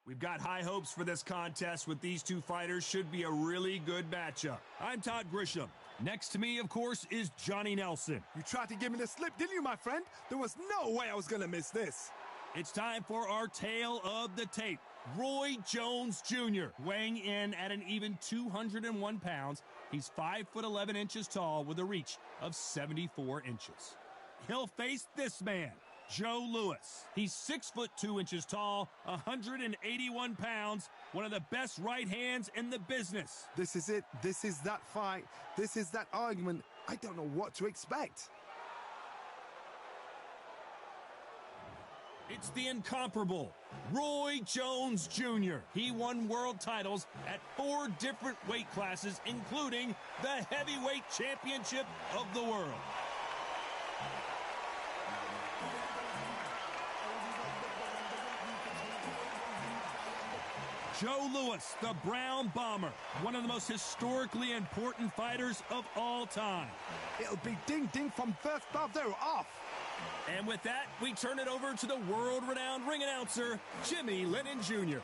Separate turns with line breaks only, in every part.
We've got high hopes for this contest with these two fighters. Should be a really good matchup. I'm Todd Grisham. Next to me, of course, is Johnny Nelson.
You tried to give me the slip, didn't you, my friend? There was no way I was going to miss this.
It's time for our tale of the tape. Roy Jones Jr. weighing in at an even 201 pounds. He's 5'11" tall with a reach of 74 inches. He'll face this man, Joe Louis. He's 6'2" tall, 181 pounds, one of the best right hands in the business.
This is it. This is that fight. This is that argument. I don't know what to expect.
It's the incomparable Roy Jones Jr. He won world titles at 4 different weight classes, including the heavyweight championship of the world. Joe Louis, the Brown Bomber, one of the most historically important fighters of all time.
It'll be ding-ding from first bell. They're off.
And with that, we turn it over to the world-renowned ring announcer, Jimmy Lennon Jr.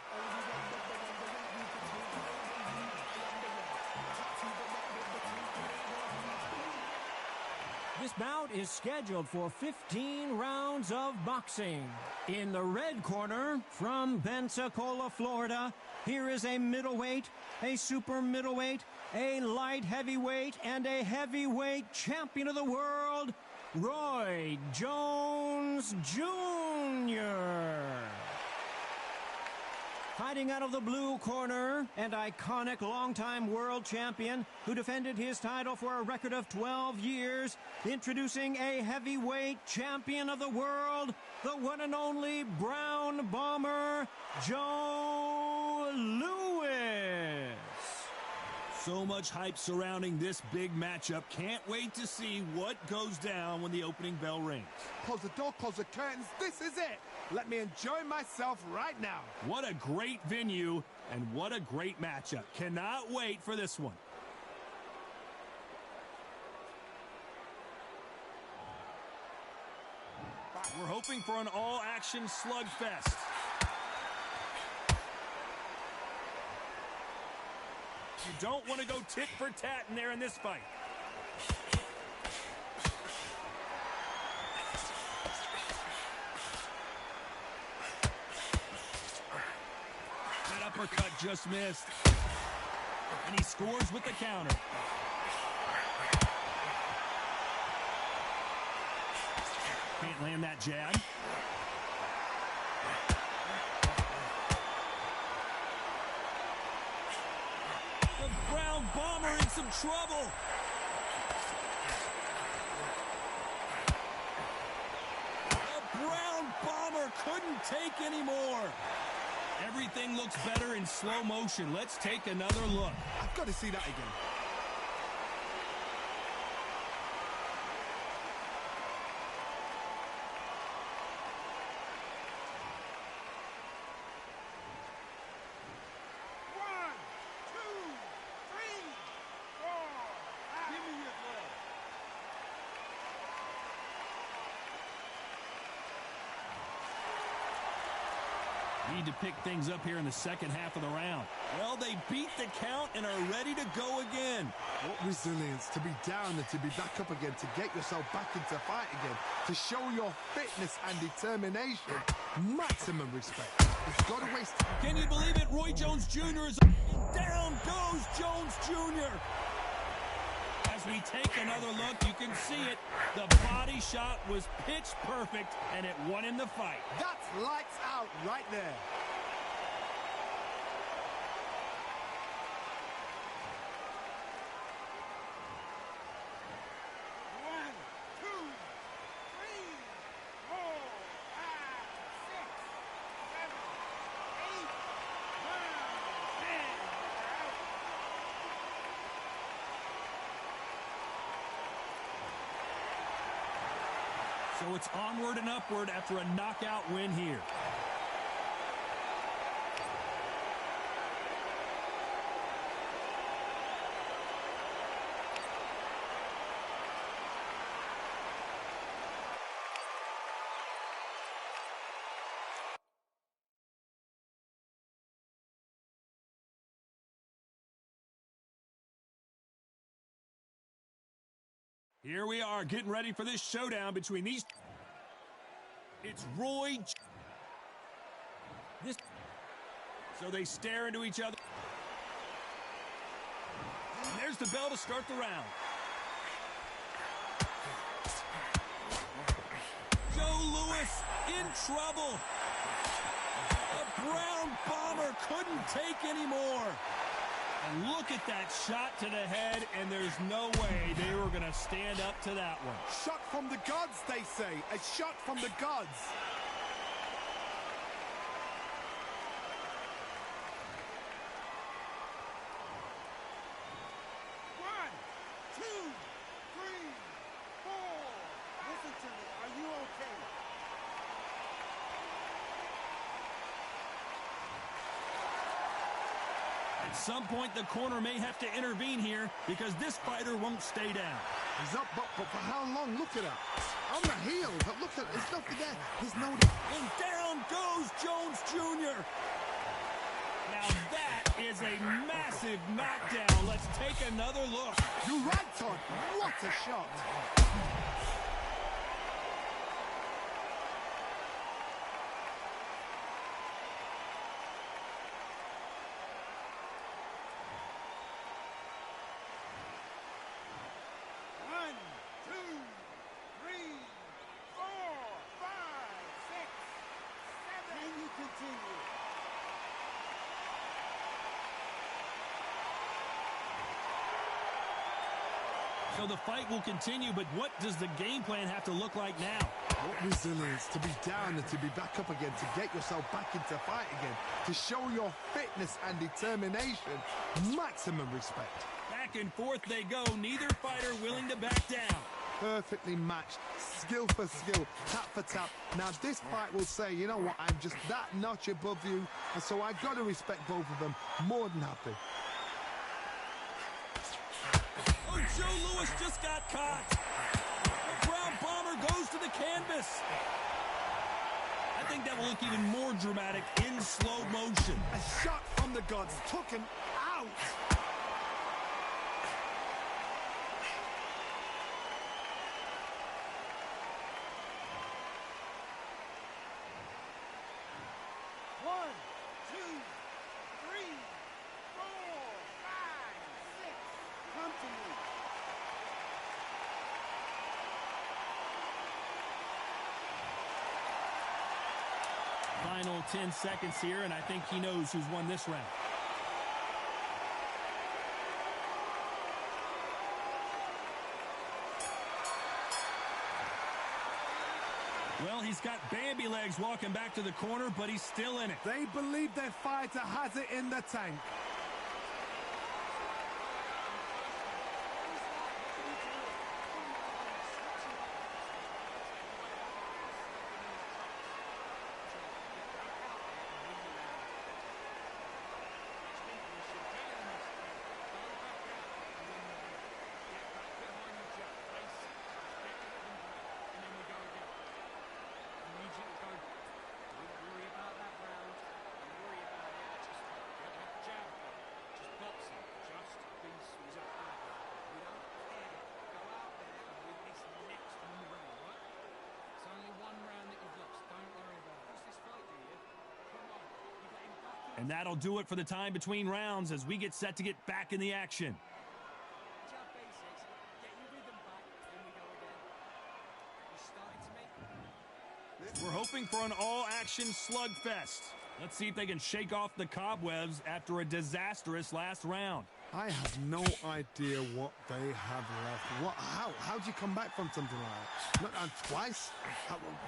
This bout is scheduled for 15 rounds of boxing. In the red corner, from Pensacola, Florida, here is a middleweight, a super middleweight, a light heavyweight, and a heavyweight champion of the world, Roy Jones Jr. Fighting out of the blue corner, an iconic longtime world champion who defended his title for a record of 12 years, introducing a heavyweight champion of the world, the one and only Brown Bomber, Joe Louis.
So much hype surrounding this big matchup. Can't wait to see what goes down when the opening bell rings.
Close the door, close the curtains. This is it. Let me enjoy myself right now.
What a great venue and what a great matchup. Cannot wait for this one. We're hoping for an all-action slugfest. You don't want to go tit for tat in there in this fight. That uppercut just missed. And he scores with the counter. Can't land that jab. The Brown Bomber in some trouble. The Brown Bomber couldn't take any more. Everything looks better in slow motion. Let's take another look.
I've got to see that again.
Need to pick things up here in the second half of the round. Well, they beat the count and are ready to go again.
What resilience to be down and to be back up again, to get yourself back into fight again, to show your fitness and determination. Maximum respect. It's got to waste.
Can you believe it? Roy Jones Jr. is down goes Jones Jr. As we take another look, you can see it. The body shot was pitch perfect, and it won in the fight.
That's lights out right there.
So it's onward and upward after a knockout win here. Here we are getting ready for this showdown between these. It's Roy. So they stare into each other. And there's the bell to start the round. Joe Louis in trouble. The Brown Bomber couldn't take any more. And look at that shot to the head, and there's no way they were going to stand up to that one.
Shot from the gods, they say. A shot from the gods.
One, two, three, four. Listen to me. Are you okay?
At some point, the corner may have to intervene here because this fighter won't stay down.
He's up, but for how long? Look at that. On the heel, but look at it. There's nothing there. There's no...
And down goes Jones Jr. Now that is a massive knockdown. Let's take another look.
You're right, Todd. What a shot.
One, two, three, four, five, six, seven. Can you continue?
So the fight will continue, but what does the game plan have to look like now?
What resilience to be down and to be back up again, to get yourself back into fight again, to show your fitness and determination. Maximum respect.
Back and forth they go, neither fighter willing to back down.
Perfectly matched, skill for skill, tap for tap. Now this fight will say, you know what, I'm just that notch above you, and so I got to respect both of them. More than happy.
Oh, Joe Louis just got caught. The Brown Bomber goes to the canvas. I think that will look even more dramatic in slow motion.
A shot from the gods, took him out.
One, two, three, four, five, six. Come to me.
Final 10 seconds here, and I think he knows who's won this round. Well, he's got Bambi legs walking back to the corner, but he's still in it.
They believe their fighter has it in the tank.
And that'll do it for the time between rounds as we get set to get back in the action. We're hoping for an all-action slugfest. Let's see if they can shake off the cobwebs after a disastrous last round.
I have no idea what they have left. How do you come back from something like that? Not twice?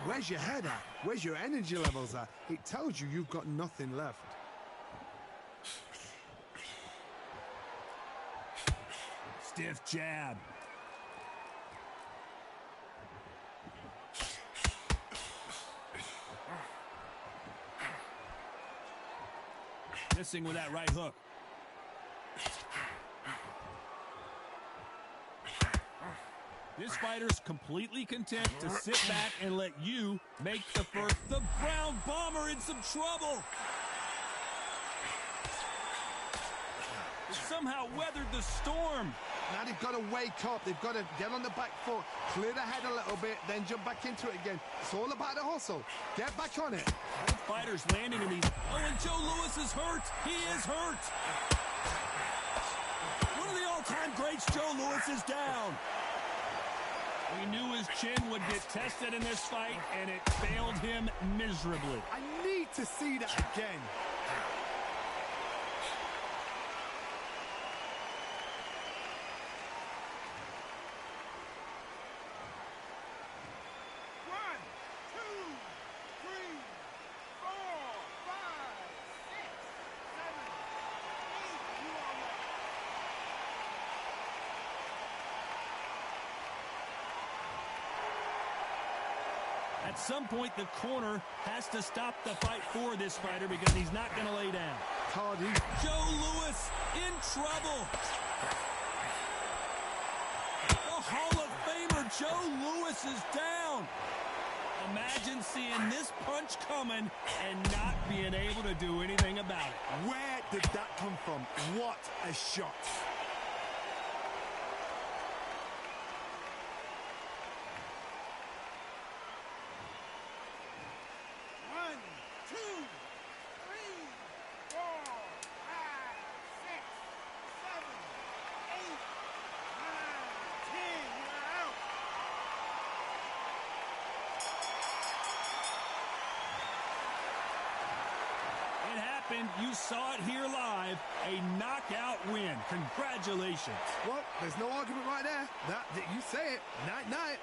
Where's your head at? Where's your energy levels at? It tells you you've got nothing left.
Stiff jab. Missing with that right hook. This fighter's completely content to sit back and let you make the first. The Brown Bomber in some trouble. Somehow weathered the storm.
Now they've got to wake up. They've got to get on the back foot, clear the head a little bit, then jump back into it again. It's all about the hustle. Get back on it.
Both fighters landing in these. Oh, and Joe Louis is hurt. He is hurt. One of the all-time greats, Joe Louis, is down. We knew his chin would get tested in this fight, and it failed him miserably.
I need to see that again.
At some point, the corner has to stop the fight for this fighter because he's not going to lay down.
Hardy.
Joe Louis in trouble. The Hall of Famer Joe Louis is down. Imagine seeing this punch coming and not being able to do anything about it.
Where did that come from? What a shot.
You saw it here live, a knockout win. Congratulations.
Well, there's no argument right there. You say it. Night-night.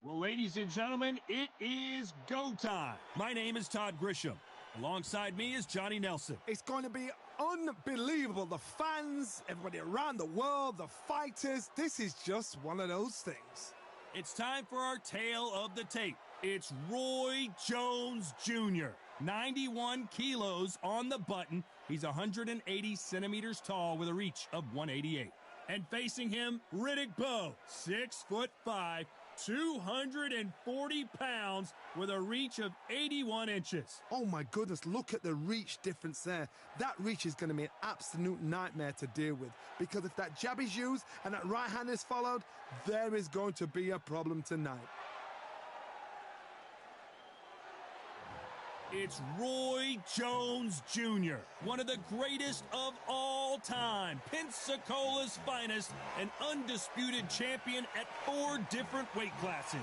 Well, ladies and gentlemen, it is go time. My name is Todd Grisham. Alongside me is Johnny Nelson.
It's going to be unbelievable. The fans, everybody around the world, the fighters. This is just one of those things.
It's time for our tale of the tape. It's Roy Jones Jr., 91 kilos on the button. He's 180 centimeters tall with a reach of 188. And facing him, Riddick Bowe, 6'5", 240 pounds with a reach of 81 inches.
Oh my goodness, look at the reach difference there. That reach is going to be an absolute nightmare to deal with, because if that jab is used and that right hand is followed, there is going to be a problem tonight.
It's Roy Jones Jr., one of the greatest of all time, Pensacola's finest, an undisputed champion at 4 different weight classes.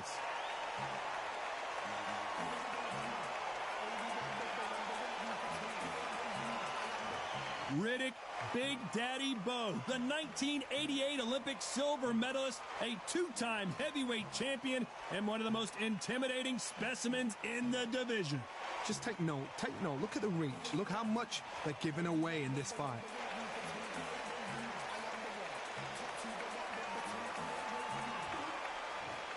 Riddick Big Daddy Bowe, the 1988 Olympic silver medalist, a 2-time heavyweight champion, and one of the most intimidating specimens in the division.
Just take note. Look at the reach. Look how much they're giving away in this fight.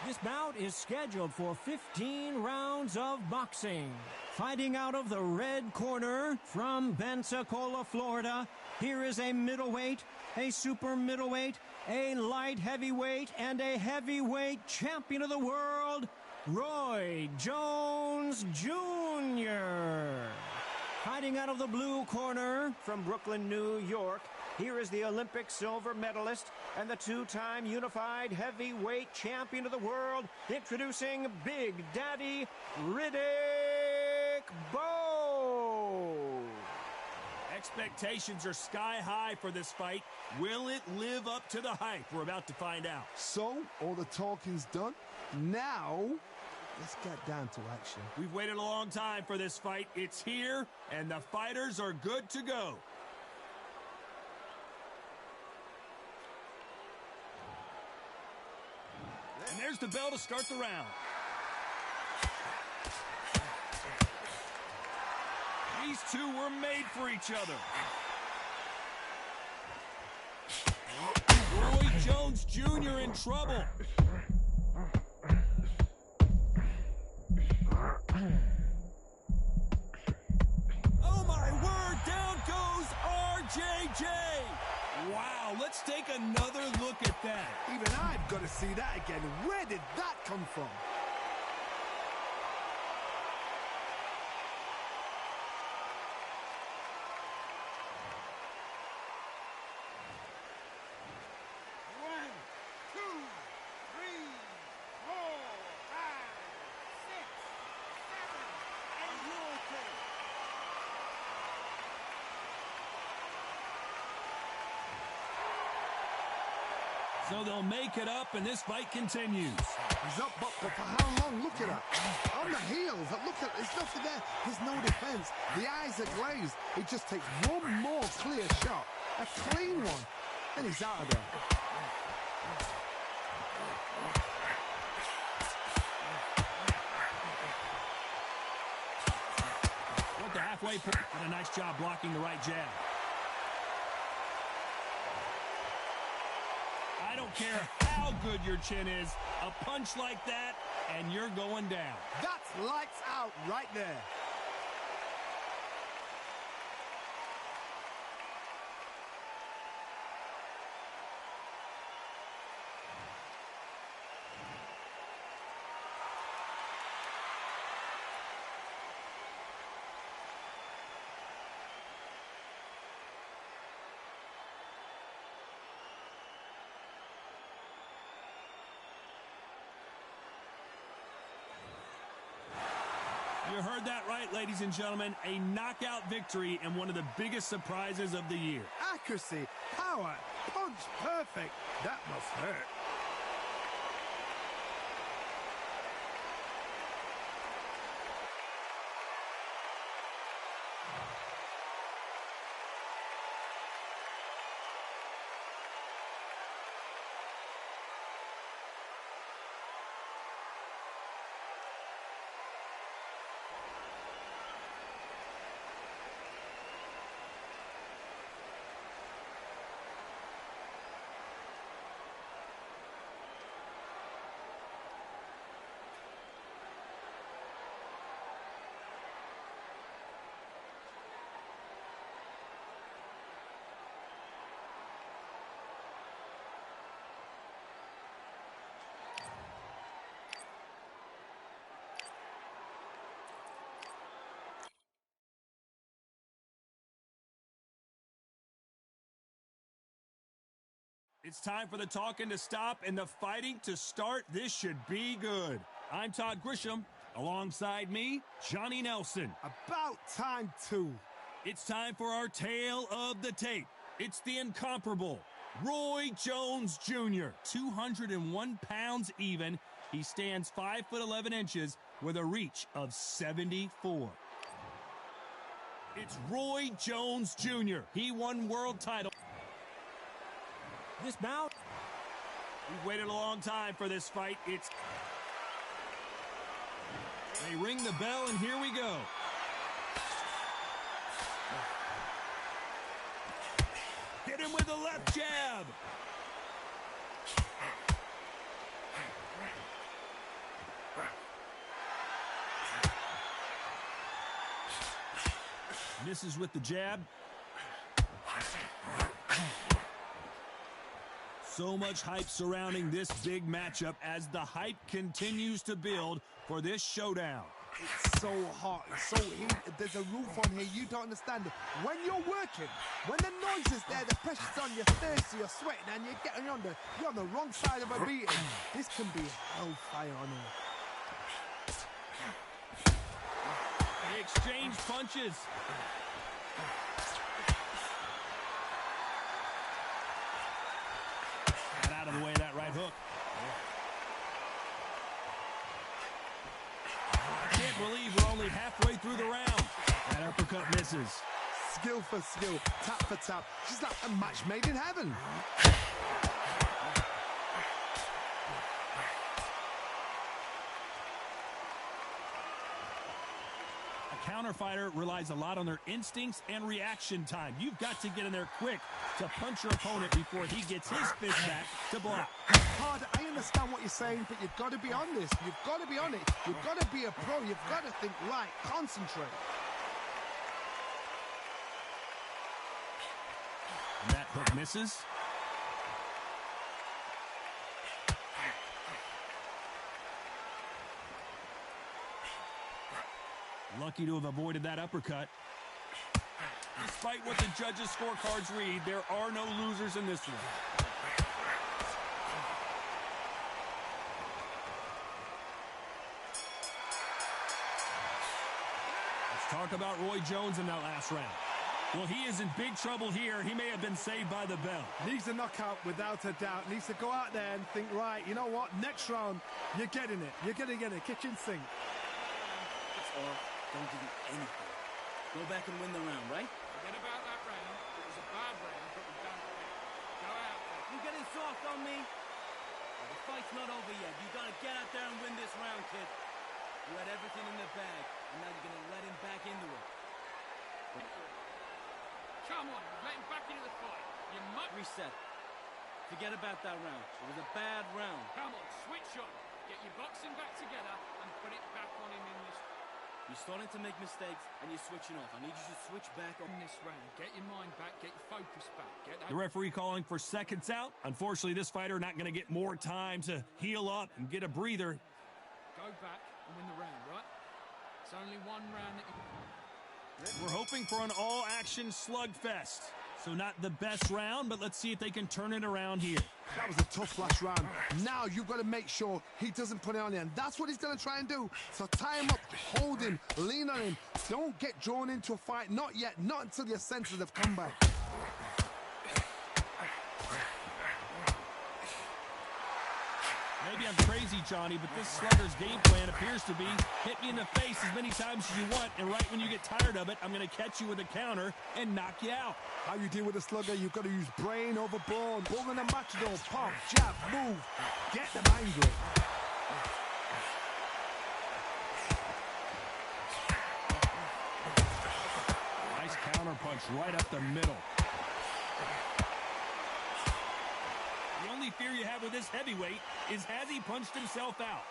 This bout is scheduled for 15 rounds of boxing. Fighting out of the red corner from Pensacola, Florida, here is a middleweight, a super middleweight, a light heavyweight, and a heavyweight champion of the world, Roy Jones Jr. Fighting out of the blue corner from Brooklyn, New York, here is the Olympic silver medalist and the two-time unified heavyweight champion of the world, introducing Big Daddy Riddick Bowe.
Expectations are sky high for this fight. Will it live up to the hype? We're about to find out.
So, all the talking's done. Now, let's get down to action.
We've waited a long time for this fight. It's here, and the fighters are good to go. And there's the bell to start the round. These two were made for each other. Roy Jones Jr. in trouble. Oh my word, down goes RJJ. Wow, let's take another look at that.
Even I've got to see that again. Where did that come from?
So they'll make it up, and this fight continues.
He's up, but for how long? Look at that. On the heels. Look at, there's nothing there. There's no defense. The eyes are glazed. It just takes one more clear shot. A clean one. And he's out of there.
Went the halfway point. Did a nice job blocking the right jab. I don't care how good your chin is, a punch like that, and you're going down.
That's lights out right there.
You heard that right, ladies and gentlemen. A knockout victory and one of the biggest surprises of the year.
Accuracy, power, punch perfect. That must hurt.
It's time for the talking to stop and the fighting to start. This should be good. I'm Todd Grisham. Alongside me, Johnny Nelson.
About time, too.
It's time for our tale of the tape. It's the incomparable Roy Jones Jr., 201 pounds even. He stands 5'11" with a reach of 74. It's Roy Jones Jr. He won world title.
This bout.
We've waited a long time for this fight. They ring the bell, and here we go. Hit him with a left jab. Misses with the jab. So much hype surrounding this big matchup as the hype continues to build for this showdown.
It's so hot, it's so heated. There's a roof on here, you don't understand it. When you're working, when the noise is there, the pressure's on, you're thirsty, you're sweating, and you're getting on you're on the wrong side of a beating. This can be hellfire on here.
They exchange punches. Get out of the way of that right hook. I can't believe we're only halfway through the round. That uppercut misses.
Skill for skill, tap for tap. Just like a match made in heaven.
A counterfighter relies a lot on their instincts and reaction time. You've got to get in there quick to punch your opponent before he gets his fist back to block.
Hard, I understand what you're saying, but you've got to be on this. You've got to be on it. You've got to be a pro. You've got to think right. Concentrate.
And that hook misses. Lucky to have avoided that uppercut. Despite what the judges' scorecards read, there are no losers in this one. Let's talk about Roy Jones in that last round. Well, he is in big trouble here. He may have been saved by the bell.
Needs a knockout without a doubt. Needs to go out there and think, right, you know what? Next round, you're getting it. You're going to get it. Kitchen sink.
Or don't give you anything. Go back and win the round, right?
Forget about that round. It was a bad round, but we've done it. Go out there.
You getting soft on me? Well, the fight's not over yet. You gotta get out there and win this round, kid. You had everything in the bag, and now you're gonna let him back into it.
Come on, let him back into the fight. You must
Reset. Forget about that round. It was a bad round.
Come on, switch on. Get your boxing back together and put it back on him in this.
You're starting to make mistakes, and you're switching off. I need you to switch back on.
In this round, get your mind back, get your focus back. Get that.
The referee calling for seconds out. Unfortunately, this fighter not going to get more time to heal up and get a breather.
Go back and win the round, right? It's only one round that you...
We're hoping for an all-action slugfest. So not the best round, but let's see if they can turn it around here.
That was a tough last round. Now you've got to make sure he doesn't put it on you, and that's what he's going to try and do. So tie him up, hold him, lean on him. Don't get drawn into a fight. Not yet. Not until your senses have come back.
Maybe I'm crazy, Johnny, but this slugger's game plan appears to be hit me in the face as many times as you want, and right when you get tired of it, I'm going to catch you with a counter and knock you out.
How you deal with a slugger, you've got to use brain over bone. Ball in the matador, pop, jab, move. Get them angry.
Nice counter punch right up the middle. The only fear you have with this heavyweight is has he punched himself out?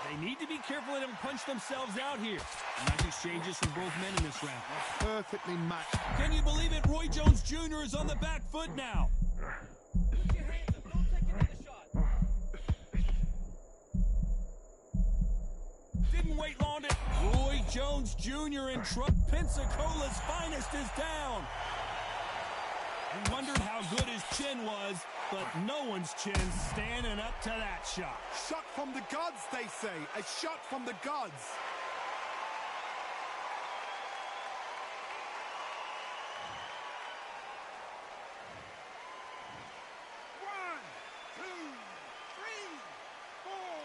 They need to be careful they don't punch themselves out here. Nice exchanges from both men in this round.
Perfectly matched.
Can you believe it? Roy Jones Jr. is on the back foot now.
Put your hands up. Don't take another shot.
Didn't wait long to... Roy Jones Jr. in trouble. Pensacola's finest is down. We wondered how good his chin was, but no one's chin's standing up to that shot.
Shot from the gods, they say. A shot from the gods.
One, two, three, four,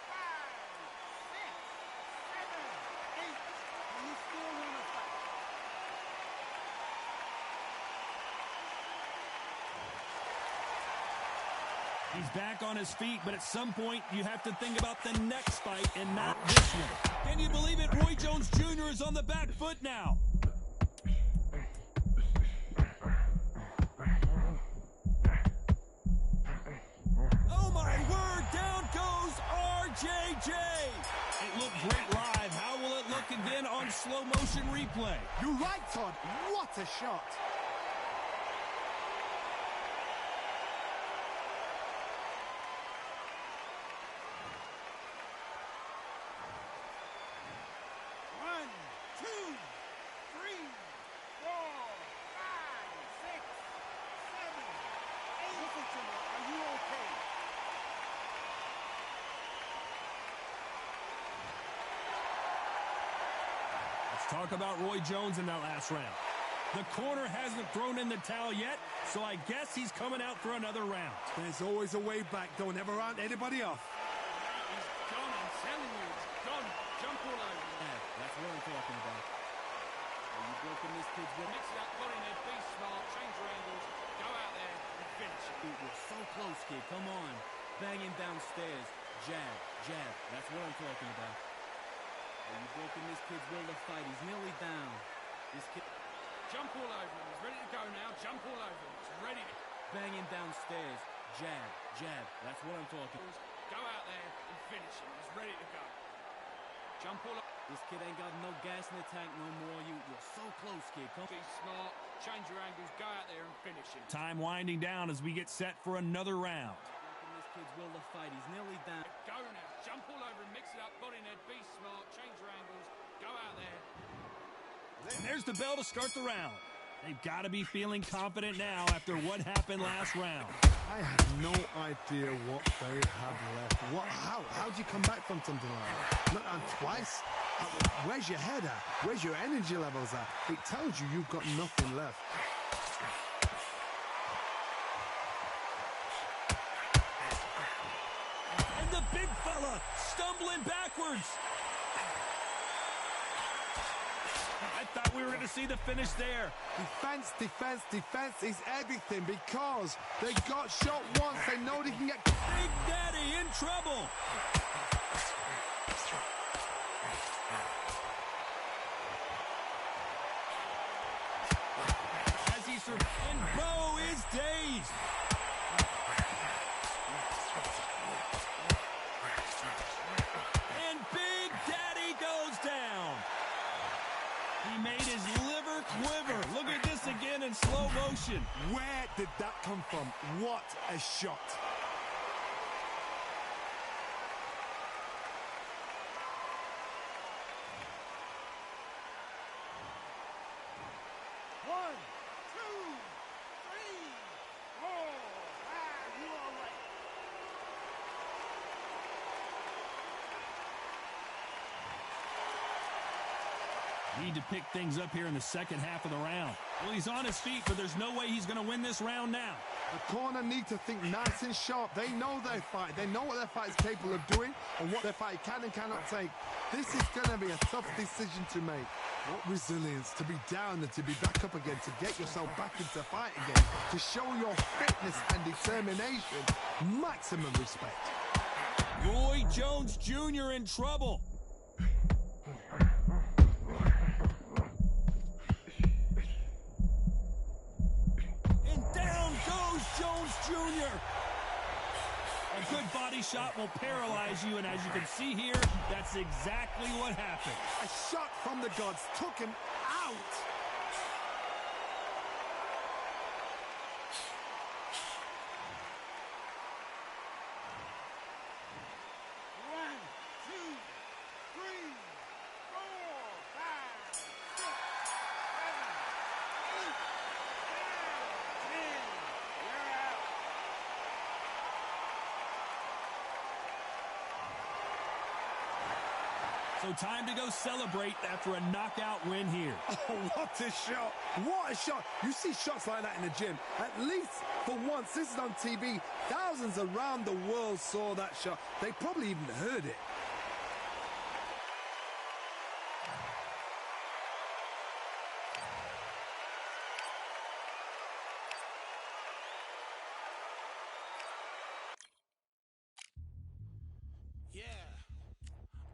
five, six, seven, eight. And you still want to fight.
He's back on his feet, but at some point, you have to think about the next fight and not this one. Can you believe it? Roy Jones Jr. is on the back foot now. Oh, my word! Down goes RJJ! It looked great live. How will it look again on slow motion replay?
You're right, Todd. What a shot.
Talk about Roy Jones in that last round. The corner hasn't thrown in the towel yet, so I guess he's coming out for another round.
There's always a way back. Don't ever round anybody off.
He's gone, I'm telling you, it's gone. Jump all over him.
Yeah, that's what I'm talking about. Are you broken this kid's will?
Mix it up, got in there, be smart, change your angles, go out there and finish it.
Dude, you're so close, kid. Come on. Banging downstairs. Jab, jab. That's what I'm talking about. Are you broken this kid's will to fight? He's nearly down. This kid...
Jump all over him. He's ready to go now. Jump all over him. He's ready to...
Banging downstairs. Jab, jab. That's what I'm talking about.
Go out there and finish him. He's ready to go. Jump all over.
This kid ain't got no gas in the tank no more. You're so close, kid. Come
Be smart. Change your angles. Go out there and finish him.
Time winding down as we get set for another round.
This kid's will to fight. He's nearly down.
Go now. Jump all over him. Mix it up. Body in head. Be smart. Change your angles. Go out there.
And there's the bell to start the round. They've got to be feeling confident now after what happened last round.
I have no idea what they have left. How do you come back from something like that? And twice? Where's your head at? Where's your energy levels at? It tells you you've got nothing left.
And the big fella stumbling backwards. I thought we were going to see the finish there.
Defense, defense, defense is everything because they got shot once. They know they can get...
Big Daddy in trouble. As he and Bo is dazed. And Big Daddy goes down. He made his liver quiver. Look at this again in slow motion.
Where did that come from? What a shot.
One, two, three, four, five. You all right?
Need to pick things up here in the second half of the round. Well, he's on his feet, but there's no way he's going to win this round now.
The corner need to think nice and sharp. They know their fight. They know what their fight is capable of doing and what their fight can and cannot take. This is going to be a tough decision to make. What resilience to be down and to be back up again, to get yourself back into fight again, to show your fitness and determination. Maximum respect.
Roy Jones Jr. in trouble. And down goes Jones Jr. A good body shot will paralyze you, and as you can see here, that's exactly what happened.
A shot from the gods took him out.
One, two, three, four, five, six, seven, 8, 9, 10. You're out.
So time to go celebrate after a knockout win here.
Oh, what a shot. What a shot. You see shots like that in the gym. At least for once, this is on TV. Thousands around the world saw that shot. They probably even heard it.
Yeah.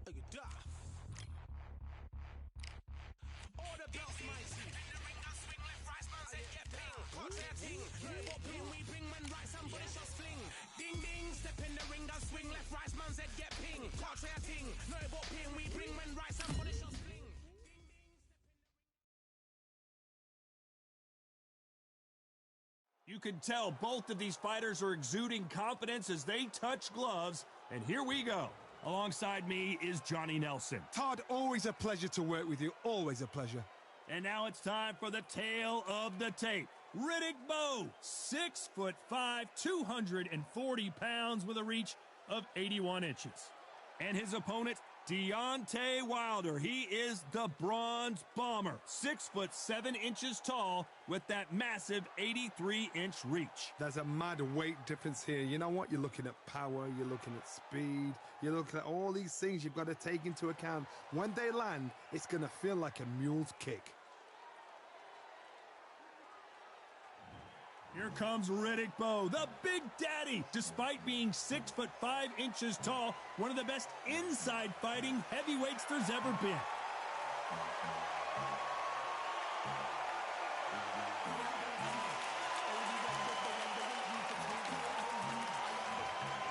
Look at that. Order belts, mighty. Ding ding, step in the ring, and swing left, right, man's head get ping. Can't try a ting, no but ping, we bring when right, somebody shall sling.
You can tell both of these fighters are exuding confidence as they touch gloves. And here we go. Alongside me is Johnny Nelson.
Todd, always a pleasure to work with you. Always a pleasure.
And now it's time for the tale of the tape. Riddick Bowe, 6'5", 240 pounds with a reach of 81 inches. And his opponent, Deontay Wilder, he is the bronze bomber. 6'7" tall with that massive 83-inch reach.
There's a mad weight difference here. You know what? You're looking at power, you're looking at speed, you're looking at all these things you've got to take into account. When they land, it's going to feel like a mule's kick.
Here comes Riddick Bowe, the Big Daddy. Despite being 6'5" tall, one of the best inside fighting heavyweights there's ever been.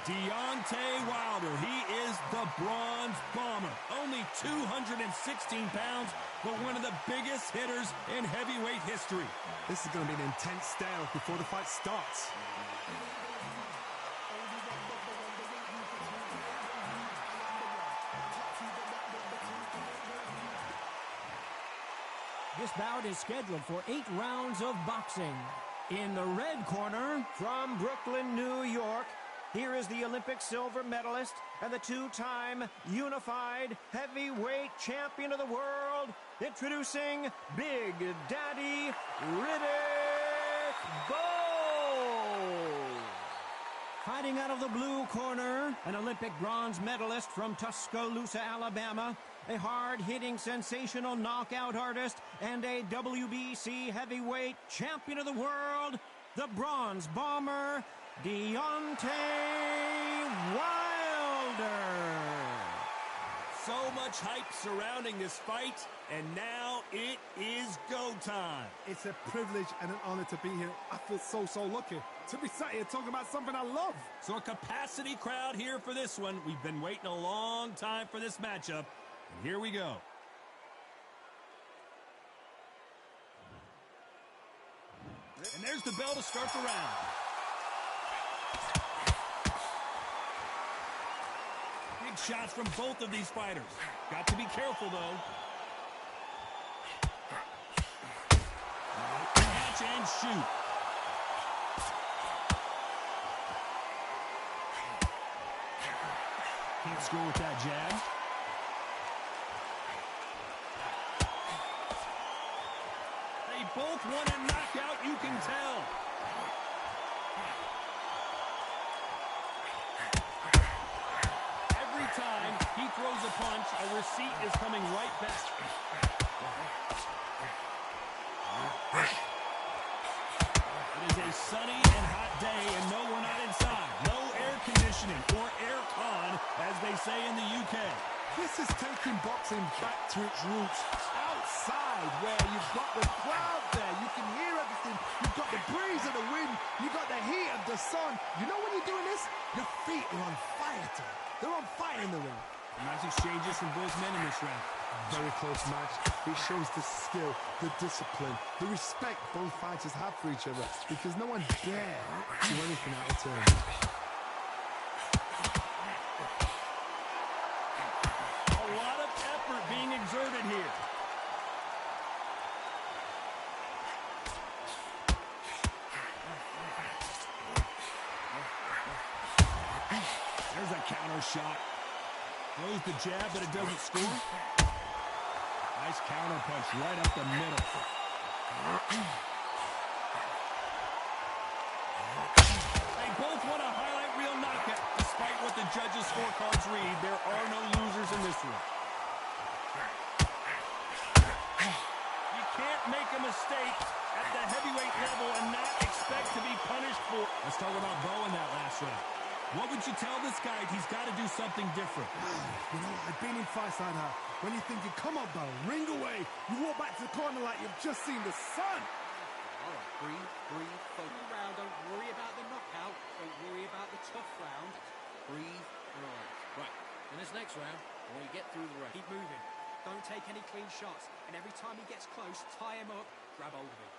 Deontay Wilder, he is the bronze bomber. Only 216 pounds, but one of the biggest hitters in heavyweight history.
This is going to be an intense stare before the fight starts.
This bout is scheduled for 8 rounds of boxing. In the red corner, from Brooklyn, New York, here is the Olympic silver medalist and the 2-time unified heavyweight champion of the world, introducing Big Daddy Riddick Bowe. Fighting out of the blue corner, an Olympic bronze medalist from Tuscaloosa, Alabama, a hard-hitting, sensational knockout artist, and a WBC heavyweight champion of the world, the bronze bomber, Deontay Wilder.
So much hype surrounding this fight, and now it is go time.
It's a privilege and an honor to be here. I feel so lucky to be sat here talking about something I love.
So a capacity crowd here for this one. We've been waiting a long time for this matchup, and here we go. And there's the bell to start the round. Big shots from both of these fighters. Got to be careful, though. Catch and shoot. Can't score with that jab. They both want a knockout, you can tell. Every time he throws a punch, a receipt is coming right back. It is a sunny and hot day, and no, we're not inside. No air conditioning or air con, as they say in the UK.
This is taking boxing back to its roots. Outside, where you've got the crowd there, you can hear everything. You've got the breeze of the wind. You've got the heat of the sun. You know when you're doing this? Your feet are on fire, Tom. They're on fire in the ring.
Nice exchanges from both men in this round.
Very close match. It shows the skill, the discipline, the respect both fighters have for each other, because no one dare do anything out of turn.
A lot of effort being exerted here. There's a counter shot. Throws the jab, but it doesn't score. Nice counter punch right up the middle. They both want a highlight reel knockout. Despite what the judges' scorecards read, there are no losers in this one. You can't make a mistake at the heavyweight level and not expect to be punished for. Let's talk about Bowe in that last round. What would you tell this guy? He's got to do something different.
You know, I've been in fights like that. When you're thinking, come on, Bowe, ring away. You walk back to the corner like you've just seen the sun.
All right, breathe, focus around. Don't worry about the knockout. Don't worry about the tough round. Breathe, relax. Right, in this next round, when you get through the round, keep moving. Don't take any clean shots. And every time he gets close, tie him up, grab hold of him.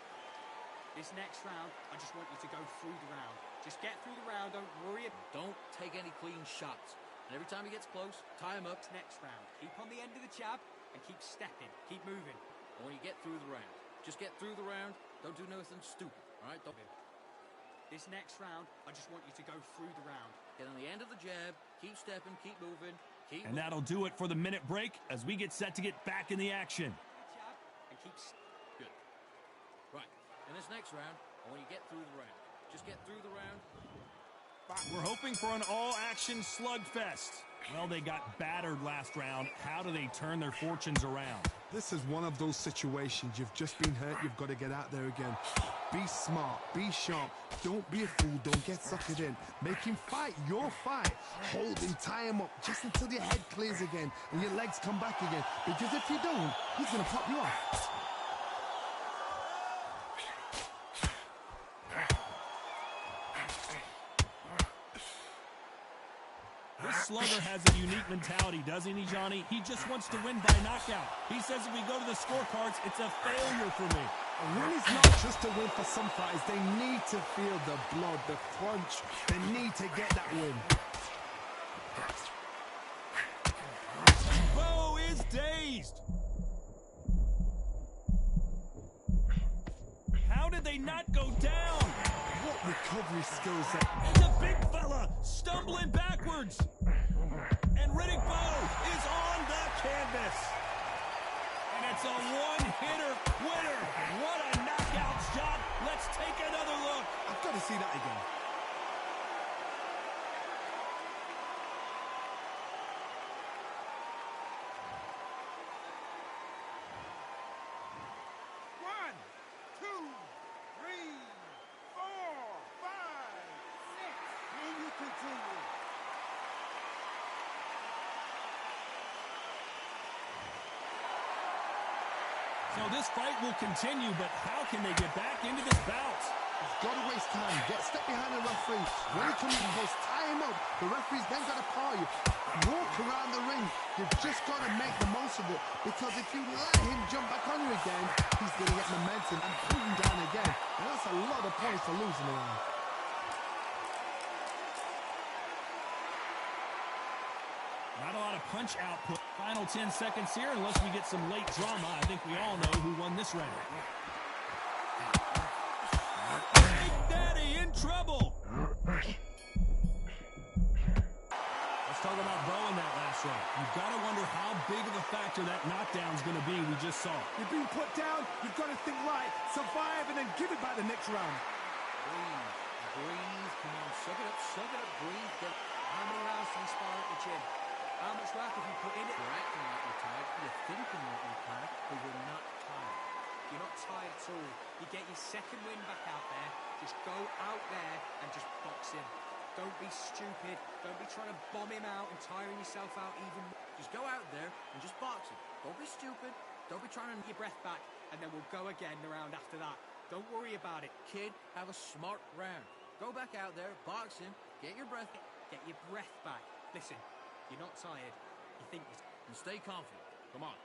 This next round, I just want you to go through the round. Just get through the round, don't worry. Don't take any clean shots. And every time he gets close, tie him up. Next round, keep on the end of the jab and keep stepping, keep moving. And when you get through the round, just get through the round. Don't do nothing stupid, all right? Don't. This next round, I just want you to go through the round. Get on the end of the jab, keep stepping, keep moving,
And that'll do it for the minute break as we get set to get back in the action.
And keeps good. Right. In this next round, I want you to get through the round. Just get through the round.
We're hoping for an all-action slugfest. Well, they got battered last round. How do they turn their fortunes around?
This is one of those situations. You've just been hurt. You've got to get out there again. Be smart. Be sharp. Don't be a fool. Don't get suckered in. Make him fight your fight. Hold him. Tie him up just until your head clears again and your legs come back again. Because if you don't, he's going to pop you off.
This slugger has a unique mentality, doesn't he, Johnny? He just wants to win by knockout. He says if we go to the scorecards, it's a failure for me.
A win is not just a win for some fighters. They need to feel the blood, the crunch. They need to get that win.
Bo is dazed. How did they not go down?
What recovery skills that...
It's a big fella stumbling backwards. And Riddick Bowe is on the canvas. And it's a one-hitter winner. What a knockout shot. Let's take another look.
I've got to see that again.
One, two, three, four, five, six. And you continue.
So this fight will continue, but how can they get back into this bout?
He's got to waste time. Step behind the referee. When he comes in close, tie him up. The referee's then got to call you. Walk around the ring. You've just got to make the most of it. Because if you let him jump back on you again, he's going to get momentum and pull you down again. And that's a lot of points to lose in the round.
Not a lot of punch output. Final 10 seconds here, unless we get some late drama. I think we all know who won this round. Big Daddy in trouble. Let's talk about Bo in that last round. You've got to wonder how big of a factor that knockdown's going to be we just saw.
You've been put down. You've got to think right, survive, and then give it back the next round.
Breathe. Breathe. Come on. Suck it up. Suck it up. Breathe. How many rounds do you spar at the gym? How much work have you put in it? You're acting like you're tired. You're thinking like you're tired, but you're not tired. You're not tired at all. You get your second win back out there. Just go out there and just box him. Don't be stupid. Don't be trying to bomb him out and tiring yourself out even more. Just go out there and just box him. Don't be stupid. Don't be trying to get your breath back, and then we'll go again the round after that. Don't worry about it. Kid, have a smart round. Go back out there, box him, get your breath, get your breath back. Listen, you're not tired. You think this. And stay confident. Come on.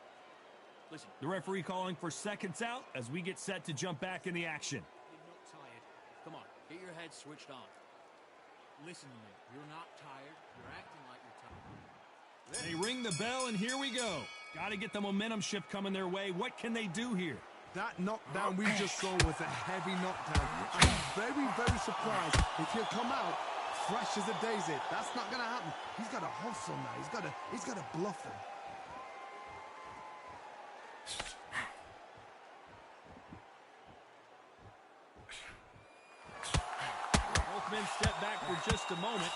Listen.
The referee calling for seconds out as we get set to jump back in the action.
You're not tired. Come on. Get your head switched on. Listen to me. You're not tired. You're acting like you're tired.
They ring the bell, and here we go. Got to get the momentum shift coming their way. What can they do here?
That knockdown we just saw was a heavy knockdown. I'm very, very surprised if he'll come out fresh as a daisy. That's not going to happen. He's got to hustle now. He's got to bluff him.
Both men step back for just a moment.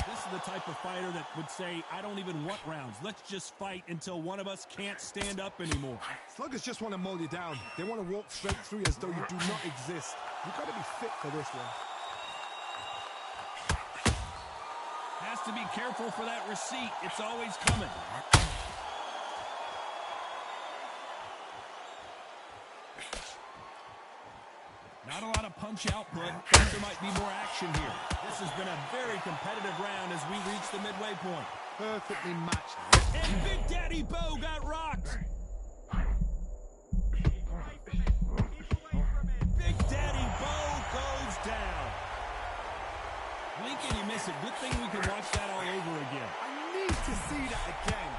This is the type of fighter that would say, I don't even want rounds. Let's just fight until one of us can't stand up anymore.
Sluggers just want to mull you down. They want to walk straight through you as though you do not exist. You've got to be fit for this one.
Has to be careful for that receipt. It's always coming. Not a lot of punch output. There might be more action here. This has been a very competitive round as we reach the midway point.
Perfectly matched.
And Big Daddy Bo got rocked. Big Daddy Bo goes down. Blink and you miss it. Good thing we can watch that all over again.
I need to see that again.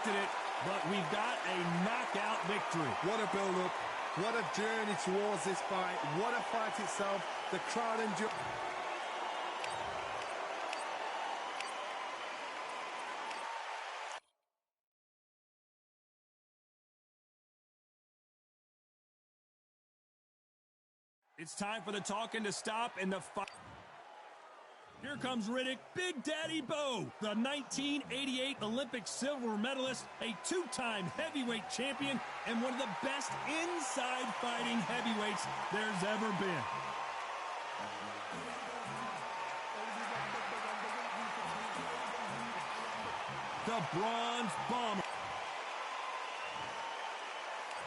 expected it, but we've got a knockout victory.
What a build-up. What a journey towards this fight. What a fight itself. The crowd enjoy.
It's time for the talking to stop and the fight. Here comes Riddick, Big Daddy Bo, the 1988 Olympic silver medalist, a two-time heavyweight champion, and one of the best inside fighting heavyweights there's ever been. The Bronze Bomber.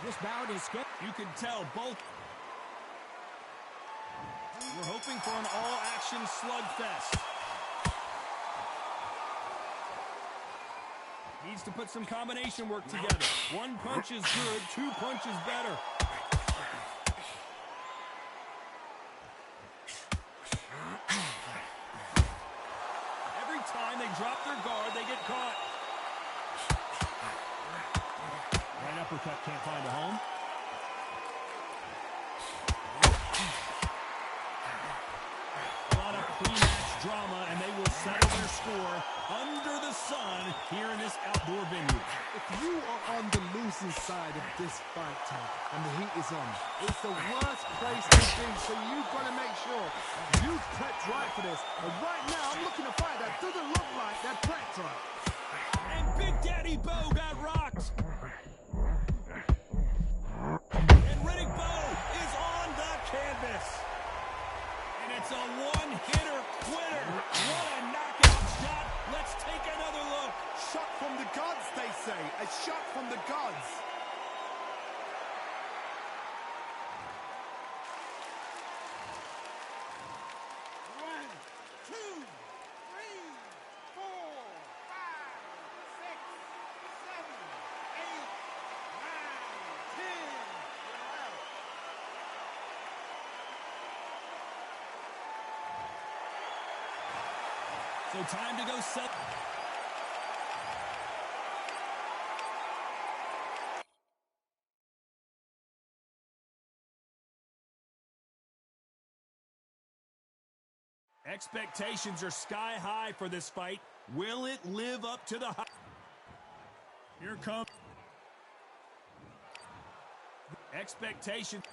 This bout is scheduled.
You can tell both. We're hoping for an all-action slugfest. Needs to put some combination work together. One punch is good, two punches better. Every time they drop their guard, they get caught. Right uppercut can't find a home. Pre-match drama, and they will settle their score under the sun here in this outdoor venue.
If you are on the losing side of this fight, Ted, and the heat is on, it's the worst place to be, so you've got to make sure you've prepped right for this. And right now, I'm looking to fight that doesn't look like they're prepped right.
And Big Daddy Bo got rocked. And Riddick Bo is on the canvas. And it's a one-hitter quitter. What a knockout shot. Let's take another look.
Shot from the gods, they say. A shot from the gods.
One, two, three, four, five, six, seven, eight, nine, 10. You're out.
So time to go set. Expectations are sky high for this fight. Will it live up to the hype? Here comes. Expectations.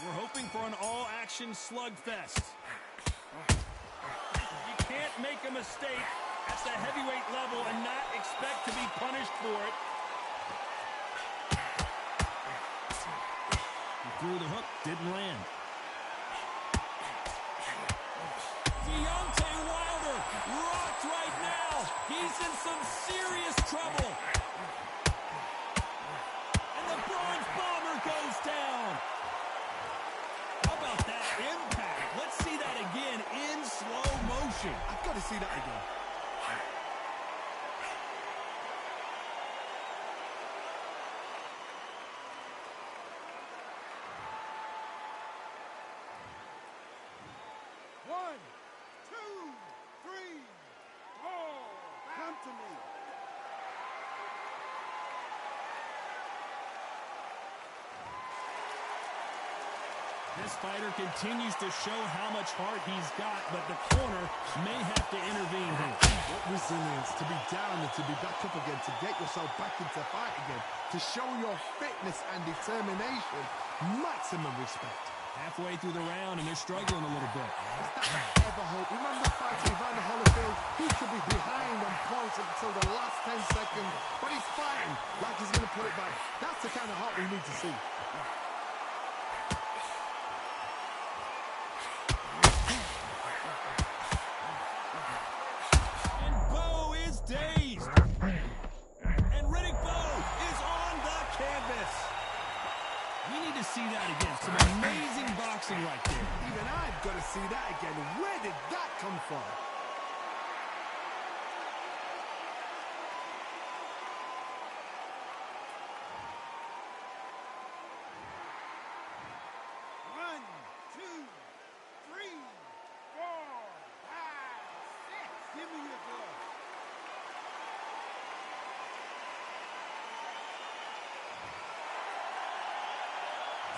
We're hoping for an all-action slugfest. You can't make a mistake at the heavyweight level and not expect to be punished for it. He threw the hook, didn't land. Deontay Wilder rocked right now. He's in some serious trouble. And the Bronze Bomber goes down. How about that impact? Let's see that again in slow motion.
I've got to see that again.
One, two, three, four. Come to me.
This fighter continues to show how much heart he's got, but the corner may have to intervene here.
What resilience to be down and to be back up again, to get yourself back into fight again, to show your fitness and determination. Maximum respect.
Halfway through the round, and they're struggling a little bit.
Is that ever hope? Remember the fight with Evander Holyfield? He could be behind on points until the last 10 seconds, but he's fighting like he's going to put it back. That's the kind of heart we need to see.
And Bo is dazed. And Riddick Bo is on the canvas. We need to see that again. Some amazing boxing right there.
Even I've got to see that again. Where did that come from?
One, two, three, four, five, six. Give me your glove.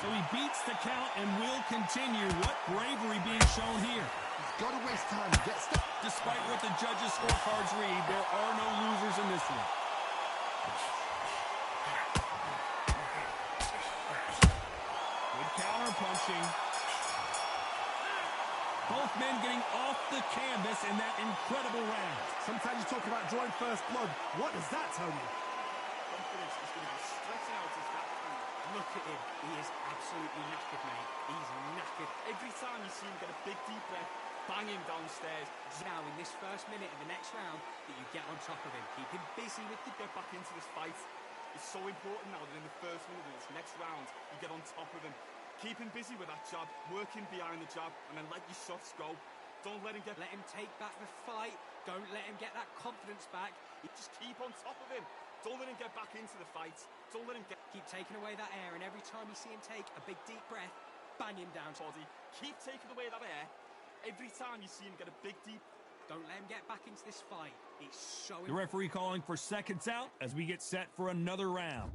So he beats the count and will continue. What bravery being shown here.
He's got to waste time. Get stuck.
Despite what the judges' scorecards read, there are no losers in this one. Good counter punching. Both men getting off the canvas in that incredible round.
Sometimes you talk about drawing first blood. What does that tell you?
Confidence is going to be stretching out his back.
Look at him. He is absolutely knackered, mate. He's knackered.
Every time you see him get a big deep breath, bang him downstairs.
Now, in this first minute of the next round, that you get on top of him. Keep him busy with the...
Get back into this fight. It's so important now that in the first minute of this next round, you get on top of him. Keep him busy with that jab, work him behind the jab, and then let your shots go. Don't let him get...
Let him take back the fight. Don't let him get that confidence back.
Just keep on top of him. Don't let him get back into the fight. Don't let him get...
Keep taking away that air, and every time you see him take a big deep breath, bang him down.
Body. Keep taking away that air. Every time you see him get a big deep...
Don't let him get back into this fight. It's so...
The referee calling for seconds out as we get set for another round.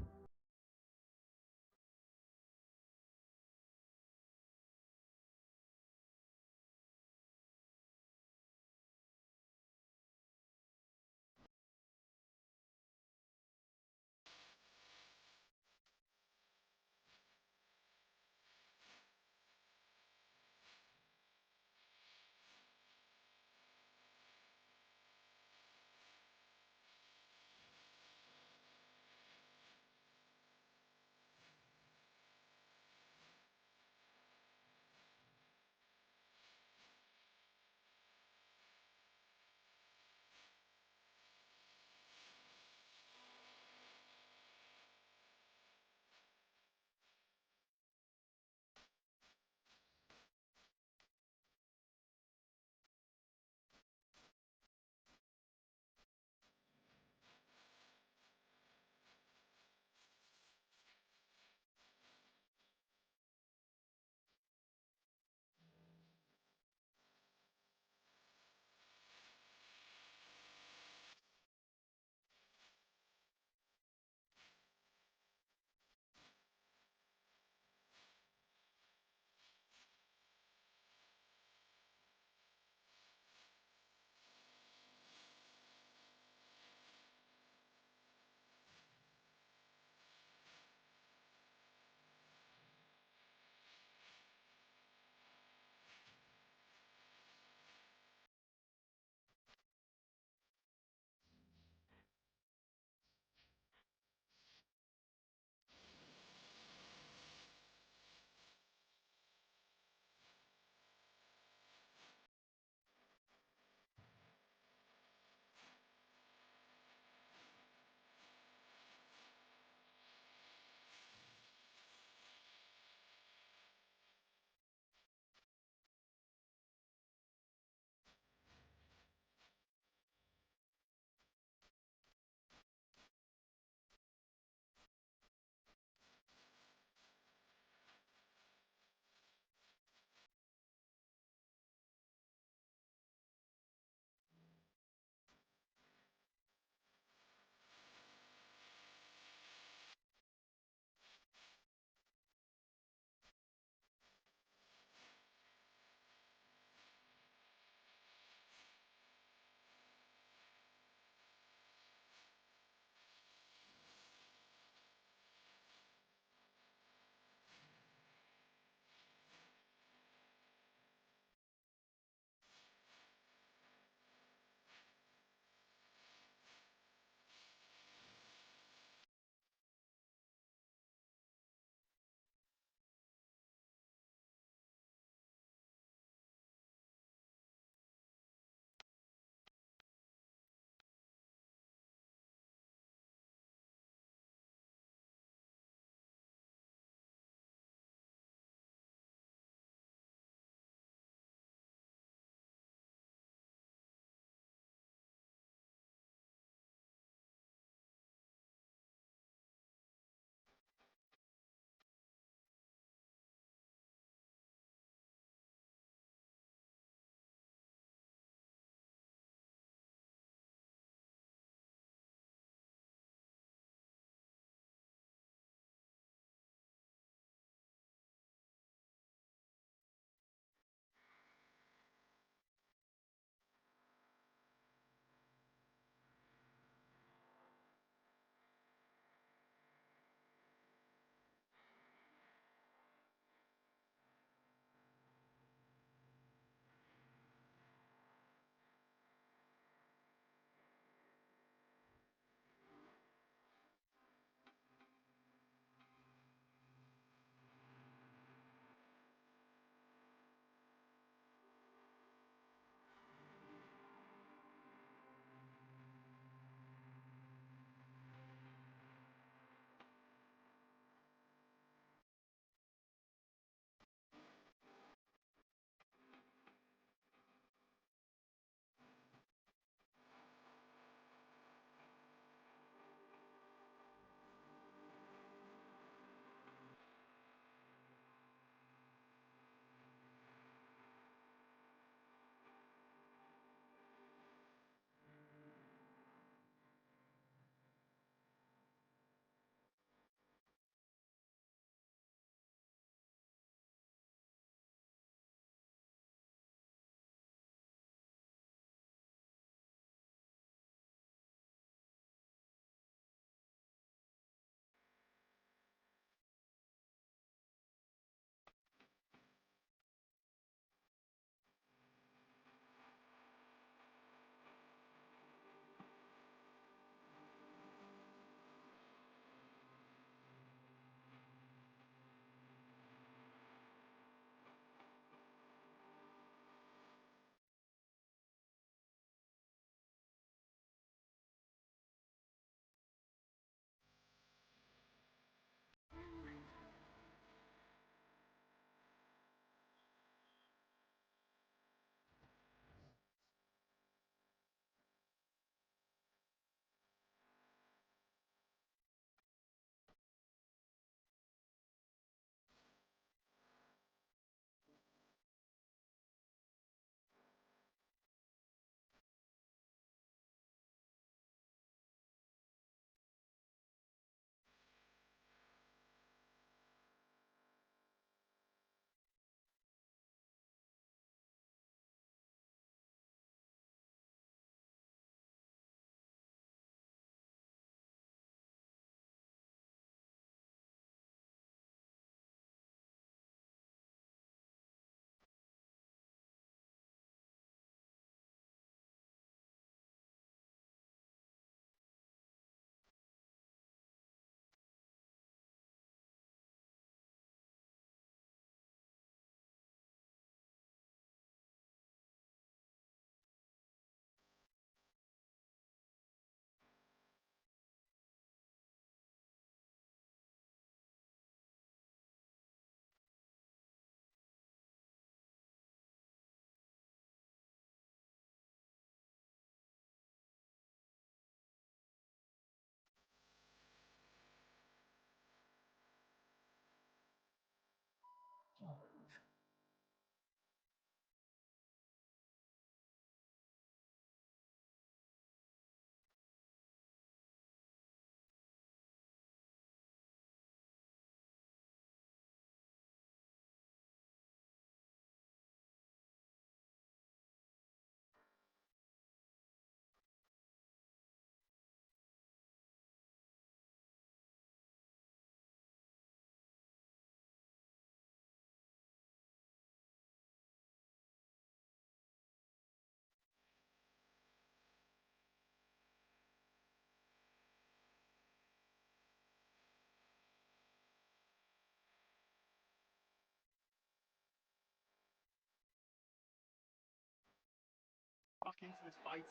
back into this fight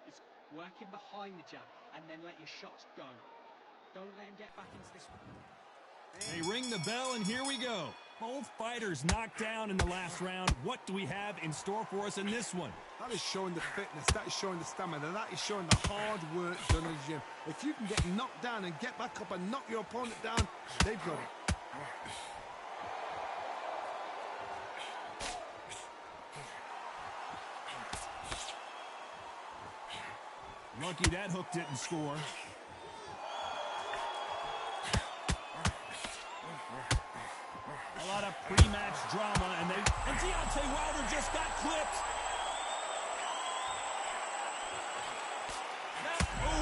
is working behind the jab and then let your shots go. Don't let him get back into this.
They ring the bell, and here we go. Both fighters knocked down in the last round. What do we have in store for us in this one?
That is showing the fitness, that is showing the stamina, that is showing the hard work done in the gym. If you can get knocked down and get back up and knock your opponent down, they've got it.
Lucky that hook didn't score. A lot of pre-match drama, and Deontay Wilder just got clipped.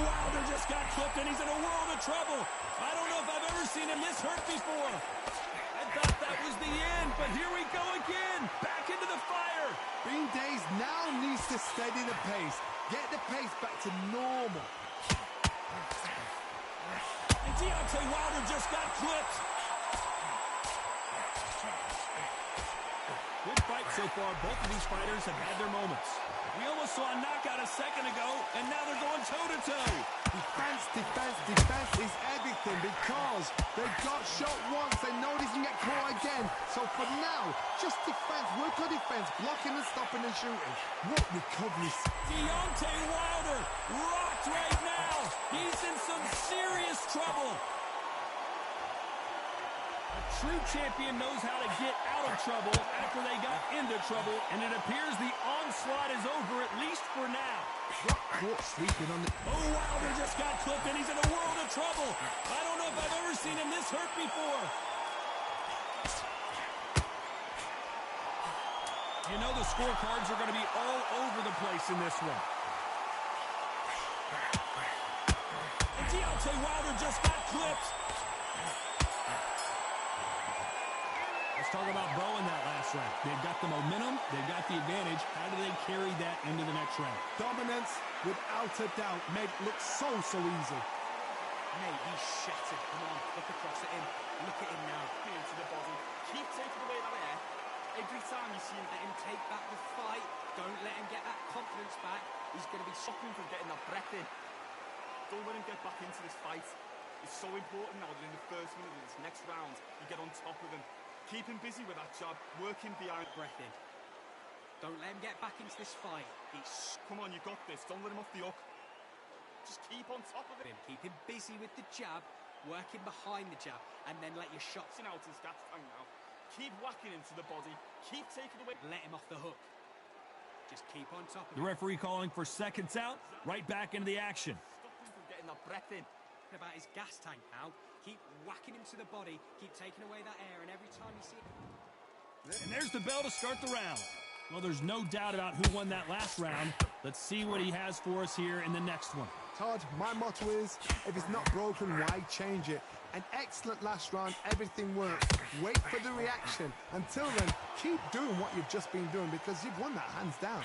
Wilder just got clipped, and he's in a world of trouble. I don't know if I've ever seen him this hurt before. I thought that was the end, but here we go again. Back into the fire.
Bean Days now needs to steady the pace. Get the pace back to normal.
And Deontay Wilder just got clipped. Good fight so far. Both of these fighters have had their moments. We almost saw a knockout a second ago, and now they're going toe-to-toe.
Defense, defense, defense is everything because they got shot once. They know they can get caught again. So for now, just defense. Work on defense. Blocking and stopping and shooting. What recoveries.
Deontay Wilder rocked right now. He's in some serious trouble. A true champion knows how to get out of trouble after they got into trouble, and it appears the onslaught is over, at least for now.
Caught sleeping on the...
Wilder just got clipped, and he's in a world of trouble. I don't know if I've ever seen him this hurt before. You know the scorecards are going to be all over the place in this one. And Deontay Wilder just got clipped. Let's talk about Bo in that last round. They've got the momentum. They've got the advantage. How do they carry that into the next round?
Dominance, without a doubt, made it look so easy.
Mate, he's shattered. Come on, look across at him. Look at him now.
Into the body. Keep taking away that air. Every time you see him,
Let him take back the fight. Don't let him get that confidence back.
he's going to be suffering from getting that breath in. Don't let him get back into this fight. It's so important now that in the first minute of this next round, you get on top of him. Keep him busy with that jab, working behind.
Breath in. Don't let him get back into this fight.
Come on, you got this. Don't let him off the hook. Just keep on top of him.
Keep him busy with the jab, working behind the jab, and then let your shots
Out his gas tank now. Keep whacking into the body. Keep taking away.
let him off the hook. Just keep on top of
The
him.
referee calling for seconds out. Right back into the action.
Stop him from getting that breath in.
About his gas tank now. Keep whacking him to the body. Keep taking away that air, and every time you see it.
And there's the bell to start the round. Well, there's no doubt about who won that last round. Let's see what he has for us here in the next one.
Todd, my motto is, if it's not broken, why change it? An excellent last round, everything works. Wait for the reaction. Until then, keep doing what you've just been doing because you've won that hands down.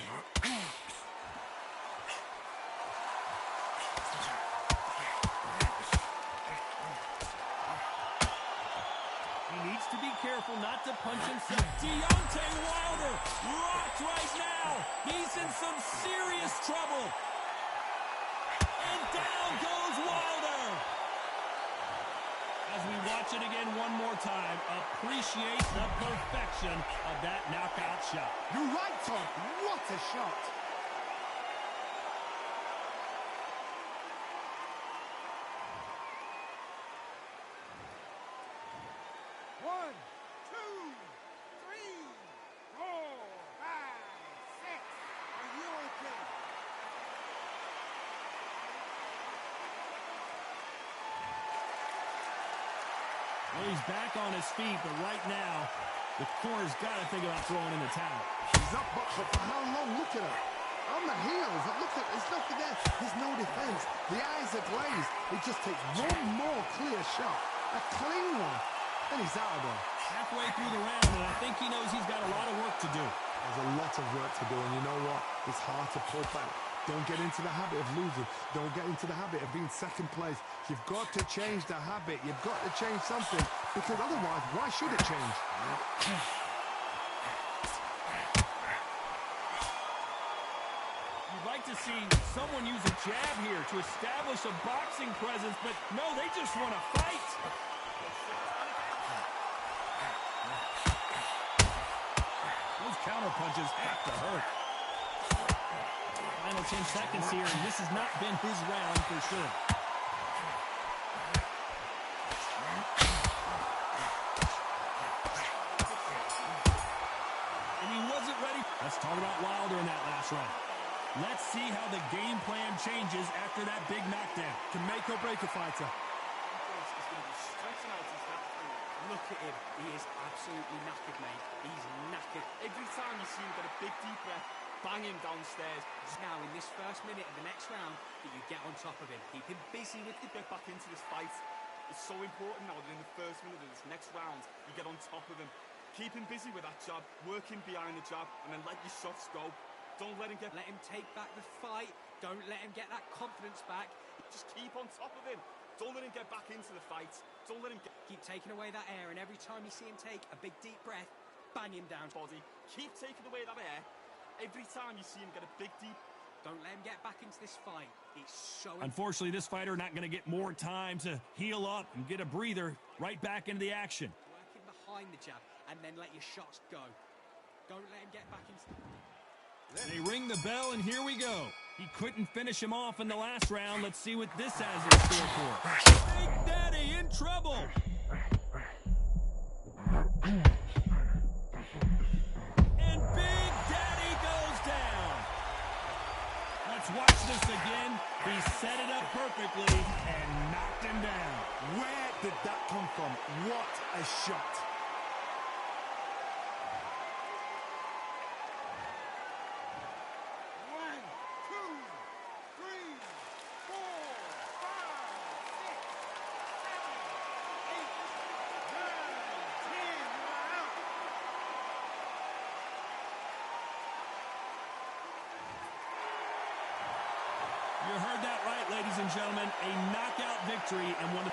He needs to be careful not to punch himself. Deontay Wilder rocked right now. He's in some serious trouble. And down goes Wilder. As we watch it again one more time, appreciate the perfection of that knockout shot.
You're right, Todd. What a shot.
One, two, three, four, five, six. Are you okay?
Well, he's back on his feet, but right now, the corner's got to think about throwing in the towel.
He's up, but for how long? Look at it. On the heels. Look at there's nothing there. There's no defense. The eyes are glazed. It just takes one more clear shot. A clean one. And he's out of there.
Halfway through the round, and I think he knows he's got a lot of work to do.
There's a lot of work to do, and you know what? It's hard to pull back. Don't get into the habit of losing. Don't get into the habit of being second place. You've got to change the habit. You've got to change something, because otherwise, why should it change?
You
You'd like to see someone use a jab here to establish a boxing presence, but no, they just want to fight. Those counter punches have to hurt.
Final 10 seconds here, and this has not been his round for sure.
And he wasn't ready. Let's talk about Wilder in that last round. Let's see how the game plan changes after that big knockdown.
To make or break a fighter.
Look at him. He is absolutely knackered, mate. He's knackered.
Every time you see him get a big deep breath, bang him downstairs.
Now, in this first minute of the next round, that you get on top of him. Keep him busy with the...
Get back into this fight. It's so important now that in the first minute of this next round, you get on top of him. Keep him busy with that jab, work him behind the jab, and then let your shots go. Don't let him get...
Let him take back the fight. Don't let him get that confidence back.
Just keep on top of him. Don't let him get back into the fight. Don't let him get...
Keep taking away that air, and every time you see him take a big deep breath, bang him down.
Body. Keep taking away that air. Every time you see him get a big deep...
Don't let him get back into this fight. It's so...
Unfortunately, this fighter not going to get more time to heal up and get a breather. Right back into the action.
Working behind the jab, and then let your shots go. Don't let him get back into...
They ring the bell, and here we go. He couldn't finish him off in the last round. Let's see what this has in store for us. Big Daddy in trouble. And Big Daddy goes down. Let's watch this again. He set it up perfectly and knocked him down.
Where did that come from? What a shot.
You heard that right, ladies and gentlemen. A knockout victory and one of...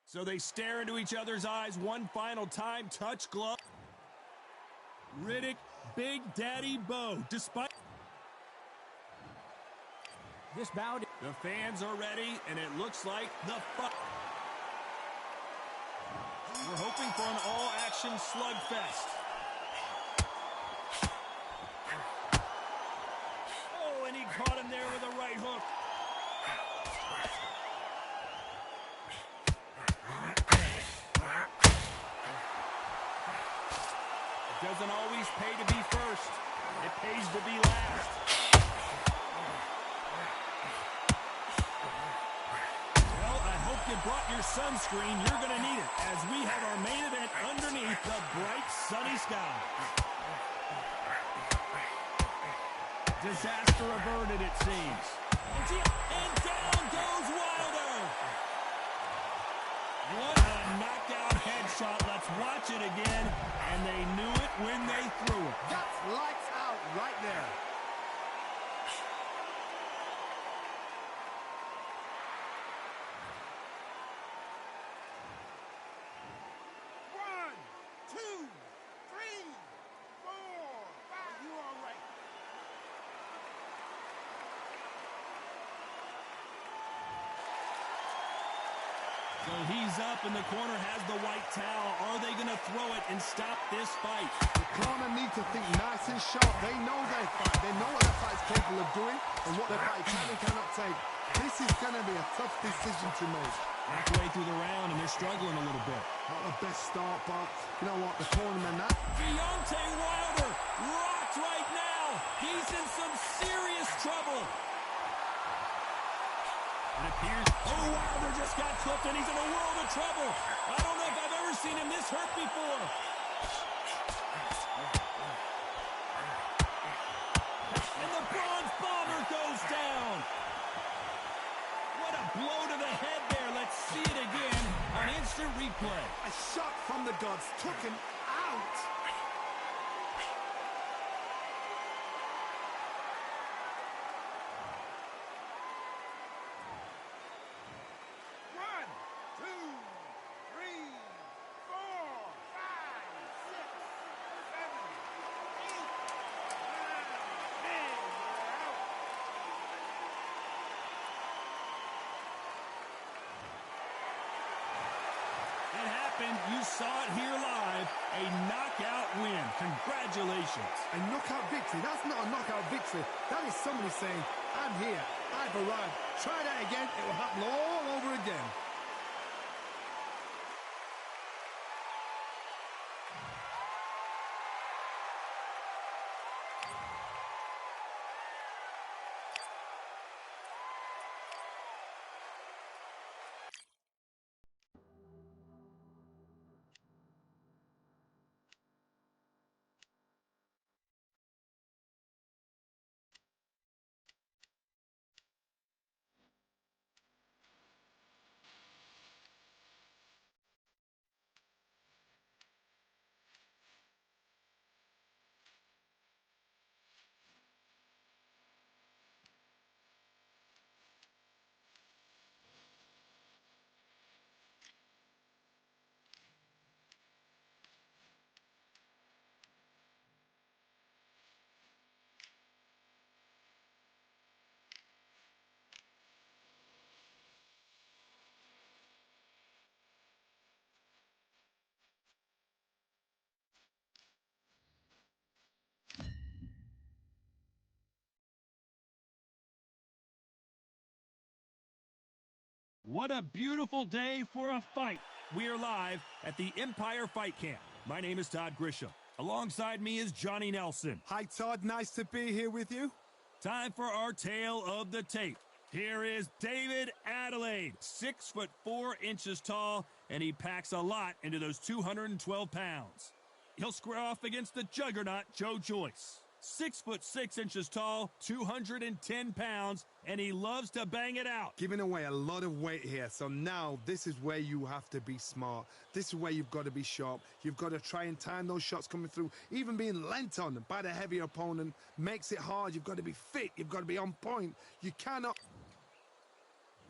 So they stare into each other's eyes one final time. Touch glove. Riddick, Big Daddy Bo, despite...
This bout...
The fans are ready, and it looks like the... We're hoping for an all-action slugfest. Oh, and he caught him there with a right hook. Doesn't always pay to be first. It pays to be last. Well, I hope you brought your sunscreen. You're going to need it as we have our main event underneath the bright sunny sky. Disaster averted, it seems. And down goes Wilder. What a knockout headshot. Let's watch it again. And they knew it when they threw it.
That's lights out right there.
One, two, three, four, five. Are you all right?
So he's up in the corner, has the white towel. Are they going to throw it and stop this fight?
The corner need to think nice and sharp. They know their fight. They know what their fight's capable of doing and what their fight can and cannot take. This is going to be a tough decision to make.
Halfway through the round, and they're struggling a little bit.
Not the best start, but you know what? The cornerman that.
Deontay Wilder rocked right now. He's in some serious trouble. It appears, oh, Wilder just got clipped, and he's in a world of trouble. I don't know if I've ever seen him this hurt before. And the Bronze Bomber goes down. What a blow to the head there. Let's see it again on instant replay.
A shot from the gods took him out.
happened. You saw it here live. A knockout win. Congratulations.
A knockout victory? That's not a knockout victory. That is somebody saying, I'm here. I've arrived. Try that again. It will happen all over again.
What a beautiful day for a fight. We are live at the Empire Fight Camp. My name is Todd Grisham. Alongside me is Johnny Nelson.
Hi, Todd. Nice to be here with you.
Time for our tale of the tape. Here is David Adelaide, 6'4" tall, and he packs a lot into those 212 pounds. He'll square off against the juggernaut Joe Joyce. 6'6" tall, 210 pounds, and he loves to bang it out.
Giving away a lot of weight here. So now this is where you have to be smart. This is where you've got to be sharp. You've got to try and time those shots coming through. Even being lent on by the heavier opponent makes it hard. You've got to be fit. You've got to be on point. You cannot...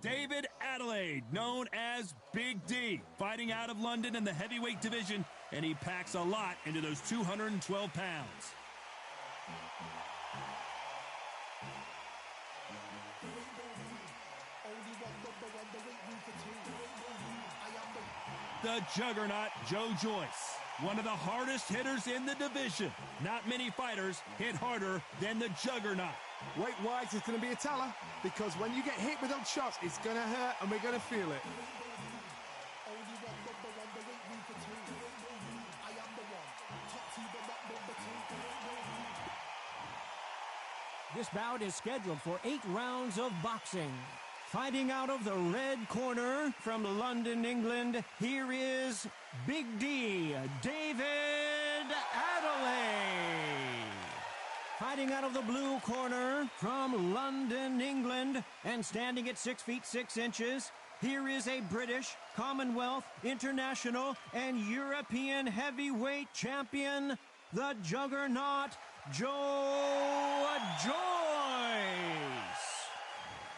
David Adelaide, known as Big D, fighting out of London in the heavyweight division, and he packs a lot into those 212 pounds. The juggernaut Joe Joyce, one of the hardest hitters in the division. Not many fighters hit harder than the juggernaut.
Weight-wise, it's going to be a teller, because when you get hit with those shots, it's going to hurt and we're going to feel it.
This bout is scheduled for 8 rounds of boxing. Fighting out of the red corner from London, England, here is Big D, David Adelaide. Fighting out of the blue corner from London, England, and standing at 6 feet 6 inches, here is a British, Commonwealth, International, and European heavyweight champion, the juggernaut, Joe Joyce.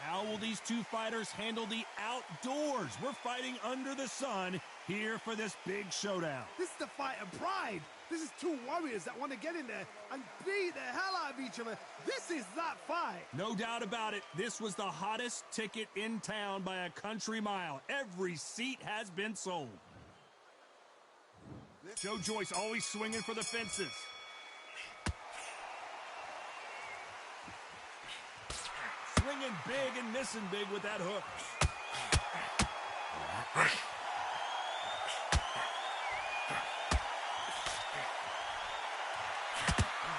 How will these two fighters handle the outdoors? We're fighting under the sun here for this big showdown.
This is the fight of pride. This is two warriors that want to get in there and beat the hell out of each other. This is that fight.
No doubt about it. This was the hottest ticket in town by a country mile. Every seat has been sold. Joe Joyce always swinging for the fences. Swinging big and missing big with that hook.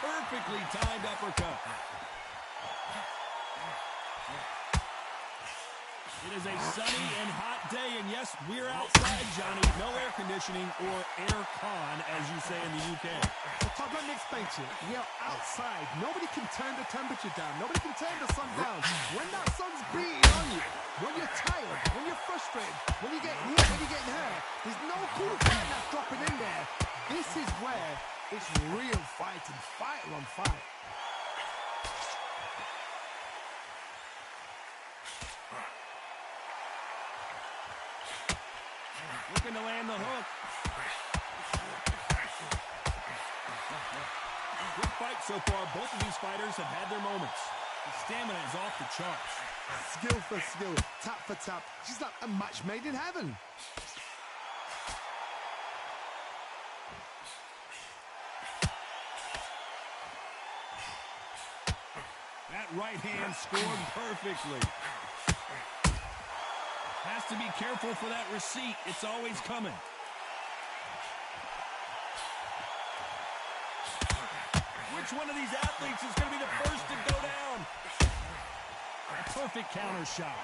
Perfectly timed uppercut. It is a sunny and hot day, and yes, we're outside, Johnny. No air conditioning or air con, as you say in the UK.
Well, Todd, let me explain to you. We are outside. Nobody can turn the temperature down. Nobody can turn the sun down. When that sun's beating on you, when you're tired, when you're frustrated, when you get hit, when you're getting hurt, there's no cool fan that's dropping in there. This is where it's real fighting, fighter on fight.
Looking to land the hook. Good fight so far. Both of these fighters have had their moments. The stamina is off the charts.
Skill for skill, tap for tap. She's like a match made in heaven.
that right hand scored perfectly. Has to be careful for that receipt. It's always coming. Which one of these athletes is going to be the first to go down? A perfect counter shot.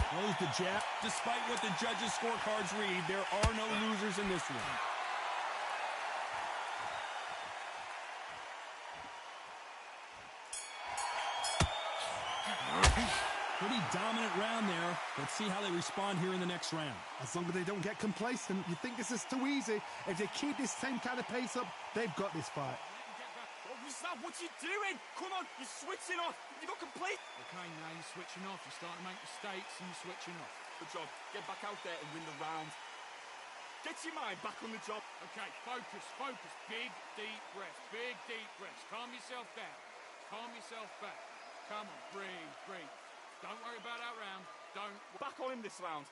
Throws the jab. Despite what the judges' scorecards read, there are no losers in this one. Pretty dominant round there. Let's see how they respond here in the next round.
As long as they don't get complacent, you think this is too easy. If they keep this same kind of pace up, they've got this fight.
What you doing? Come on, you're switching off. You got complete.
Okay, now you're switching off. You're starting to make mistakes and you're switching off.
Good job. Get back out there and win the round. Get your mind back on the job.
Okay, focus, focus. Big, deep breaths. Big, deep breaths. Calm yourself down. Calm yourself back. Come on, breathe, breathe. Don't worry about that round. Don't.
Back on him this round.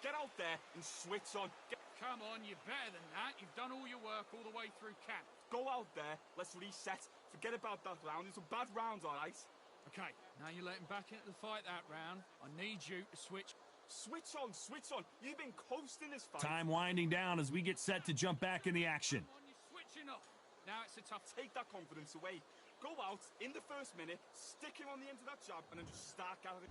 Get out there and switch on.
Come on, you're better than that. You've done all your work all the way through camp.
Go out there, let's reset. Forget about that round. It's a bad round, all right?
Okay, now you're letting back into the fight that round. I need you to switch.
Switch on, switch on. You've been coasting this fight.
Time winding down as we get set to jump back in the action.
Come on, you're switching off. Now it's a tough.
Take that confidence away. Go out in the first minute, stick him on the end of that jab, and then just start gathering.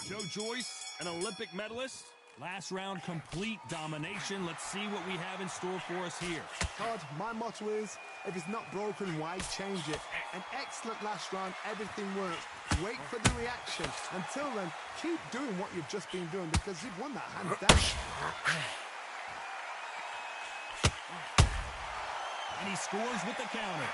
Joe Joyce, an Olympic medalist. Last round, complete domination. Let's see what we have in store for us here.
Todd, my motto is, if it's not broken, why change it? An excellent last round, everything works. Wait for the reaction. Until then, keep doing what you've just been doing because you've won that hands down.
And he scores with the counter.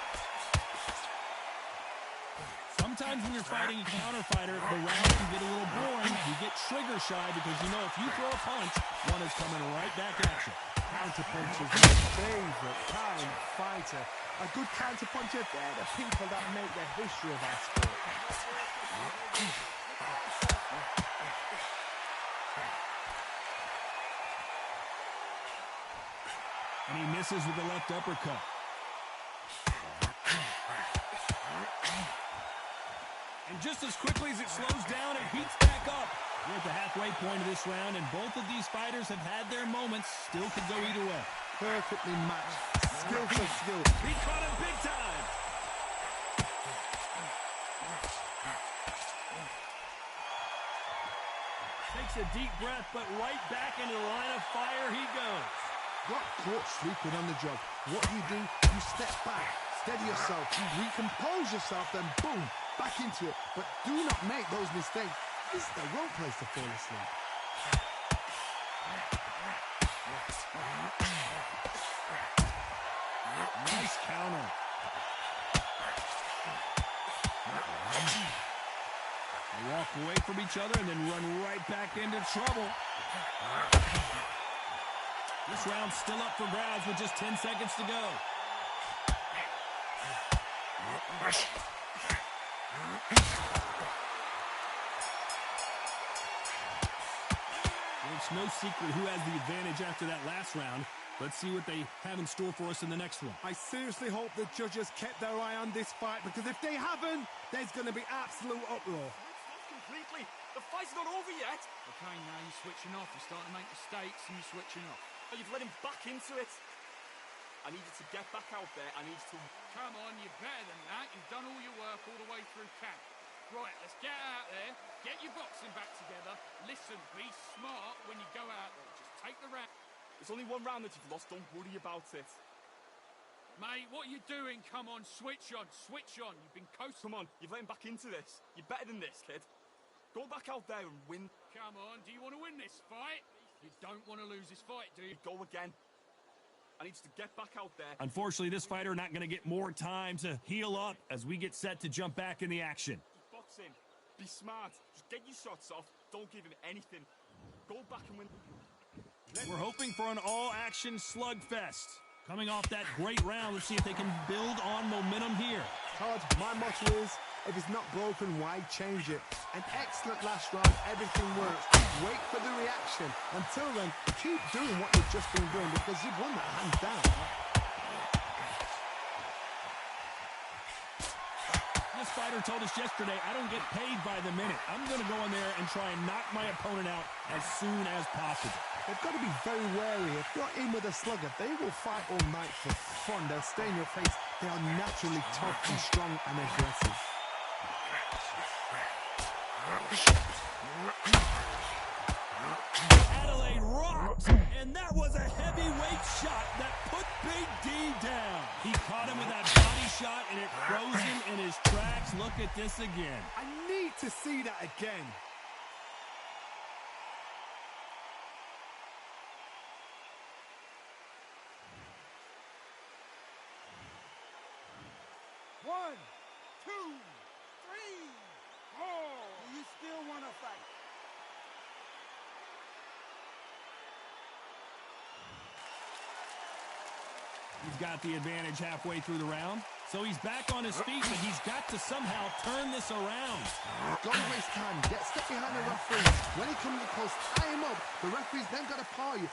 Sometimes when you're fighting a counter fighter, the round can get a little boring. You get trigger shy because you know if you throw a punch, one is coming right back at you.
Counter punchers, my favorite kind of fighter. A good counter puncher, they're the people that make the history of our sport.
And he misses with the left uppercut. And just as quickly as it slows down, it heats back up. We're at the halfway point of this round, and both of these fighters have had their moments. Still could go either way.
Perfectly matched. Skill for skill.
He caught him big time. Takes a deep breath, but right back into the line of fire he goes.
Got caught sleeping on the job. What you do, you step back, steady yourself, you recompose yourself, then boom, back into it. But do not make those mistakes. This is the wrong place to fall asleep.
Nice counter. They walk away from each other and then run right back into trouble. This round's still up for grabs with just 10 seconds to go. It's no secret who has the advantage after that last round. Let's see what they have in store for us in the next one.
I seriously hope the judges kept their eye on this fight because if they haven't, there's going to be absolute uproar.
Completely. The fight's not over yet.
Okay, now you're switching off. You're starting to make mistakes and you're switching off.
You've let him back into it. I need you to get back out there. I need you to...
Come on, you're better than that. You've done all your work all the way through camp. Right, let's get out there. Get your boxing back together. Listen, be smart when you go out there. Just take the round.
There's only one round that you've lost. Don't worry about it.
Mate, what are you doing? Come on, switch on, switch on. You've been coasting.
Come on, you've let him back into this. You're better than this, kid. Go back out there and win.
Come on, do you want to win this fight? You don't want to lose this fight, do you?
Go again. I need you to get back out there.
Unfortunately, this fighter not going to get more time to heal up as we get set to jump back in the action.
Box him. Be smart. Just get your shots off. Don't give him anything. Go back and win.
We're hoping for an all-action slugfest. Coming off that great round, let's see if they can build on momentum here.
Todd, my motto is, if it's not broken, why change it? An excellent last round, everything works. wait for the reaction. Until then, keep doing what you've just been doing because you've won that hands down.
This fighter told us yesterday, I don't get paid by the minute. I'm going to go in there and try and knock my opponent out as soon as possible.
They've got to be very wary. If you're in with a slugger, they will fight all night for fun. They'll stay in your face. They are naturally tough and strong and aggressive.
Adelaide rocked, and that was a heavyweight shot that put Big D down. He caught him with that body shot, and it froze him in his tracks. Look at this again.
I need to see that again.
One, two, three, four. Do you still want to fight?
He's got the advantage halfway through the round, so he's back on his feet, but he's got to somehow turn this around.
Don't waste time. Get step behind the referee. When he comes close, tie him up. The referee's then got to paw you.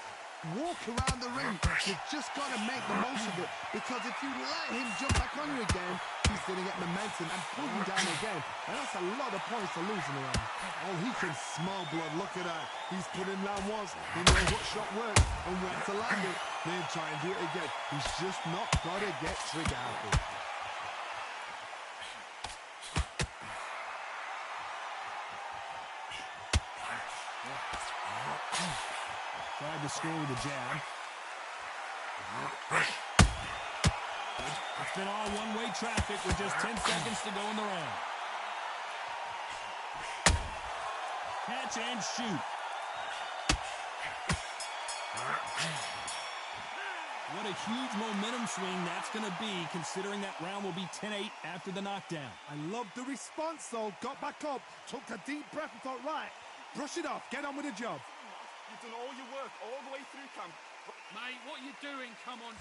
Walk around the ring. You've just got to make the most of it, because if you let him jump back on you again, he's going to get momentum and pull you down again. And that's a lot of points to lose in the round. Oh, he can smell blood. Look at that. He's put him down once. He knows what shot works and where to land it. Then try and do it again. He's just not got to get trigger happy.
Tried to score with a jab. It's been all one-way traffic with just 10 seconds to go in the round. Catch and shoot. What a huge momentum swing that's going to be, considering that round will be 10-8 after the knockdown.
I love the response, though. Got back up, took a deep breath and thought, right, brush it off, get on with the job.
You've done all your work all the way through camp.
Mate, what are you doing? Come on.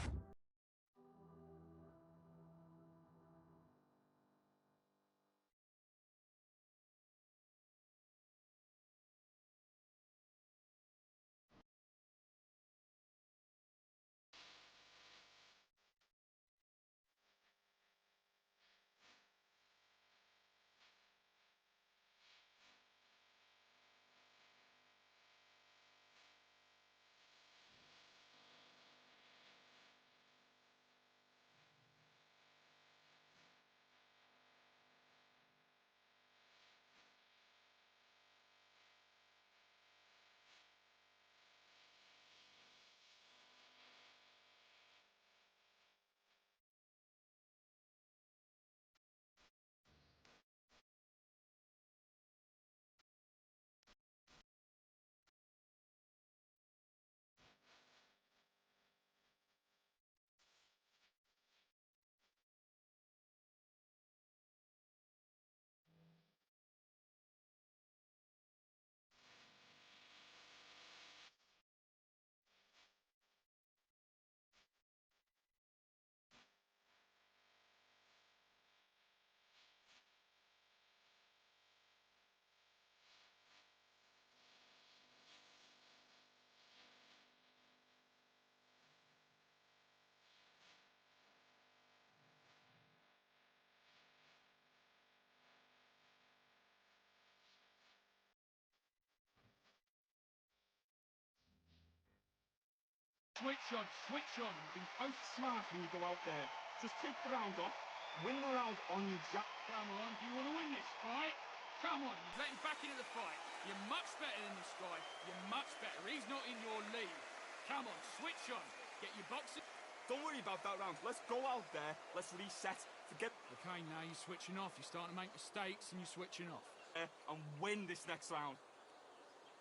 Switch on.
Be both smart when you go out there. Just take the round off, win the round on your jack.
Come on, do you want to win this fight? Come on, you've let him back into the fight. You're much better than this guy. You're much better. He's not in your league. Come on, switch on. Get your boxing.
Don't worry about that round. Let's go out there. Let's reset. Forget.
Okay, now you're switching off. You're starting to make mistakes and you're switching off.
And win this next round.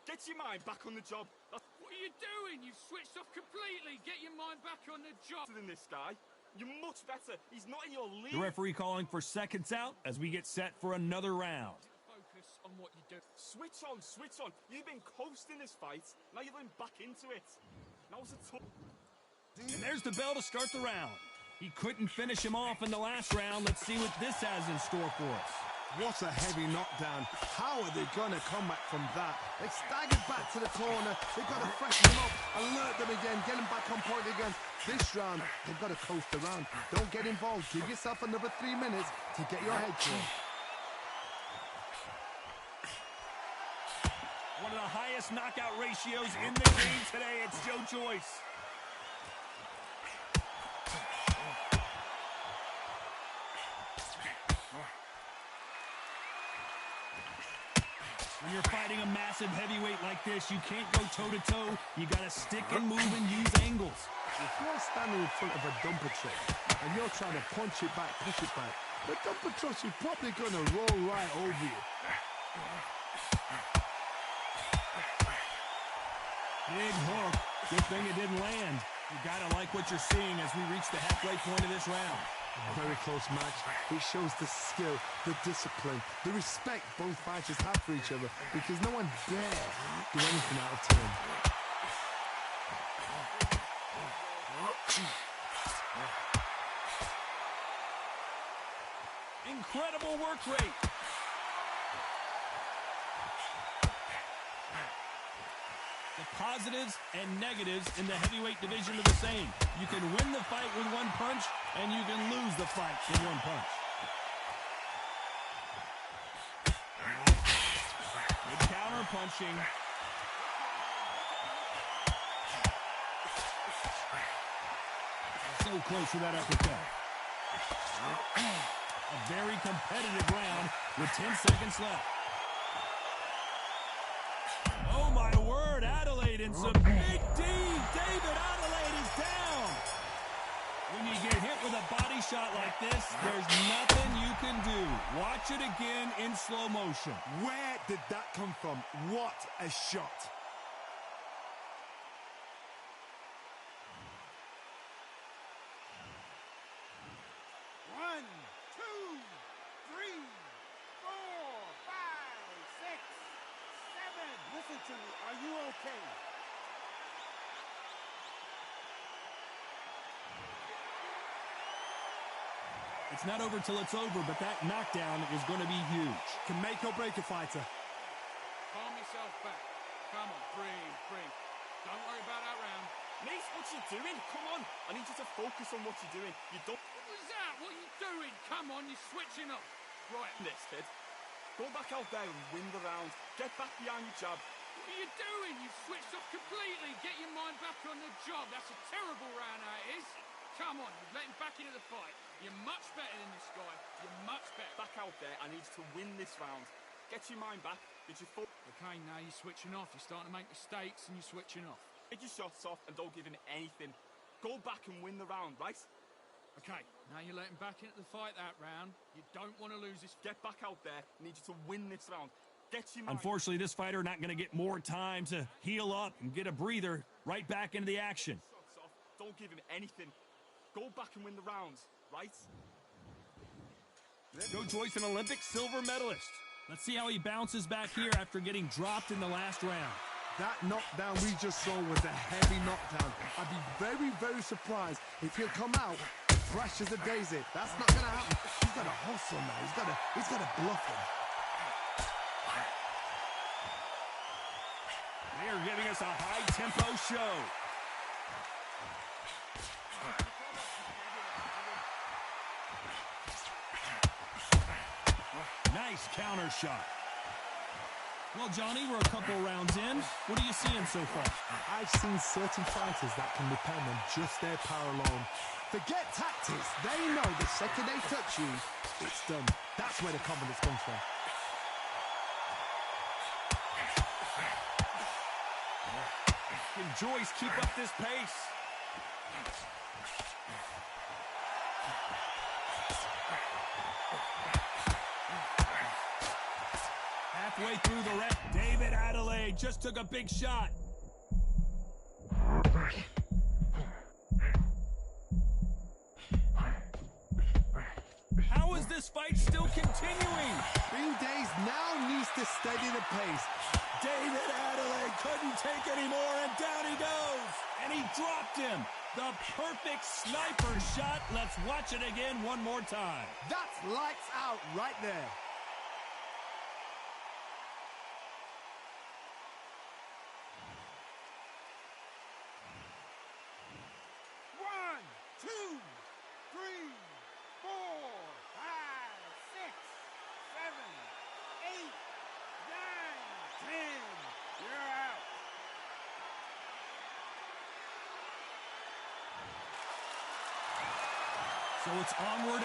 Get your mind back on the job. That's
What are you doing? You've switched off completely. Get your mind back on the job.
better than this guy. You're much better. He's not in your league.
The referee calling for seconds out as we get set for another round.
Focus on what you do.
Switch on. You've been coasting this fight. Now you're going back into it. Now it's a tough.
And there's the bell to start the round. He couldn't finish him off in the last round. Let's see what this has in store for us.
What a heavy knockdown. How are they going to come back from that? They staggered back to the corner. They've got to freshen them up, alert them again, get them back on point again. This round, they've got to coast around. Don't get involved. Give yourself another 3 minutes to get your head clear.
One of the highest knockout ratios in the game today. It's Joe Joyce. When you're fighting a massive heavyweight like this, you can't go toe-to-toe. You got to stick and move and use angles.
If you're standing in front of a dumper truck and you're trying to punch it back, push it back, the dumper truck is probably going to roll right over you.
Big hook. Good thing it didn't land. You got to like what you're seeing as we reach the halfway point of this round.
Very close match. It shows the skill, the discipline, the respect both fighters have for each other, because no one dare do anything out of turn.
Incredible work rate. The positives and negatives in the heavyweight division are the same. You can win the fight with one punch, and you can lose the fight with one punch. Good counter punching. So close for that uppercut. A very competitive round with 10 seconds left. Oh, my word, Adelaide and some big D. David Adelaide is down. When you get hit with a body shot like this, there's nothing you can do. Watch it again in slow motion.
Where did that come from? What a shot.
One, two, three, four, five, six, seven. Listen to me. Are you okay?
It's not over till it's over, but that knockdown is going to be huge.
Can make or break a fighter.
Calm yourself back. Come on, breathe. Don't worry about that round.
Nate, what you doing? Come on. I need you to focus on what you're doing. You don't...
What was that? What are you doing? Come on, you're switching off. Right.
this, kid. Go back out there and win the round. Get back behind your jab.
What are you doing? You've switched off completely. Get your mind back on the job. That's a terrible round, that is. Come on, you've let him back into the fight. You're much better than this guy. You're much better.
Back out there. I need you to win this round. Get your mind back. Get your foot.
Okay, now you're switching off. You're starting to make mistakes and you're switching off.
Get your shots off and don't give him anything. Go back and win the round, right?
Okay, now you're letting back into the fight that round. You don't want to lose this.
Get back out there. I need you to win this round. Get your mind.
Unfortunately, this fighter not going to get more time to heal up and get a breather. Right back into the action.
Shots off. Don't give him anything. Go back and win the rounds, right?
Joe Joyce, an Olympic silver medalist. Let's see how he bounces back here after getting dropped in the last round.
That knockdown we just saw was a heavy knockdown. I'd be very, very surprised if he'll come out fresh as a daisy. That's not going to happen. He's got to hustle now. He's got to bluff him.
They are giving us a high-tempo show. Nice counter shot. Well, Johnny, we're a couple rounds in. What are you seeing so far?
I've seen certain fighters that can depend on just their power alone. Forget tactics. They know the second they touch you, it's done. That's where the confidence comes from.
Can Joyce keep up this pace? Halfway through the round, David Adelaide just took a big shot. How is this fight still continuing?
Bill Days now needs to steady the pace.
David Adelaide couldn't take anymore, and down he goes. And he dropped him. The perfect sniper shot. Let's watch it again one more time.
That's lights out right there.
So it's onward.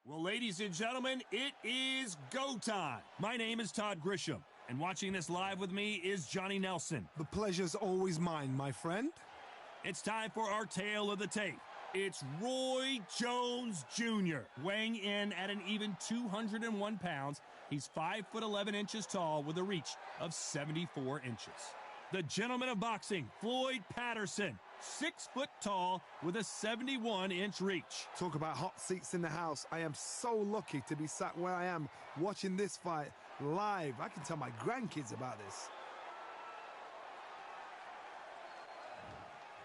Well, ladies and gentlemen, it is go time. My name is Todd Grisham, and watching this live with me is Johnny Nelson.
The pleasure's always mine, my friend.
It's time for our tale of the tape. It's Roy Jones Jr. weighing in at an even 201 pounds. He's 5'11" tall with a reach of 74 inches. The gentleman of boxing, Floyd Patterson, 6 foot tall with a 71-inch reach.
Talk about hot seats in the house. I am so lucky to be sat where I am watching this fight live. I can tell my grandkids about this.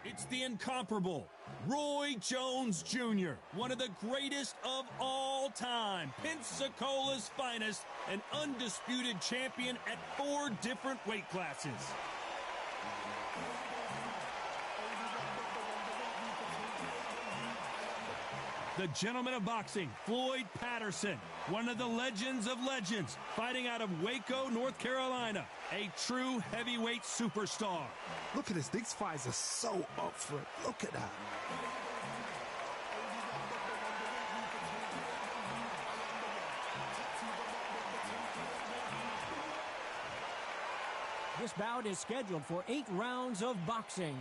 It's the incomparable Roy Jones Jr., one of the greatest of all time, Pensacola's finest, an undisputed champion at 4 different weight classes. The gentleman of boxing, Floyd Patterson, one of the legends of legends, fighting out of Waco, North Carolina, a true heavyweight superstar.
Look at this. These fights are so up for it. Look at that.
This bout is scheduled for 8 rounds of boxing.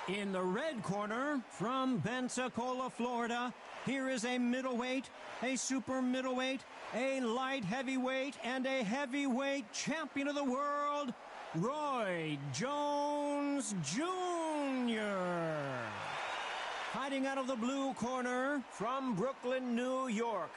In the red corner, from Pensacola, Florida, here is a middleweight, a super middleweight, a light heavyweight, and a heavyweight champion of the world, Roy Jones Jr. Fighting out of the blue corner, from Brooklyn, New York,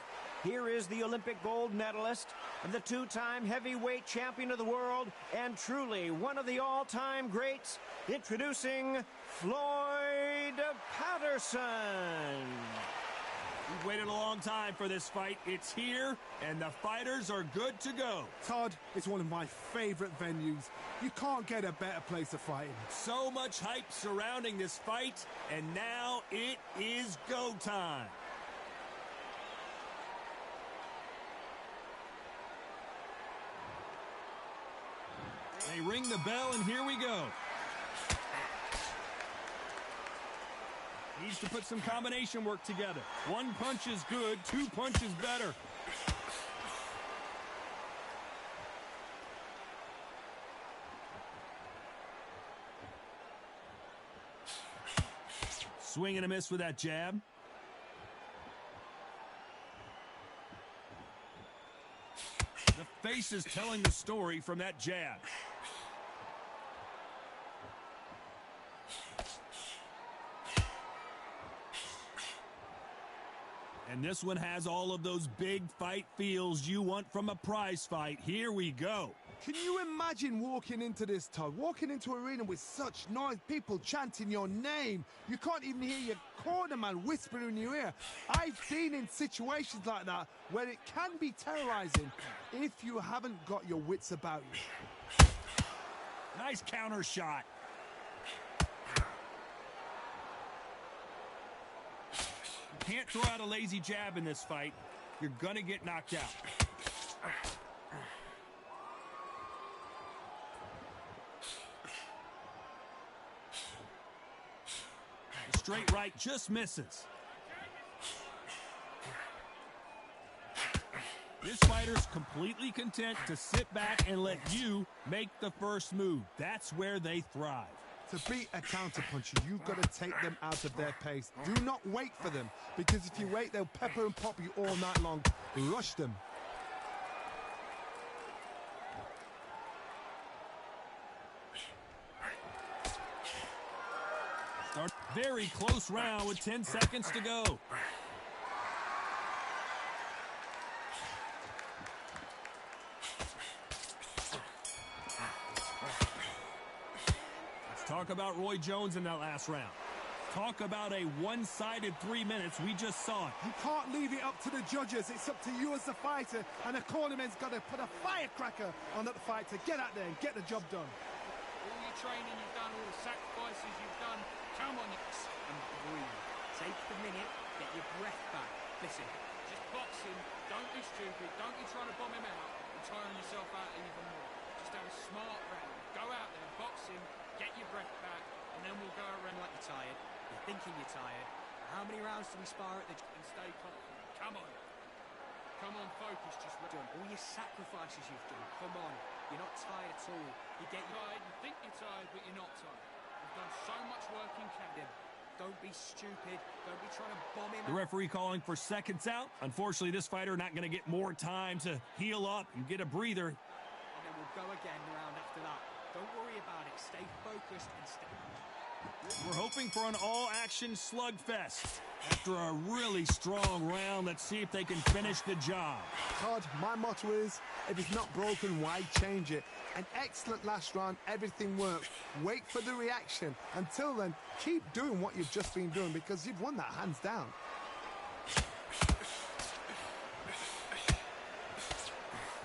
here is the Olympic gold medalist, the 2-time heavyweight champion of the world, and truly one of the all-time greats, introducing Floyd Patterson.
We've waited a long time for this fight. It's here, and the fighters are good to go.
Todd, it's one of my favorite venues. You can't get a better place to fight in.
So much hype surrounding this fight, and now it is go time. They ring the bell, and here we go. Needs to put some combination work together. 1 punch is good, 2 punches better. Swing and a miss with that jab. The face is telling the story from that jab. And this one has all of those big fight feels you want from a prize fight. Here we go.
Can you imagine walking into this, Todd? Walking into an arena with such noise, people chanting your name. You can't even hear your cornerman whispering in your ear. I've been in situations like that where it can be terrorizing if you haven't got your wits about you.
Nice counter shot. You can't throw out a lazy jab in this fight. You're going to get knocked out. The straight right just misses. This fighter's completely content to sit back and let you make the first move. That's where they thrive.
To beat a counterpuncher, you've got to take them out of their pace. Do not wait for them, because if you wait, they'll pepper and pop you all night long. Rush them.
Start very close round with 10 seconds to go. Talk about Roy Jones in that last round. Talk about a one-sided 3 minutes. We just saw it.
You can't leave it up to the judges. It's up to you as the fighter, and the cornerman's got to put a firecracker on that fight to get out there and get the job done.
All your training you've done, all the sacrifices you've done, come on,
And breathe. Take the minute, get your breath back. Listen,
just boxing. Don't be stupid. Don't be trying to bomb him out and tiring yourself out even more. Just have a smart round. Go out there, box him, get your breath back, and then we'll go around
like you're tired. You're thinking you're tired. How many rounds do we spar at the
and stay confident. Come on. Come on, focus. Just
done? All your sacrifices you've done. Come on. You're not tired at all. You get
tired. You think you're tired, but you're not tired. You've done so much work in camp.
Don't be stupid. Don't be trying to bomb him.
The referee calling for seconds out. Unfortunately, this fighter not going to get more time to heal up and get a breather.
And then we'll go again the round after that. Don't worry about it. Stay focused and stay.
We're hoping for an all-action slugfest. After a really strong round, let's see if they can finish the job.
Todd, my motto is, if it's not broken, why change it? An excellent last round, everything worked. Wait for the reaction. Until then, keep doing what you've just been doing because you've won that hands down.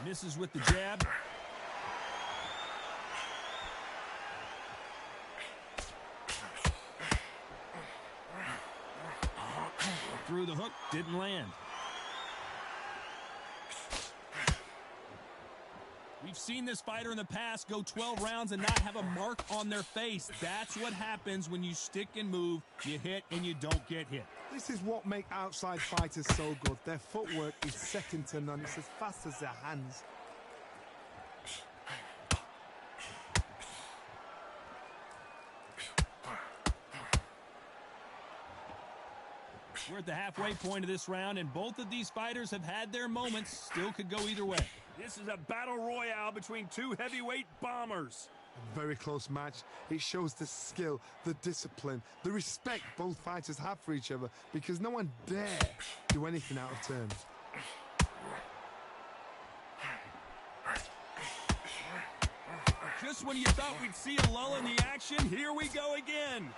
Misses with the jab. Through the hook, didn't land. We've seen this fighter in the past go 12 rounds and not have a mark on their face. That's what happens when you stick and move, you hit and you don't get hit.
This is what makes outside fighters so good. Their footwork is second to none. It's as fast as their hands.
We're at the halfway point of this round, and both of these fighters have had their moments. Still could go either way. This is a battle royale between two heavyweight bombers.
A very close match. It shows the skill, the discipline, the respect both fighters have for each other because no one dare do anything out of turn.
Just when you thought we'd see a lull in the action, here we go again.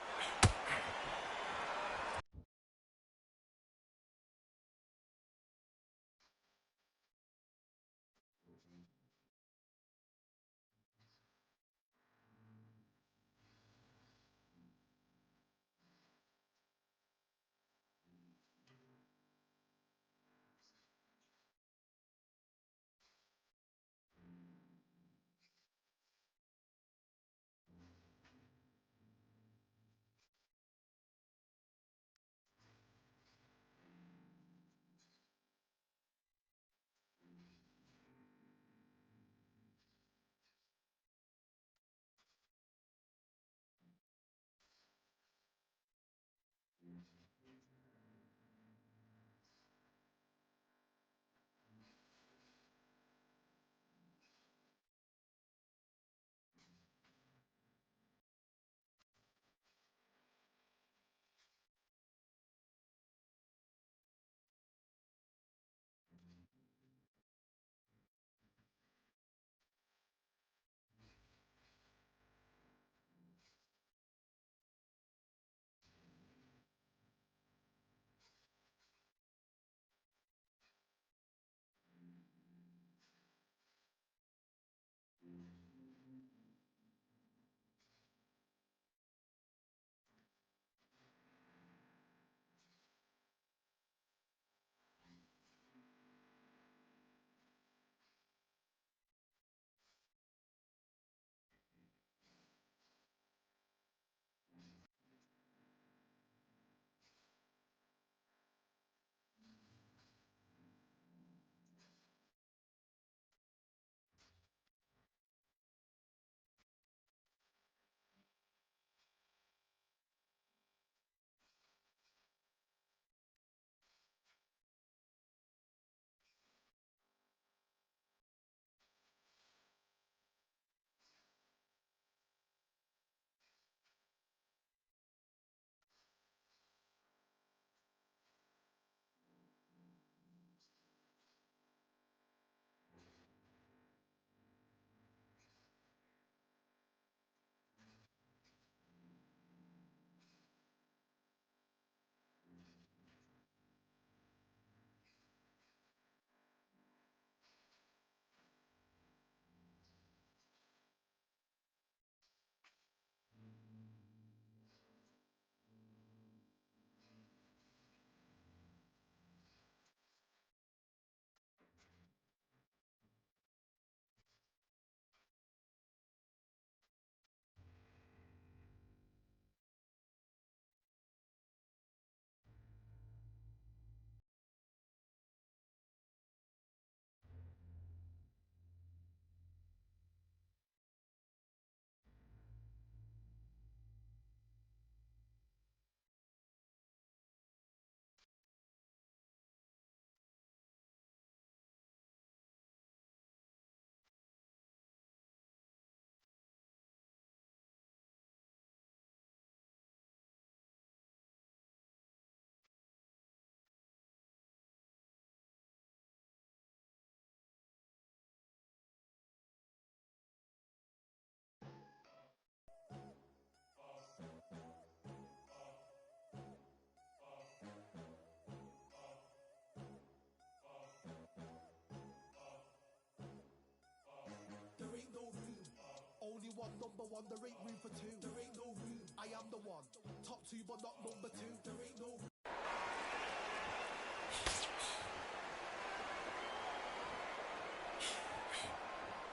one, number one, there ain't room for two. There ain't no room. I am the one. Top two, but not number two. There ain't no room.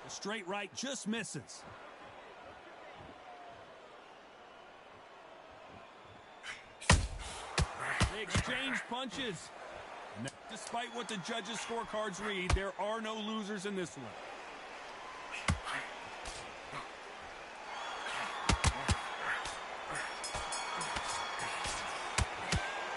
The straight right just misses. They exchange punches. Despite what the judges' scorecards read, there are no losers in this one.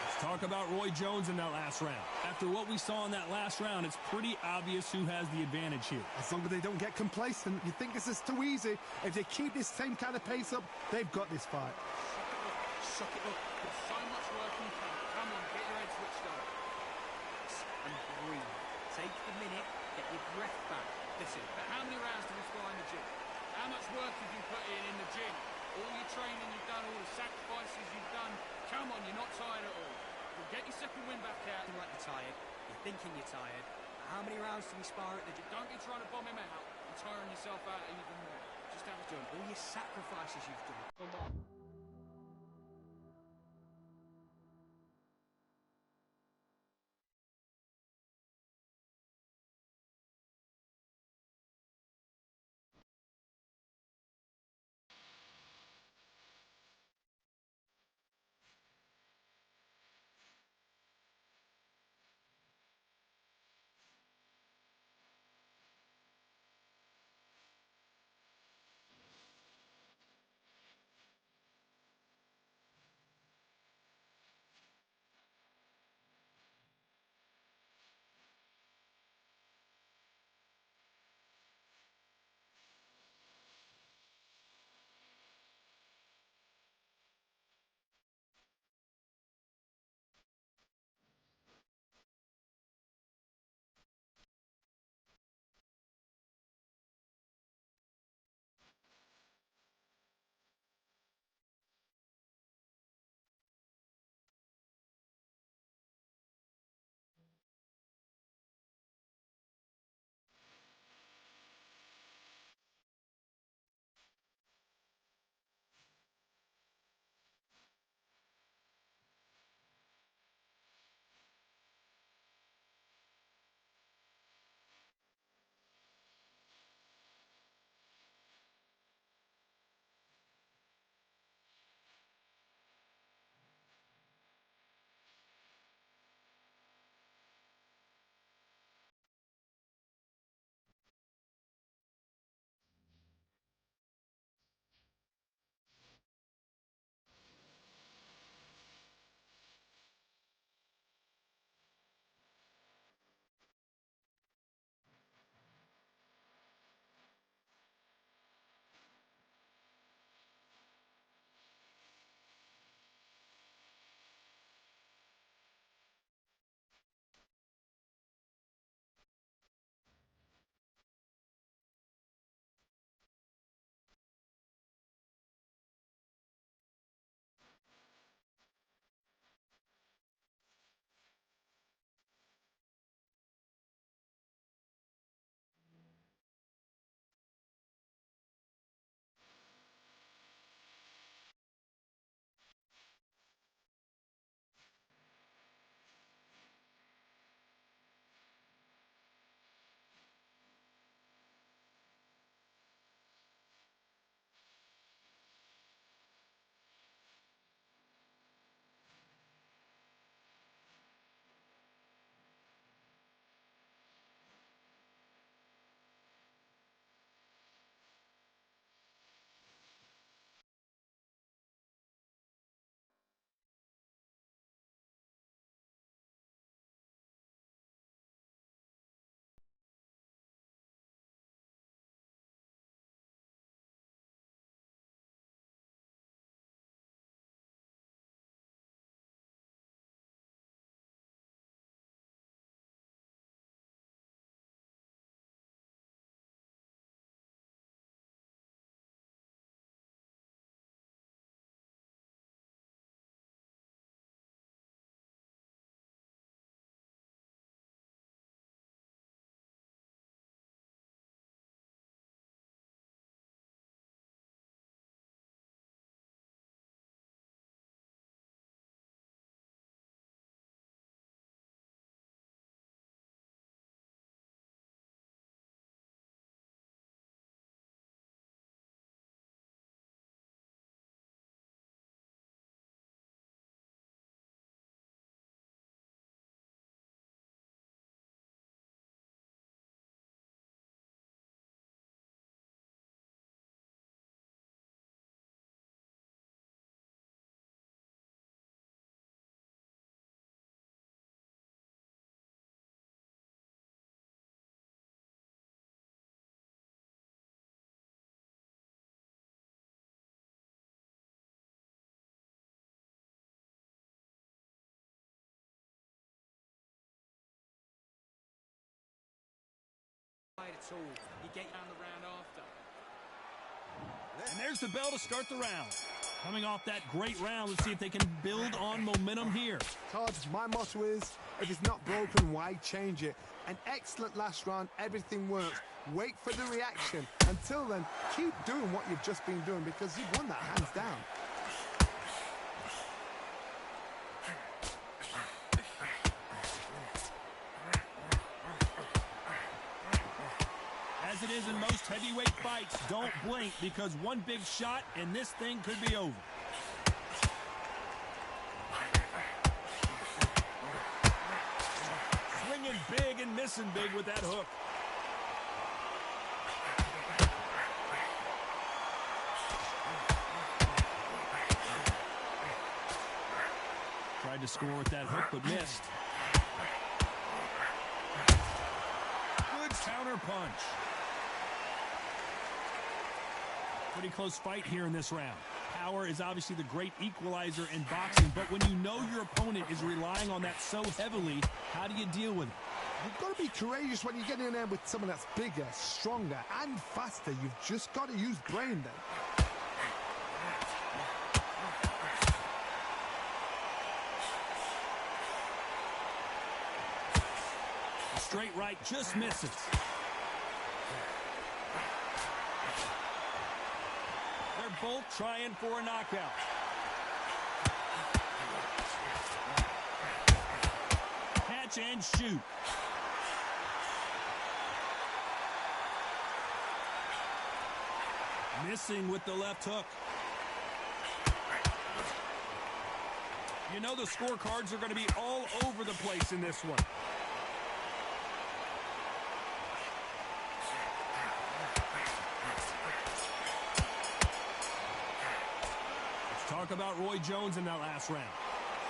Let's talk about Roy Jones in that last round. After what we saw in that last round, it's pretty obvious who has the advantage here.
As long as they don't get complacent, you think this is too easy. If they keep this same kind of pace up, they've got this fight.
Suck it up. There's so much work in camp. Come on, get your head switched on.
And breathe. Take the minute, get your breath back.
Listen, but how many rounds do we fly in the gym? How much work have you put in the gym? All your training you've done, all the sacrifices you've done. Come on, you're not tired at all. Well, get your second win back out.
You're like you're tired. You're thinking you're tired. How many rounds do we spar at the gym?
Don't be trying to bomb him out and tiring yourself out even more. Just have it done.
All your sacrifices you've done.
Come on.
at all. You get
Down the round after.
And there's the bell to start the round. Coming off that great round, let's see if they can build on momentum here.
Todd, my motto is, if it's not broken, why change it? An excellent last round, everything works. Wait for the reaction. Until then, keep doing what you've just been doing because you've won that hands down.
As it is in most heavyweight fights, don't blink because one big shot and this thing could be over. Swinging big and missing big with that hook. Tried to score with that hook but missed. Good counter punch. Pretty close fight here in this round. Power is obviously the great equalizer in boxing, but when you know your opponent is relying on that so heavily, how do you deal with it?
You've got to be courageous when you get in there with someone that's bigger, stronger, and faster. You've just got to use brain then.
A straight right just misses. They're both trying for a knockout. Catch and shoot. Missing with the left hook. You know the scorecards are going to be all over the place in this one. Talk about Roy Jones in that last round.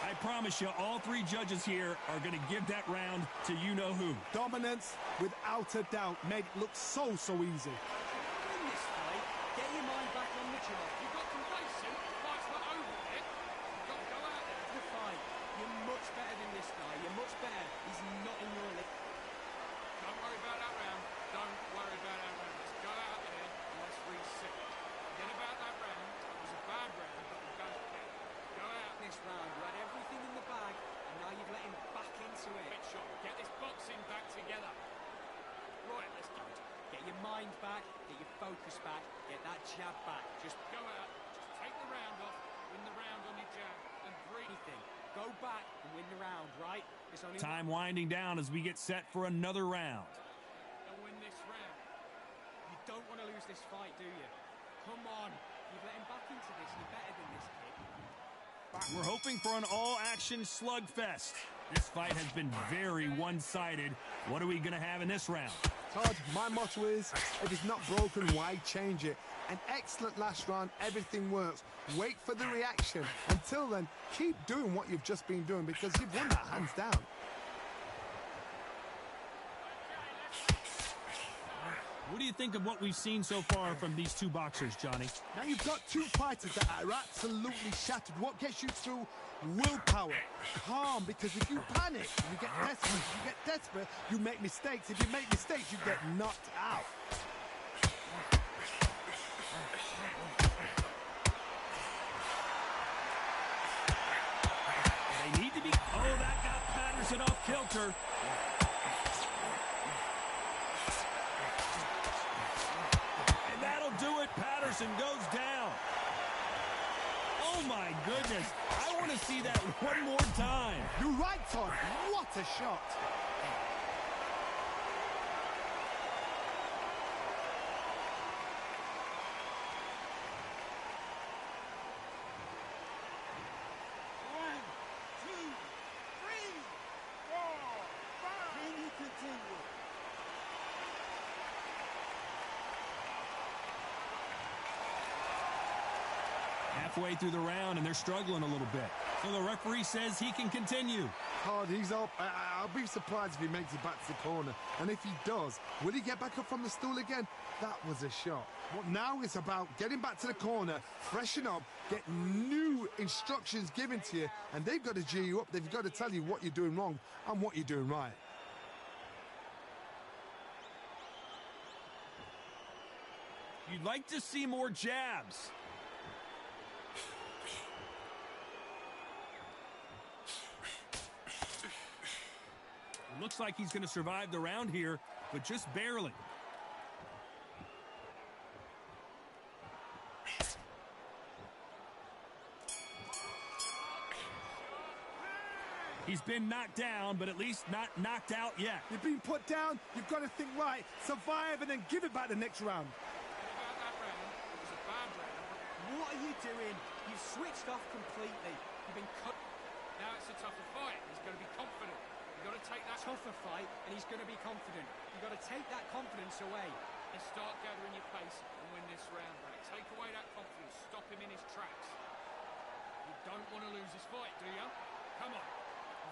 I promise you, all three judges here are going to give that round to you-know-who.
Dominance, without a doubt, made it look so easy.
in this fight. Get your mind back on the job.
You got complacent. The fight's not over yet. You've got to go out there.
The fight. You're much better than this guy. You're much better. He's not in your league.
Don't worry about that round. Don't worry about that round. Let's go out there and let's reset. Forget about that round. It was a bad round, but we're going to go out.
This round, you had everything in the bag, and now you've let him back into it.
Get shot. Get this boxing back together. Right, let's go.
Get your mind back, get your focus back, get that jab back.
Just go out. Just take the round off. Win the round on your jab and breathe.
Anything. Go back and win the round, right? It's only
Time winding down as we get set for another round.
And win this round.
You don't want to lose this fight, do you? Come on. You've let him back into this. You're better than this kid.
We're hoping for an all-action slugfest. This fight has been very one-sided. What are we going to have in this round?
Todd, my motto is, if it's not broken, why change it? An excellent last round, everything works. Wait for the reaction. Until then, keep doing what you've just been doing because you've won that hands down.
What do you think of what we've seen so far from these two boxers, Johnny?
Now you've got two fighters that are absolutely shattered. What gets you through? Willpower, calm, because if you panic, you get desperate. If you get desperate, you make mistakes. If you make mistakes, you get knocked out.
They need to be... Oh, that got Patterson off kilter. And that'll do it. Patterson goes down. Oh, my goodness. I want to see that one more time.
You're right, Todd. What a shot.
One, two, three, four, five. Can you continue?
Halfway through the round, and they're struggling a little bit. So the referee says he can continue.
Todd, he's up. I'll be surprised if he makes it back to the corner. And if he does, will he get back up from the stool again? That was a shot. But now it's about getting back to the corner, freshen up, get new instructions given to you, and they've got to G you up. They've got to tell you what you're doing wrong and what you're doing right.
You'd like to see more jabs. Looks like he's going to survive the round here, but just barely. He's been knocked down, but at least not knocked out yet.
You've been put down, you've got to think right, survive, and then give it back the next round.
What are you doing? You've switched off completely. You've been cut.
Now it's a tougher fight. He's going to be confident. You've got to take that
Tougher fight, and he's going to be confident. You've got to take that confidence away.
and start gathering your pace and win this round back. Take away that confidence. Stop him in his tracks. You don't want to lose this fight, do you? Come on.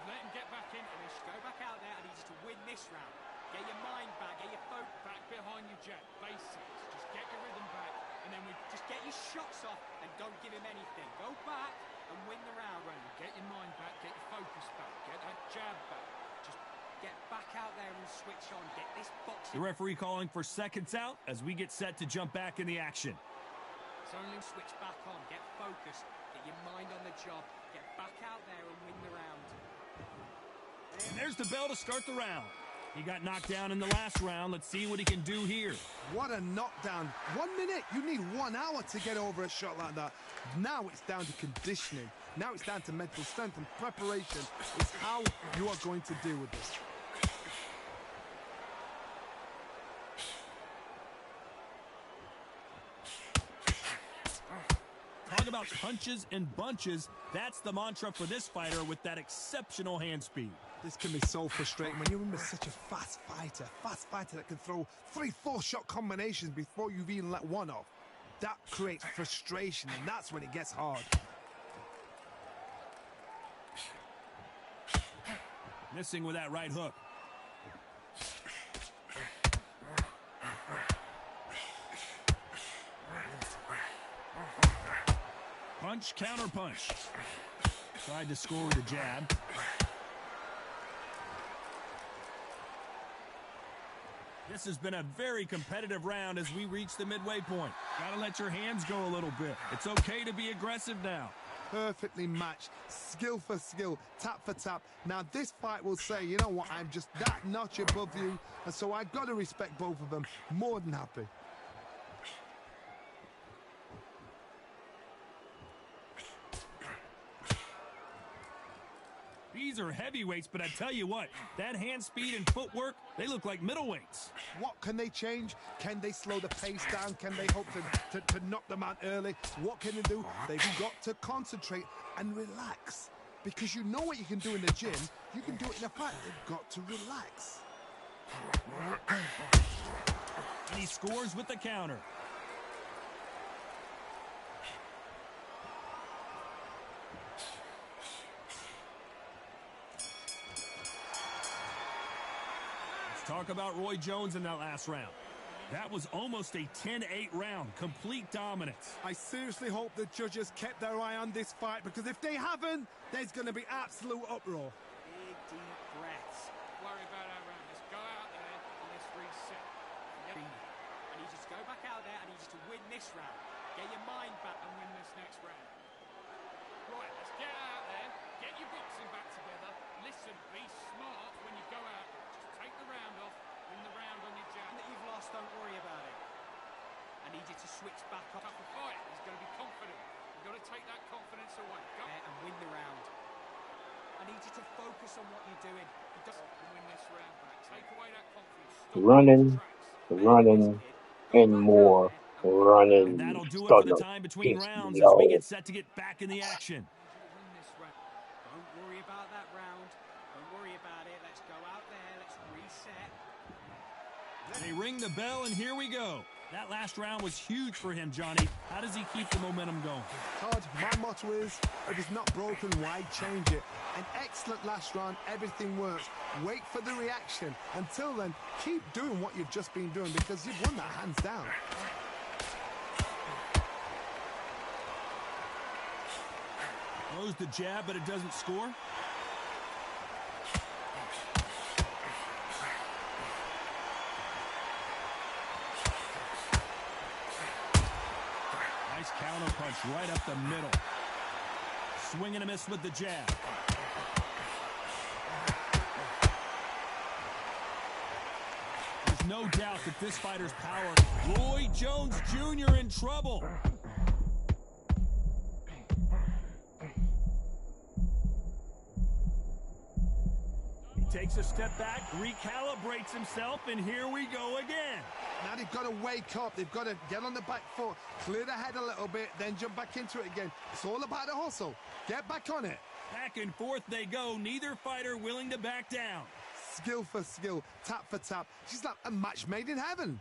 Let him get back in.
Finish. Go back out there. I need you to win this round. Get your mind back. Get your focus
back behind your jab. Basics. Just get your rhythm back, and then we
just get your shots off and don't give him anything. Go back and win the round.
Get your mind back. Get your focus back. Get that jab back.
Just get back out there and switch on. Get this boxing.
The referee calling for seconds out as we get set to jump back in the action.
It's only switch back on. Get focused. Get your mind on the job. Get back out there and win the round.
And there's the bell to start the round. He got knocked down in the last round. Let's see what he can do here.
What a knockdown. 1 minute. You need 1 hour to get over a shot like that. Now it's down to conditioning. Now it's down to mental strength and preparation. It's how you are going to deal with this.
Talk about punches and bunches. That's the mantra for this fighter with that exceptional hand speed.
This can be so frustrating when you're in with such a fast fighter that can throw 3-4 shot combinations before you've even let one off. That creates frustration, and that's when it gets hard.
Missing with that right hook. Punch, counter punch. Tried to score with a jab. This has been a very competitive round as we reach the midway point. Gotta let your hands go a little bit. It's okay to be aggressive now.
Perfectly matched, skill for skill, tap for tap. Now this fight will say, you know what, I'm just that notch above you, and so I've got to respect both of them. More than happy.
These are heavyweights, but I tell you what, that hand speed and footwork, they look like middleweights.
What can they change? Can they slow the pace down? Can they hope to knock them out early? What can they do? They've got to concentrate and relax. Because you know what you can do in the gym, you can do it in a fight. They've got to relax.
And he scores with the counter. Talk about Roy Jones in that last round. That was almost a 10-8 round, complete dominance.
I seriously hope the judges kept their eye on this fight, because if they haven't, there's going to be absolute uproar.
Big, deep breaths.
Don't worry about our round. Let's go out there and let's reset.
Yep. I need you to go back out there. I need you to win this round. Get your mind back
and win this next round. Right, let's get out there. Get your boxing back together. Listen, be smart when you go out. Take the round off, win the round on your jab.
That you've lost, don't worry about it. I need you to switch back up.
Tougher fight, he's going to be confident. You've got to take that confidence away. Go
and win the round. I need you to focus on what you're doing.
You don't win this round back. Take away that confidence. Stop
running, and more running.
And that'll do it for the time between rounds as we get set to get back in the action.
Don't worry about that round. Don't worry about it. Let's go out there. Let's reset.
They ring the bell, and here we go. That last round was huge for him, Johnny. How does he keep the momentum going?
Todd, my motto is, if it's not broken, why change it? An excellent last round. Everything works. Wait for the reaction. Until then, keep doing what you've just been doing, because you've won that hands down.
Throws the jab, but it doesn't score. Counterpunch right up the middle. Swing and a miss with the jab. There's no doubt that this fighter's power. Roy Jones Jr. in trouble. He takes a step back, recalibrates himself, and here we go again.
Now they've got to wake up. They've got to get on the back foot, clear the head a little bit, then jump back into it again. It's all about the hustle. Get back on it.
Back and forth they go, neither fighter willing to back down.
Skill for skill, tap for tap. She's like a match made in heaven.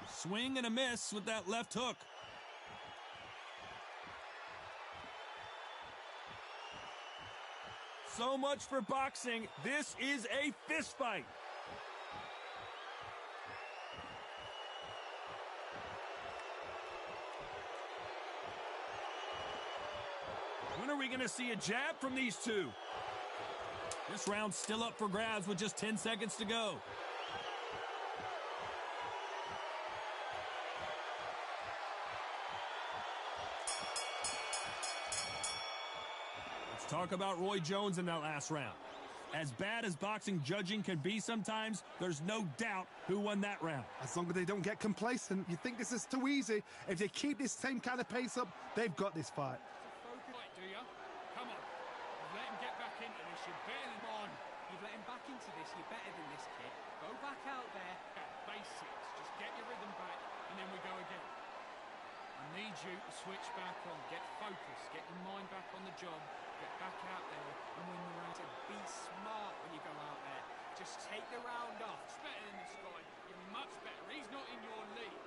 Swing and a miss with that left hook. So much for boxing. This is a fist fight. When are we going to see a jab from these two? This round's still up for grabs with just 10 seconds to go. Let's talk about Roy Jones in that last round. As bad as boxing judging can be sometimes, there's no doubt who won that round.
As long as they don't get complacent, you think this is too easy. If they keep this same kind of pace up, they've got this fight.
Do you? Come on. Let him get back into this. You're better than on.
You've let him back into this. You're better than this, kid. Go back out there.
Basics. Just get your rhythm back, and then we go again. I need you to switch back on. Get focused. Get your mind back on the job. Get back out there and win the round.
Be smart when you go out there. Just take the round off.
He's better than this guy. You're much better. He's not in your league.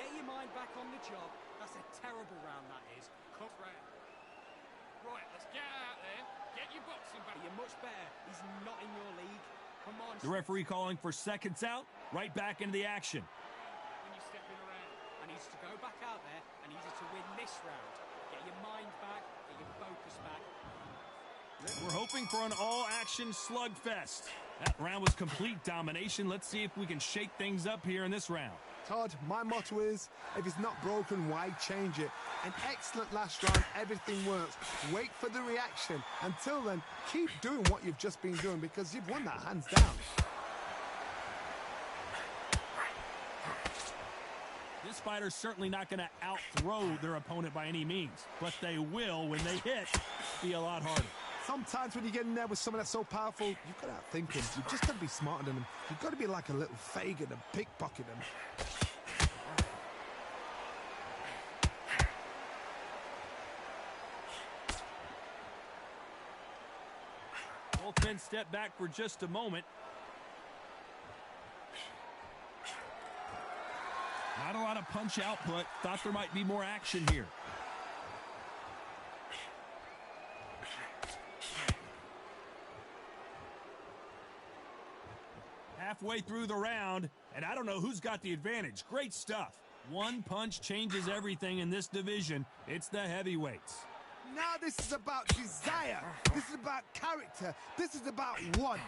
Get your mind back on the job. That's a terrible round, that is.
Cut round. Right, let's get out there. Get your boxing back.
You're much better. He's not in your league. Come on.
The referee calling for seconds out, right back into the action.
When you're stepping around.
I need you to go back out there. I need you to win this round. Get your mind back. Get your focus back.
We're hoping for an all-action slugfest. That round was complete domination. Let's see if we can shake things up here in this round.
Todd, my motto is, if it's not broken, why change it? An excellent last round, everything works. Wait for the reaction. Until then, keep doing what you've just been doing because you've won that hands down.
This fighter's certainly not going to out-throw their opponent by any means, but they will, when they hit, be a lot harder.
Sometimes when you get in there with someone that's so powerful, you've got to outthink him. You've just got to be smarter than him. You've got to be like a little Fagin and pickpocket him.
Both men step back for just a moment. Not a lot of punch output. Thought there might be more action here. Halfway through the round, and I don't know who's got the advantage. Great stuff. One punch changes everything in this division. It's the heavyweights.
Now this is about desire. This is about character. This is about want.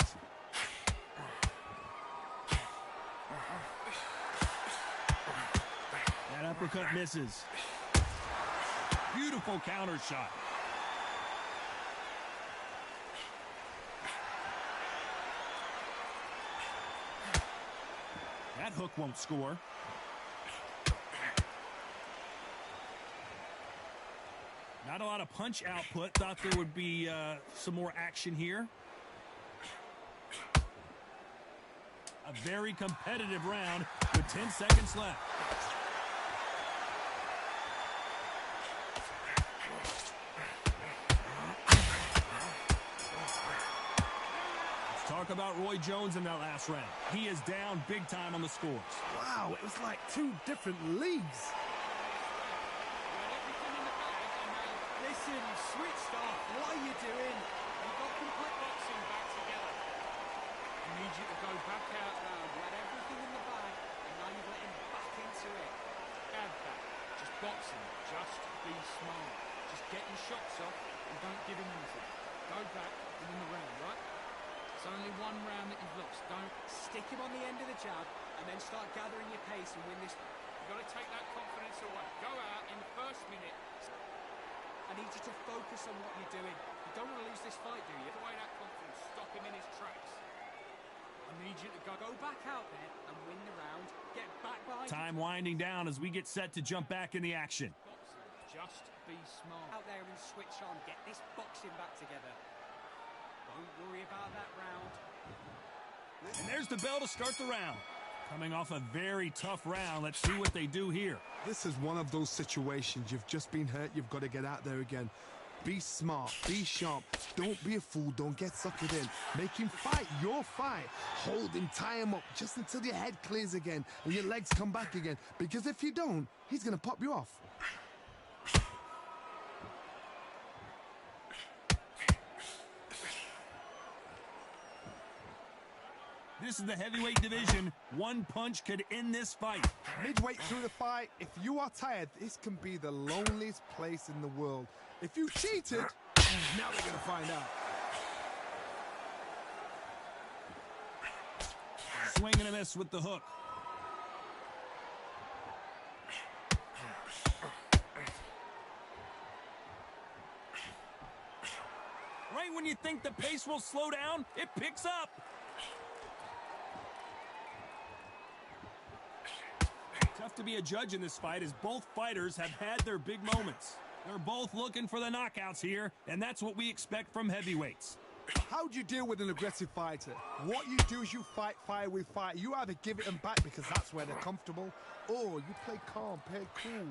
That uppercut misses. Beautiful counter shot. That hook won't score. Not a lot of punch output. Thought there would be some more action here. A very competitive round with 10 seconds left. Talk about Roy Jones in that last round. He is down big time on the scores.
Wow, it was like two different leagues.
Listen, you switched off. What are you doing?
You've got complete boxing back together. I need you to go back out now.
You had everything in the bag, and now you've let him back into it.
Have that. Just boxing. Just be smart. Just get your shots off and don't give him anything. Go back and win the round, right? It's only one round that you've lost. Don't
Stick him on the end of the jab and then start gathering your pace and win this.
You've got to take that confidence away. Go out in the first minute.
I need you to focus on what you're doing. You don't want to lose this fight, do you?
Take away that confidence. Stop him in his tracks. I need you to go.
Go back out there and win the round. Get back behind.
Time winding down as we get set to jump back in the action.
Just be smart.
Out there and switch on. Get this boxing back together. Don't worry about that round.
And there's the bell to start the round. Coming off a very tough round, let's see what they do here.
This is one of those situations. You've just been hurt. You've got to get out there again. Be smart. Be sharp. Don't be a fool. Don't get suckered in. Make him fight your fight. Hold him. Tie him up just until your head clears again and your legs come back again. Because if you don't, he's going to pop you off.
This is the heavyweight division. One punch could end this fight.
Midway through the fight, if you are tired, this can be the loneliest place in the world. If you cheated, now we're going to find out.
Swing and a miss with the hook. Right when you think the pace will slow down, it picks up. Tough to be a judge in this fight as both fighters have had their big moments. They're both looking for the knockouts here, and that's what we expect from heavyweights.
How do you deal with an aggressive fighter? What you do is you fight fire with fire. You either give it them back because that's where they're comfortable, or you play calm, play cool.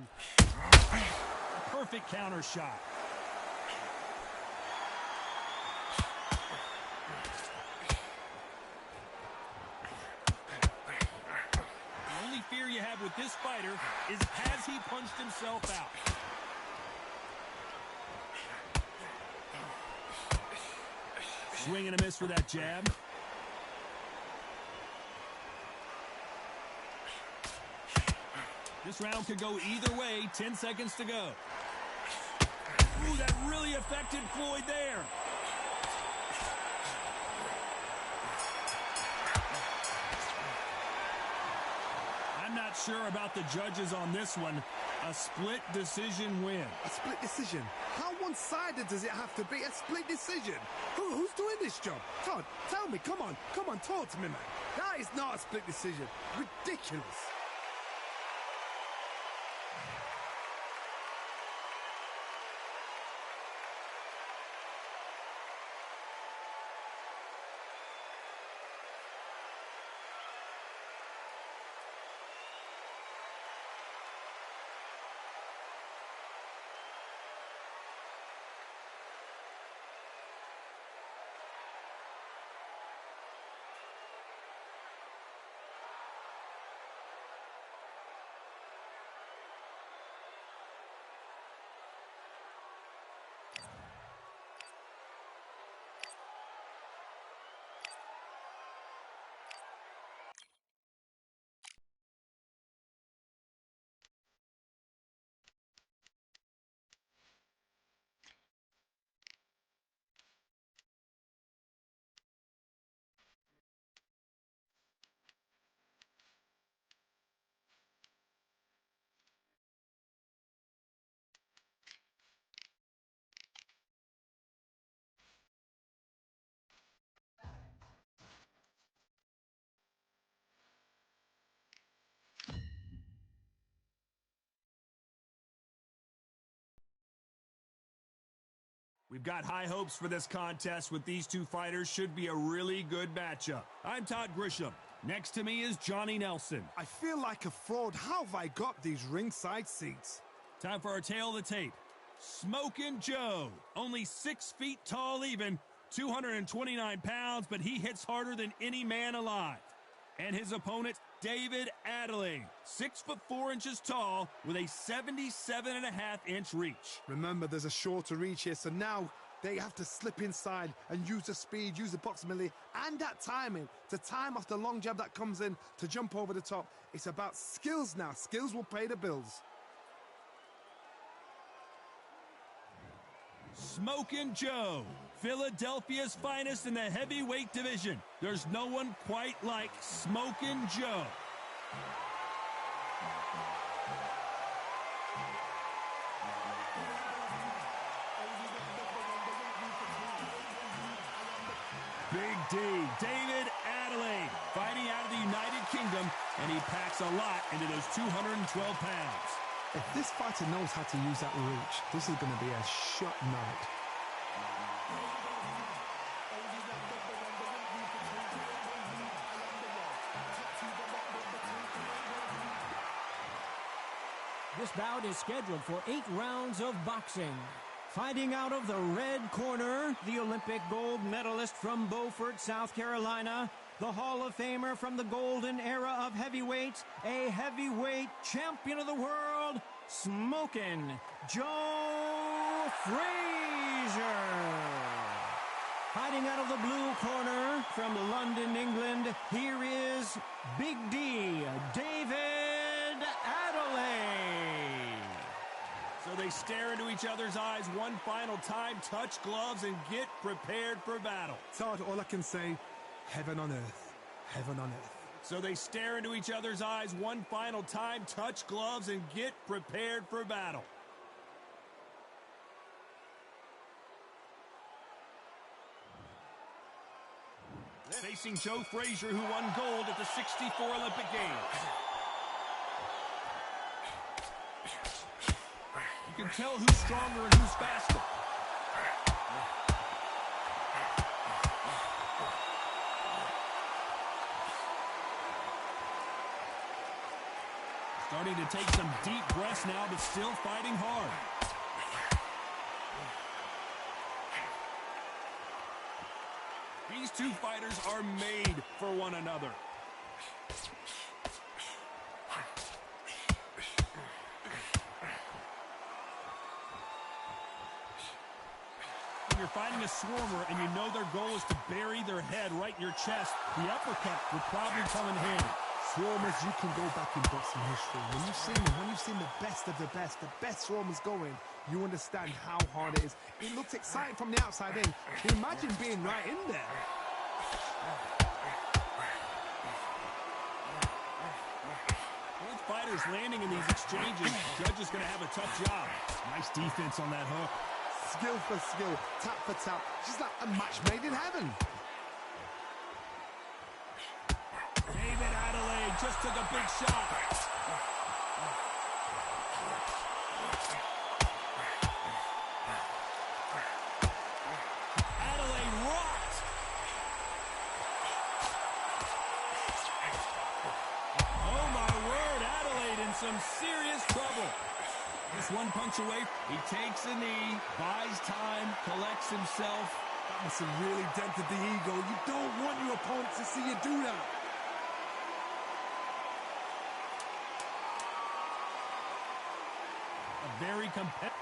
A perfect counter shot. The only fear you have with this fighter is has he punched himself out? Swing and a miss for that jab. This round could go either way. 10 seconds to go. Ooh, that really affected Floyd there. I'm not sure about the judges on this one. A split decision win.
A split decision? How one-sided does it have to be? A split decision? Who's doing this job? Todd, tell me. Come on, talk to me, man. That is not a split decision. Ridiculous.
We've got high hopes for this contest with these two fighters. Should be a really good matchup. I'm Todd Grisham. Next to me is Johnny Nelson.
I feel like a fraud. How have I got these ringside seats?
Time for our tail of the tape. Smokin' Joe. Only 6 feet tall even, 229 pounds, but he hits harder than any man alive. And his opponent, David Adelaide, 6'4" tall with a 77.5-inch reach.
Remember, there's a shorter reach here, so now they have to slip inside and use the speed, use the proximity, and that timing to time off the long jab that comes in to jump over the top. It's about skills now. Skills will pay the bills.
Smokin' Joe, Philadelphia's finest in the heavyweight division. There's no one quite like Smokin' Joe. Big D, David Adelaide, fighting out of the United Kingdom, and he packs a lot into those 212 pounds.
If this fighter knows how to use that reach, this is going to be a shot night.
This bout is scheduled for 8 rounds of boxing. Fighting out of the red corner, the Olympic gold medalist from Beaufort, South Carolina, the Hall of Famer from the golden era of heavyweights, a heavyweight champion of the world, Smokin' Joe Frazier. Fighting out of the blue corner from London, England, here is Big D, David Adelaide.
So they stare into each other's eyes one final time, touch gloves, and get prepared for battle.
Todd, all I can say, heaven on earth. Heaven on earth.
So they stare into each other's eyes one final time, touch gloves, and get prepared for battle. Facing Joe Frazier, who won gold at the '64 Olympic Games. You can tell who's stronger and who's faster. Starting to take some deep breaths now, but still fighting hard. These two fighters are made for one another. When you're fighting a swarmer and you know their goal is to bury their head right in your chest, the uppercut will probably come in handy.
Swarmers, you can go back in boxing history. When you've seen the best of the best swarmers going, you understand how hard it is. It looks exciting from the outside in. Imagine being right in there.
Both fighters landing in these exchanges. Judge is going to have a tough job. Nice defense on that hook.
Skill for skill, tap for tap. Just like a match made in heaven.
David Adelaide just took a big shot. Adelaide rocked. Oh my word, Adelaide in some serious trouble. Just one punch away. He takes a knee, buys time, collects himself.
That must have really dented the ego. You don't want your opponent to see you do that.
Very competitive.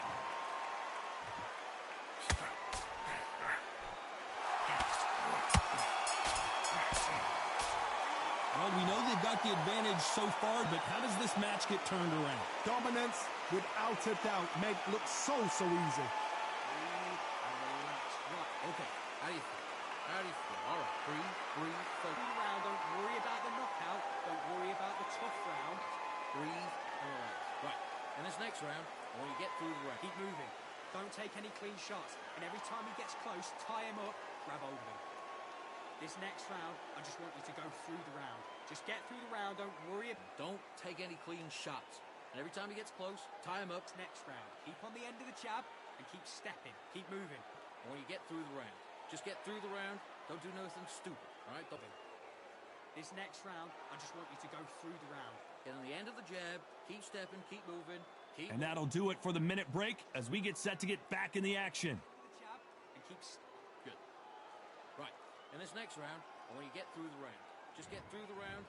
Well, we know they've got the advantage so far, but how does this match get turned around?
Dominance, without a doubt, make it look so easy.
Right, okay. How do you feel? How do you feel? All right, breathe, focus around. Don't worry about the knockout. Don't worry about the tough round. Breathe, all right. Right, in this next round, I want you to get through the round. Keep moving.
Don't take any clean shots. And every time he gets close, tie him up, grab hold of him. This next round, I just want you to go through the round. Just get through the round. Don't worry.
Don't take any clean shots. And every time he gets close, tie him up.
Next round, keep on the end of the jab and keep stepping. Keep moving.
I want you to get through the round. Just get through the round. Don't do nothing stupid. All right?
This next round, I just want you to go through the round.
Get on the end of the jab. Keep stepping. Keep moving.
And that'll do it for the minute break as we get set to get back in the action.
Good. Right. In this next round, I want you to get through the round. Just get through the round.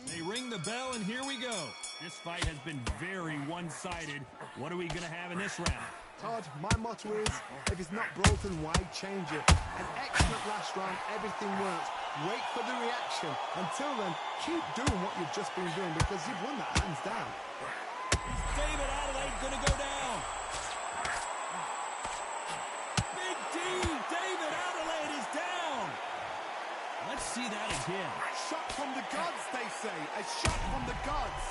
They ring the bell, and here we go. This fight has been very one-sided. What are we going to have in this round?
Todd, my motto is, if it's not broken, why change it? An excellent last round, everything works. Wait for the reaction. Until then, keep doing what you've just been doing because you've won that hands down.
David Adelaide going to go down. Big D Let's see that again.
Shot from the gods, they say. A shot from the gods.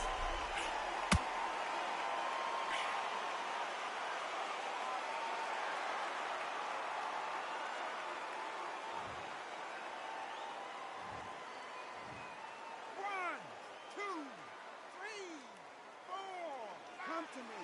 One, two, three, four. Come to me.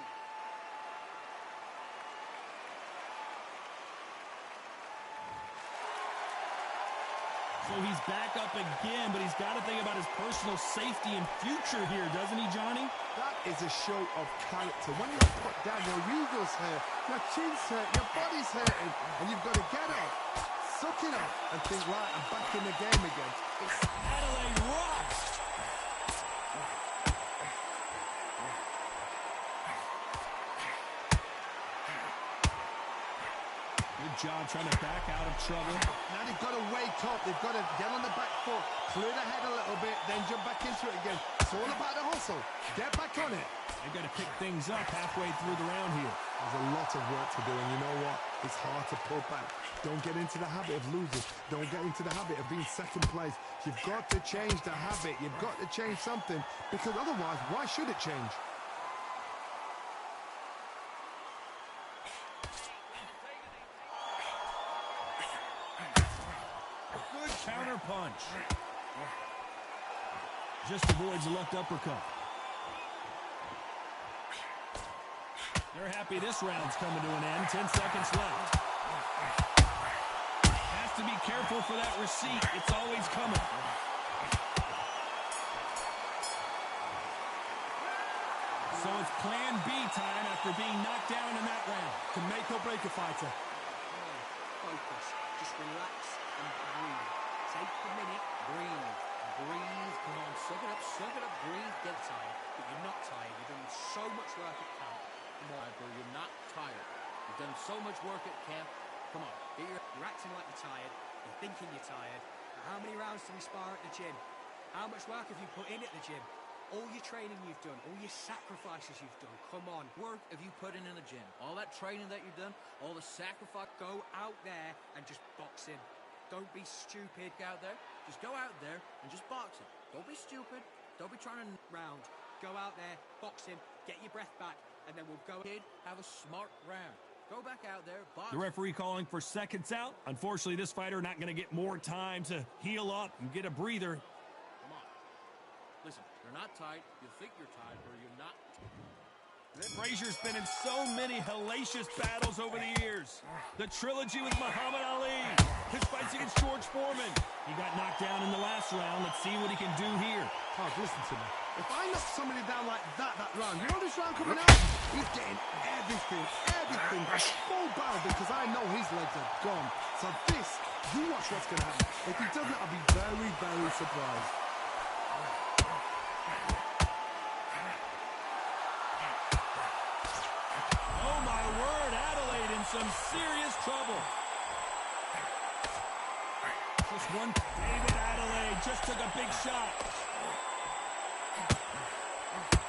So he's back up again, but he's got to think about his personal safety and future here, doesn't he, Johnny?
That is a show of character. When you're put down, your ego's hurt, your chin's hurt, your body's hurting, and you've got to get up, suck it up, and think, right, I'm back in the game again. It's
Adelaide rocks. Good job trying to back out of trouble.
Now they've got to wake up. They've got to get on the back foot, clear the head a little bit, then jump back into it again. It's all about the hustle. Get back on it.
They've got to pick things up halfway through the round here.
There's a lot of work to do, and you know what? It's hard to pull back. Don't get into the habit of losing. Don't get into the habit of being second place. You've got to change the habit. You've got to change something, because otherwise, why should it change?
Good counter punch. Just avoids a left uppercut. They're happy this round's coming to an end. 10 seconds left. Has to be careful for that receipt. It's always coming. So it's plan B time after being knocked down in that round.
To make or break a fighter.
Focus. Just relax and breathe. Take a minute. Breathe. Breathe. Come on. Suck it up. Suck it up. Breathe. Get tired. But you're not tired. You've done so much work at camp. Come on, bro. You're not tired. You've done so much work at camp. Come on. You're acting like you're tired. You're thinking you're tired. But how many rounds do we spar at the gym? How much work have you put in at the gym? All your training you've done, all your sacrifices you've done, come on.
Work have you put in the gym? All that training that you've done, all the sacrifice.
Go out there and just box in. Don't be stupid.
Out there, just go out there and just box it. Don't be stupid. Don't be trying to
Round. Go out there, box in, get your breath back, and then we'll go.
kid, have a smart round. Go back out there, box.
The referee calling for seconds out. Unfortunately, this fighter not going to get more time to heal up and get a breather.
Come on. Listen, you're not tight. You think you're tired, but you're not.
Frazier's been in so many hellacious battles over the years. The trilogy with Muhammad Ali. His fights against George Foreman. He got knocked down in the last round. Let's see what he can do here.
Todd, listen to me. If I knock somebody down like that round, you know this round coming out? He's getting everything, full barrel, because I know his legs are gone. So this, you watch what's going to happen. If he doesn't, I'll be very, very surprised.
Oh, my word. Adelaide in some serious trouble. Just one. David Adelaide just took a big shot.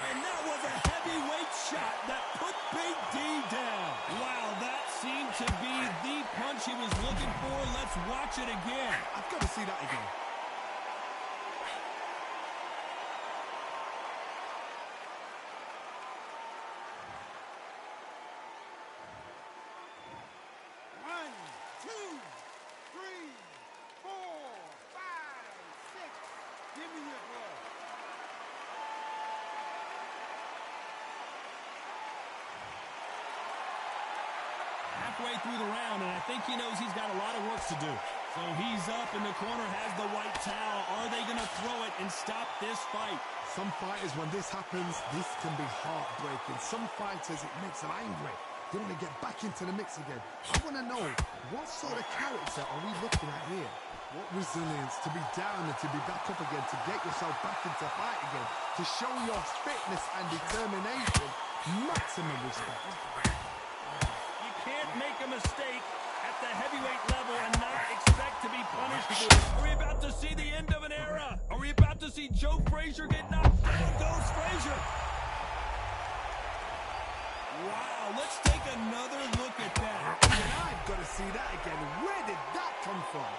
And that was a heavyweight shot that put Big D down. Wow, that seemed to be the punch he was looking for. Let's watch it again.
I've got to see that again.
One, two, three, four, five, six. Give me your glove.
Halfway through the round, and I think he knows he's got a lot of work to do. So he's up in the corner, has the white towel. Are they going to throw it and stop this fight?
Some fighters, when this happens, this can be heartbreaking. Some fighters, it makes them angry. They want to get back into the mix again. I want to know, what sort of character are we looking at here? What resilience to be down and to be back up again, to get yourself back into fight again, to show your fitness and determination. Maximum respect.
You can't make a mistake at the heavyweight level and not expect to be punished for it. Are we about to see the end of an era? Are we about to see Joe Frazier get knocked down? Goes Frazier. Wow, let's take another look at that.
And I've got to see that again. Where did that come from?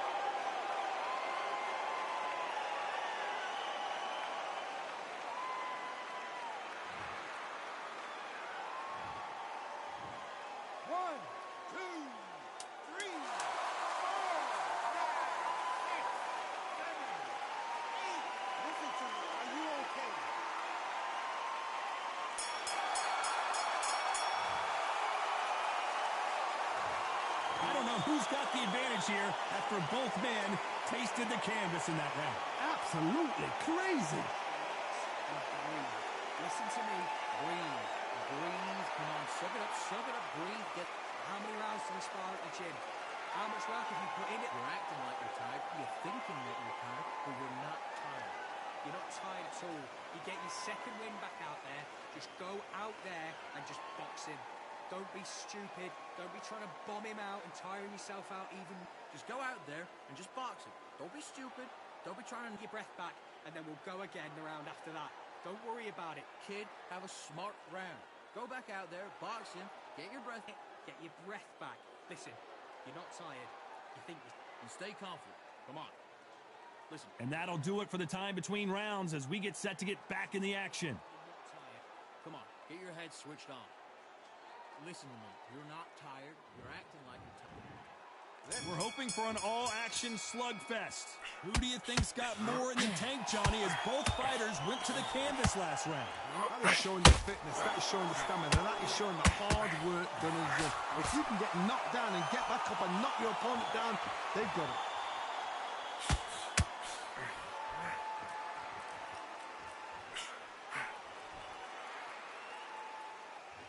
got the advantage here after both men tasted the canvas in that round.
Absolutely crazy.
Breathe. Listen to me. Breathe. Breathe. Come on. Suck it up. Suck it up. Breathe. Get how many rounds do we spar at the gym? How much work have you put in it? You're acting like you're tired. You're thinking that you're tired, but you're not tired. You're not tired at all. You get your second win back out there. Just go out there and just box him. Don't be stupid. Don't be trying to bomb him out and tiring yourself out even.
Just go out there and just box him. Don't be stupid. Don't be trying to
Get your breath back, and then we'll go again the round after that. Don't worry about it.
kid, have a smart round. Go back out there, box him, get your breath,
Get your breath back. Listen, you're not tired. You think you're...
and stay confident. Come on. Listen.
And that'll do it for the time between rounds as we get set to get back in the action.
You're not tired.
Come on. Get your head switched on. Listen to me. You're not tired. You're acting like you're tired.
We're hoping for an all-action slugfest. Who do you think's got more in the tank, Johnny, as both fighters went to the canvas last round?
That is showing the fitness, that is showing the stamina, that is showing the hard work done in the gym. If you can get knocked down and get back up and knock your opponent down, they've got it.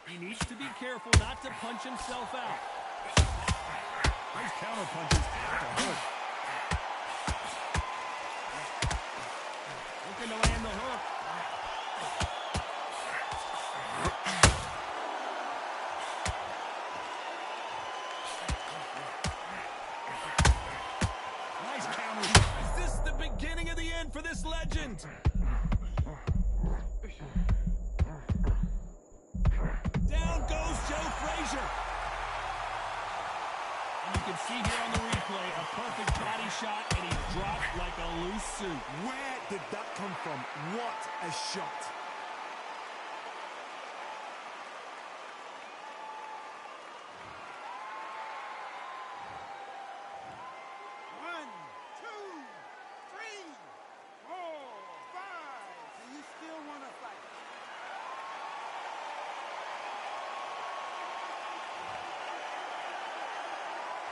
He needs to be careful not to punch himself out. Those counter punches have to hurt. Looking to land the hook. Nice counter. Is this the beginning of the end for this legend? Down goes Joe Frazier. And you can see here on the replay a perfect body shot, and he dropped like a loose suit.
Where did that come from? What a shot.
One, two, three, four, five. So you still want to fight?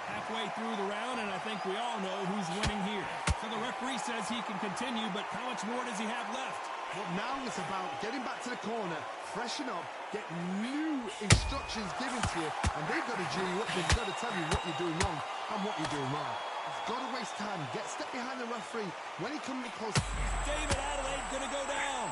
Halfway through the round, and I think we all know who's winning here. So the referee says he can continue, but how much more does he have left?
Well, now it's about getting back to the corner, freshen up, get new instructions given to you, and they've got to G you up. They've got to tell you what you're doing wrong and what you're doing right. You've got to waste time. Step behind the referee. When he comes in close...
David Adelaide gonna go down.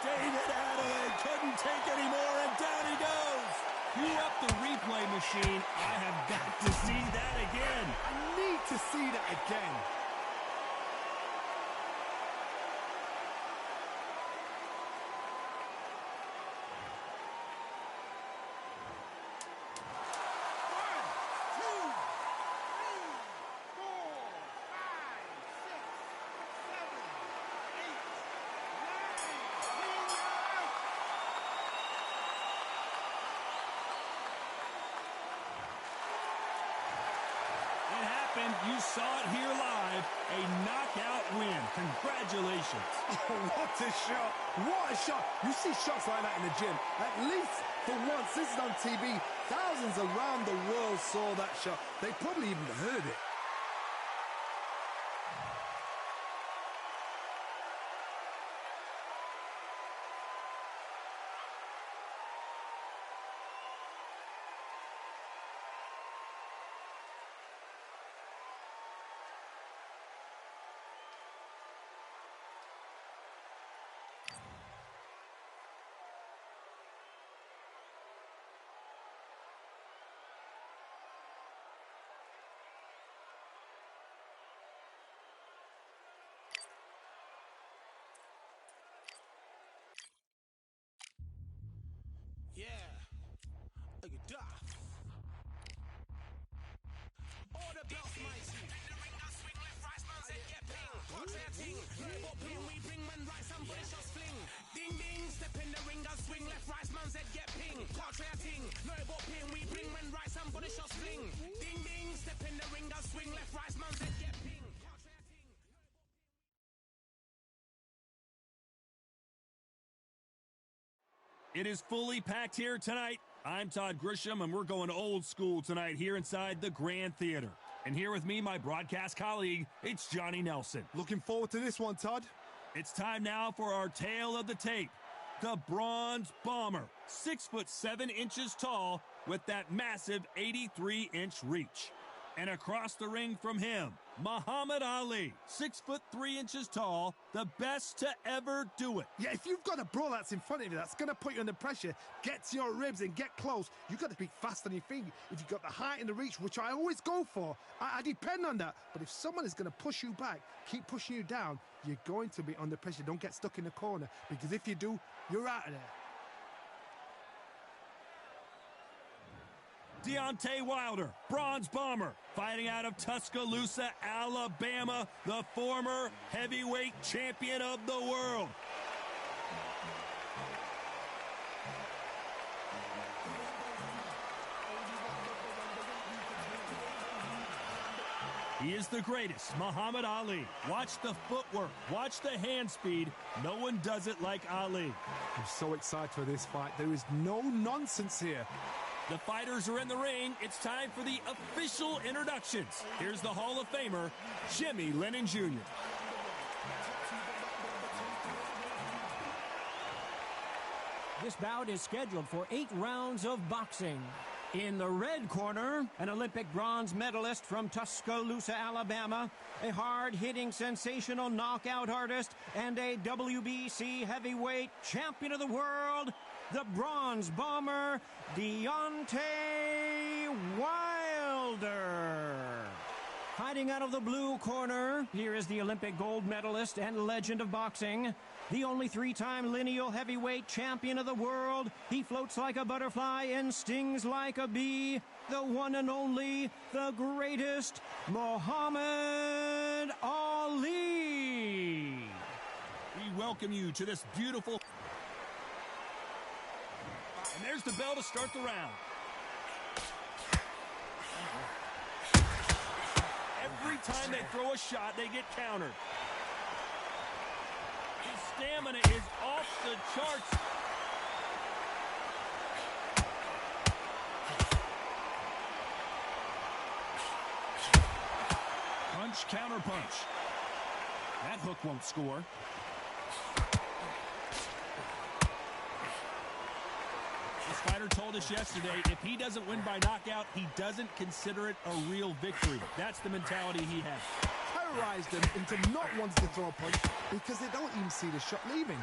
David Adelaide couldn't take any more, and down he goes. Cue up the replay machine. I have got to see that again.
I need to see that again.
You saw it here live, a knockout win. Congratulations.
Oh, what a shot. What a shot. You see shots like that in the gym. At least for once, this is on TV. Thousands around the world saw that shot. They probably even heard it.
It is fully packed here tonight. I'm Todd Grisham, and we're going old school tonight here inside the Grand Theater. And here with me, my broadcast colleague, it's Johnny Nelson.
Looking forward to this one, Todd.
It's time now for our tale of the tape. The Bronze Bomber, 6'7" tall with that massive 83-inch reach. And across the ring from him, Muhammad Ali, 6'3" tall, the best to ever do it.
Yeah, if you've got a brawl that's in front of you, that's going to put you under pressure, get to your ribs and get close, you've got to be fast on your feet. If you've got the height and the reach, which I always go for, I depend on that. But if someone is going to push you back, keep pushing you down, you're going to be under pressure. Don't get stuck in the corner, because if you do, you're out of there.
Deontay Wilder, Bronze Bomber, fighting out of Tuscaloosa, Alabama, the former heavyweight champion of the world. He is the greatest, Muhammad Ali. Watch the footwork, watch the hand speed. No one does it like Ali.
I'm so excited for this fight. There is no nonsense here.
The fighters are in the ring. It's time for the official introductions. Here's the Hall of Famer, Jimmy Lennon Jr.
This bout is scheduled for 8 rounds of boxing. In the red corner, an Olympic bronze medalist from Tuscaloosa, Alabama, a hard-hitting, sensational knockout artist, and a WBC heavyweight champion of the world, the Bronze Bomber, Deontay Wilder. Fighting out of the blue corner, here is the Olympic gold medalist and legend of boxing, the only 3-time lineal heavyweight champion of the world. He floats like a butterfly and stings like a bee. The one and only, the greatest, Muhammad Ali.
We welcome you to this beautiful... And there's the bell to start the round. Every time they throw a shot, they get countered. His stamina is off the charts. Punch, counter punch. That hook won't score. This fighter told us yesterday, if he doesn't win by knockout, he doesn't consider it a real victory. That's the mentality he has.
Terrorized them into not wanting to throw a punch because they don't even see the shot leaving.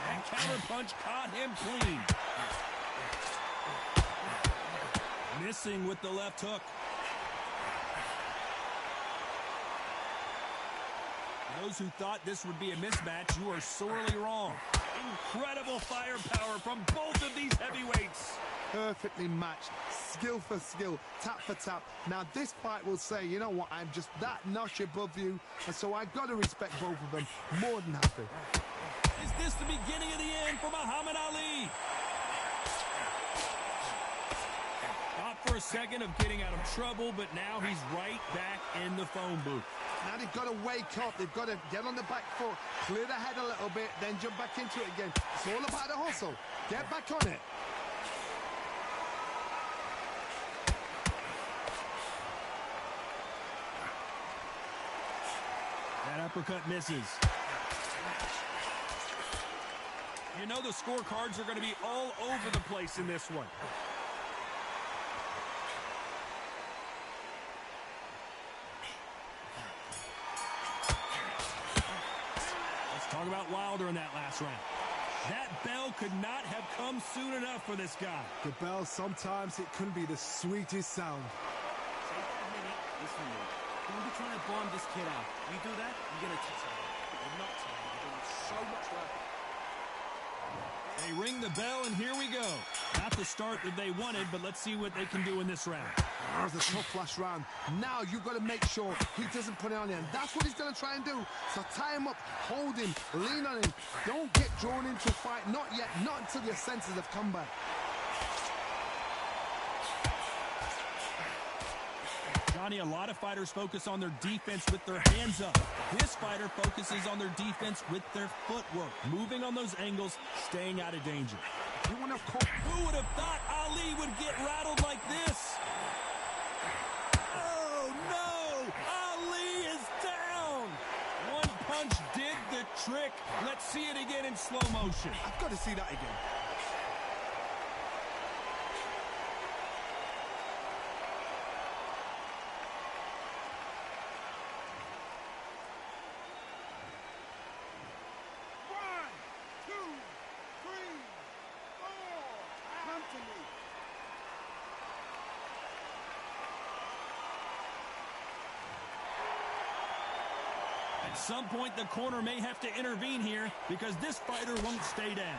That counter punch caught him clean. Missing with the left hook. Those who thought this would be a mismatch, you are sorely wrong. Incredible firepower from both of these heavyweights.
Perfectly matched, skill for skill, tap for tap. Now this fight will say, you know what, I'm just that notch above you, and so I've got to respect both of them. More than happy.
Is this the beginning of the end for Muhammad Ali? Thought for a second of getting out of trouble, but now he's right back in the phone booth.
Now they've got to wake up. They've got to get on the back foot, clear the head a little bit, then jump back into it again. It's all about the hustle. Get back on it.
That uppercut misses. You know the scorecards are going to be all over the place in this one. Talk about Wilder in that last round. That bell could not have come soon enough for this guy.
The bell, sometimes it can be the sweetest sound.
Take a minute, listen to me. Don't be trying to bomb this kid out. You do that, you're going to get tired. But you're not tired. You're doing so much work.
They ring the bell, and here we go. Not the start that they wanted, but let's see what they can do in this round.
That was a tough last round. Now you've got to make sure he doesn't put it on him. That's what he's going to try and do. So tie him up, hold him, lean on him. Don't get drawn into a fight. Not yet. Not until your senses have come back.
Johnny, a lot of fighters focus on their defense with their hands up. This fighter focuses on their defense with their footwork, moving on those angles, staying out of danger.
You want to
Who would have thought Ali would get rattled like this? Oh, no! Ali is down! One punch did the trick. Let's see it again in slow motion.
I've got to see that again.
At some point, the corner may have to intervene here because this fighter won't stay down.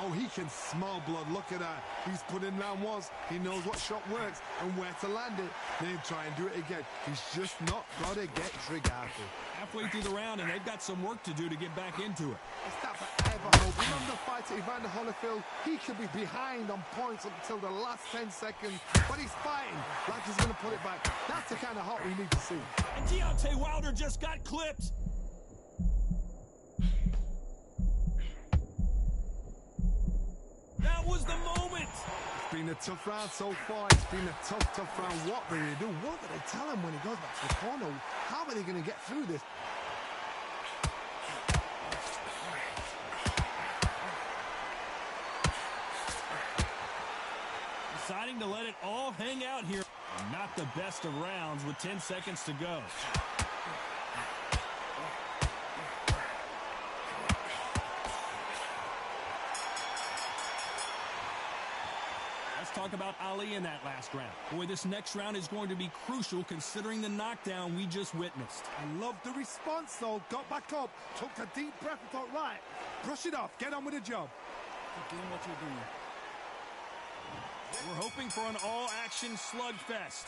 Oh, he can smell blood. Look at that. He's put in round once. He knows what shot works and where to land it. Then he'll try and do it again. He's just not got to get trigger happy.
Halfway through the round, and they've got some work to do to get back into it.
It's that forever hope. Remember the fight at Evander Holyfield? He could be behind on points up until the last 10 seconds, but he's fighting like he's going to put it back. That's the kind of heart we need to see.
And Deontay Wilder just got clipped. That was the moment.
It's been a tough round so far. It's been a tough round. What will they do? What do they tell him when he goes back to the corner? How are they going to get through this?
Deciding to let it all hang out here. Not the best of rounds with 10 seconds to go. Let's talk about Ali in that last round. Boy, this next round is going to be crucial considering the knockdown we just witnessed.
I love the response, though. Got back up, took a deep breath and thought, right, brush it off, get on with the job.
Keep doing what you're doing.
We're hoping for an all-action slugfest.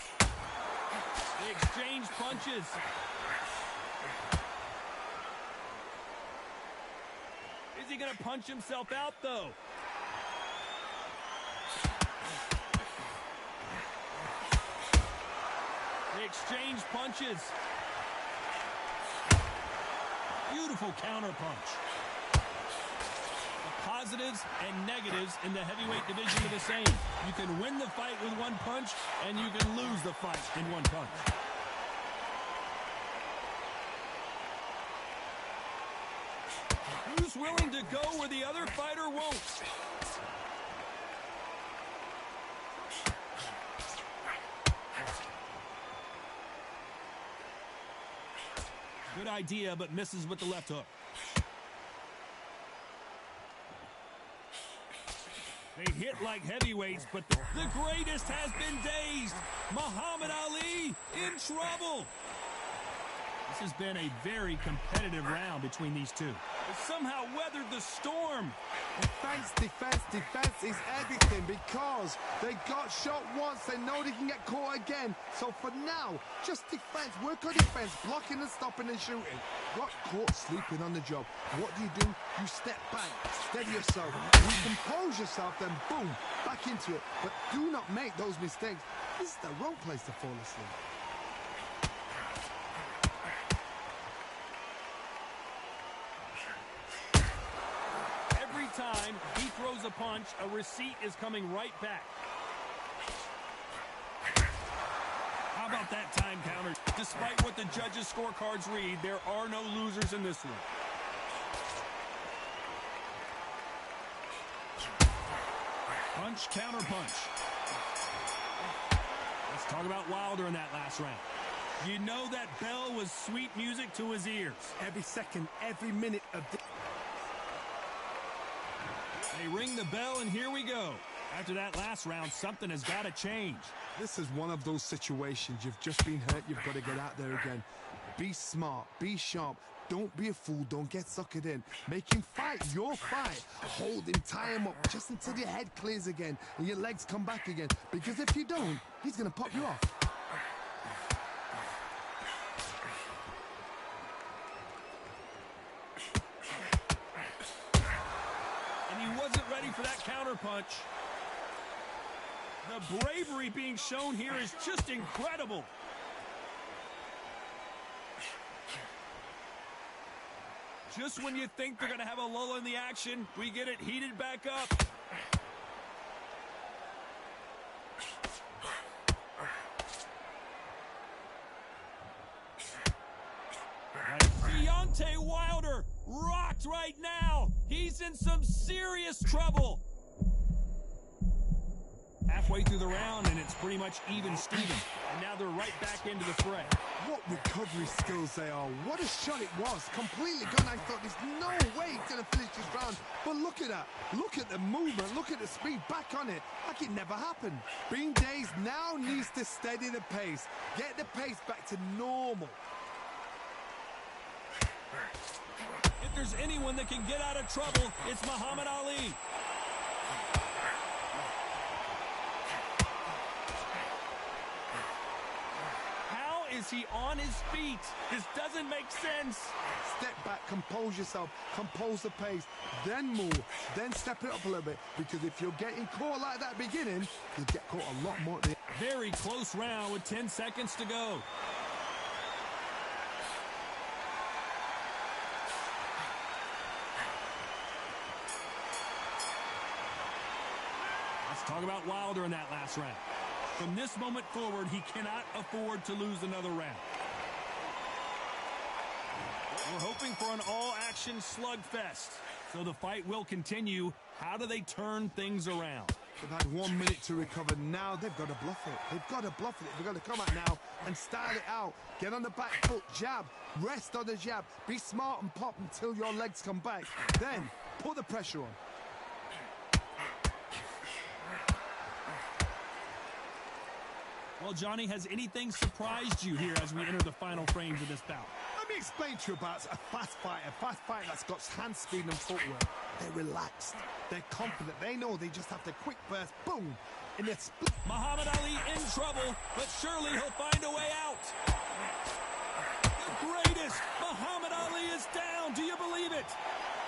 They exchange punches. Is he going to punch himself out, though? They exchange punches. Beautiful counterpunch. The positives and negatives in the heavyweight division are the same. You can win the fight with one punch, and you can lose the fight in one punch. Who's willing to go where the other fighter won't? Good idea, but misses with the left hook. They hit like heavyweights, but the greatest has been dazed. Muhammad Ali in trouble. This has been a very competitive round between these two. They somehow weathered the storm.
Defense is everything because they got shot once. They know they can get caught again. So for now, just defense. Work on defense, blocking and stopping and shooting. Got caught sleeping on the job. What do? You step back, steady yourself, you compose yourself, then boom, back into it. But do not make those mistakes. This is the wrong place to fall asleep.
Time he throws a punch, a receipt is coming right back. How about that time counter? Despite what the judges' scorecards read, there are no losers in this one. Punch, counter punch. Let's talk about Wilder in that last round. You know that bell was sweet music to his ears.
Every second, every minute of the...
They ring the bell, and here we go. After that last round, something has got to change.
This is one of those situations. You've just been hurt. You've got to get out there again. Be smart. Be sharp. Don't be a fool. Don't get suckered in. Make him fight your fight. Hold him, tie him up just until your head clears again and your legs come back again. Because if you don't, he's going to pop you off.
For that counter punch. The bravery being shown here is just incredible. Just when you think they're going to have a lull in the action, we get it heated back up. Deontay Wilder rocked right now. He's in some serious trouble. Halfway through the round, and it's pretty much even Steven. And now they're right back into the fray.
What recovery skills they are. What a shot it was. Completely gone. I thought there's no way he's going to finish this round. But look at that. Look at the movement. Look at the speed. Back on it. Like it never happened. Bean Days now needs to steady the pace. Get the pace back to normal.
If there's anyone that can get out of trouble, it's Muhammad Ali. Is he on his feet? This doesn't make sense.
Step back, compose yourself, compose the pace, then move, then step it up a little bit, because if you're getting caught like that beginning, you'll get caught a lot more at the end.
Very close round with 10 seconds to go. Let's talk about Wilder in that last round. From this moment forward, he cannot afford to lose another round. We're hoping for an all-action slugfest, so the fight will continue. How do they turn things around?
They've had 1 minute to recover. Now they've got to bluff it. They've got to bluff it. They've got to come out now and style it out. Get on the back foot, jab, rest on the jab. Be smart and pop until your legs come back. Then put the pressure on.
Well, Johnny, has anything surprised you here as we enter the final frames of this bout?
Let me explain to you about a fast fighter that's got hand speed and footwork. They're relaxed. They're confident. They know they just have to quick burst, boom, in a split.
Muhammad Ali in trouble, but surely he'll find a way out. The greatest! Muhammad Ali is down. Do you believe it?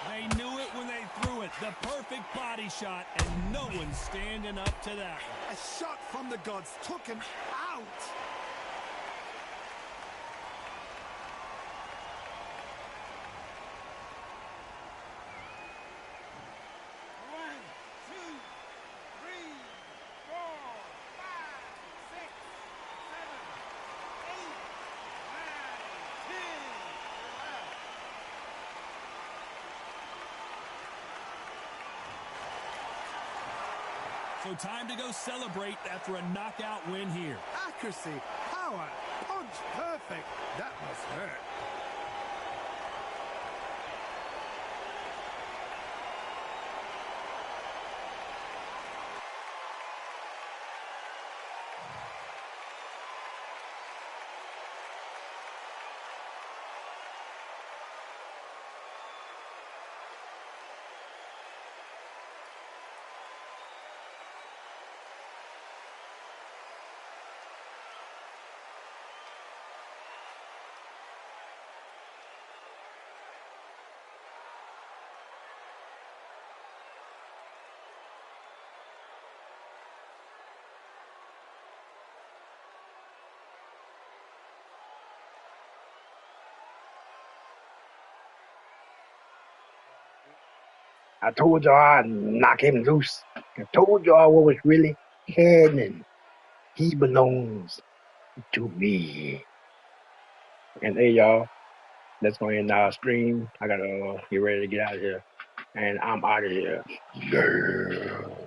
They knew it when they threw it. The perfect body shot, and no one's standing up to that.
A shot from the gods took him out.
So time to go celebrate after a knockout win here.
Accuracy, power, punch, perfect. That must hurt.
I told y'all I'd knock him loose. I told y'all what was really happening. He belongs to me. And hey, y'all, let's go end our stream. I gotta get ready to get out of here. And I'm out of here. Yeah.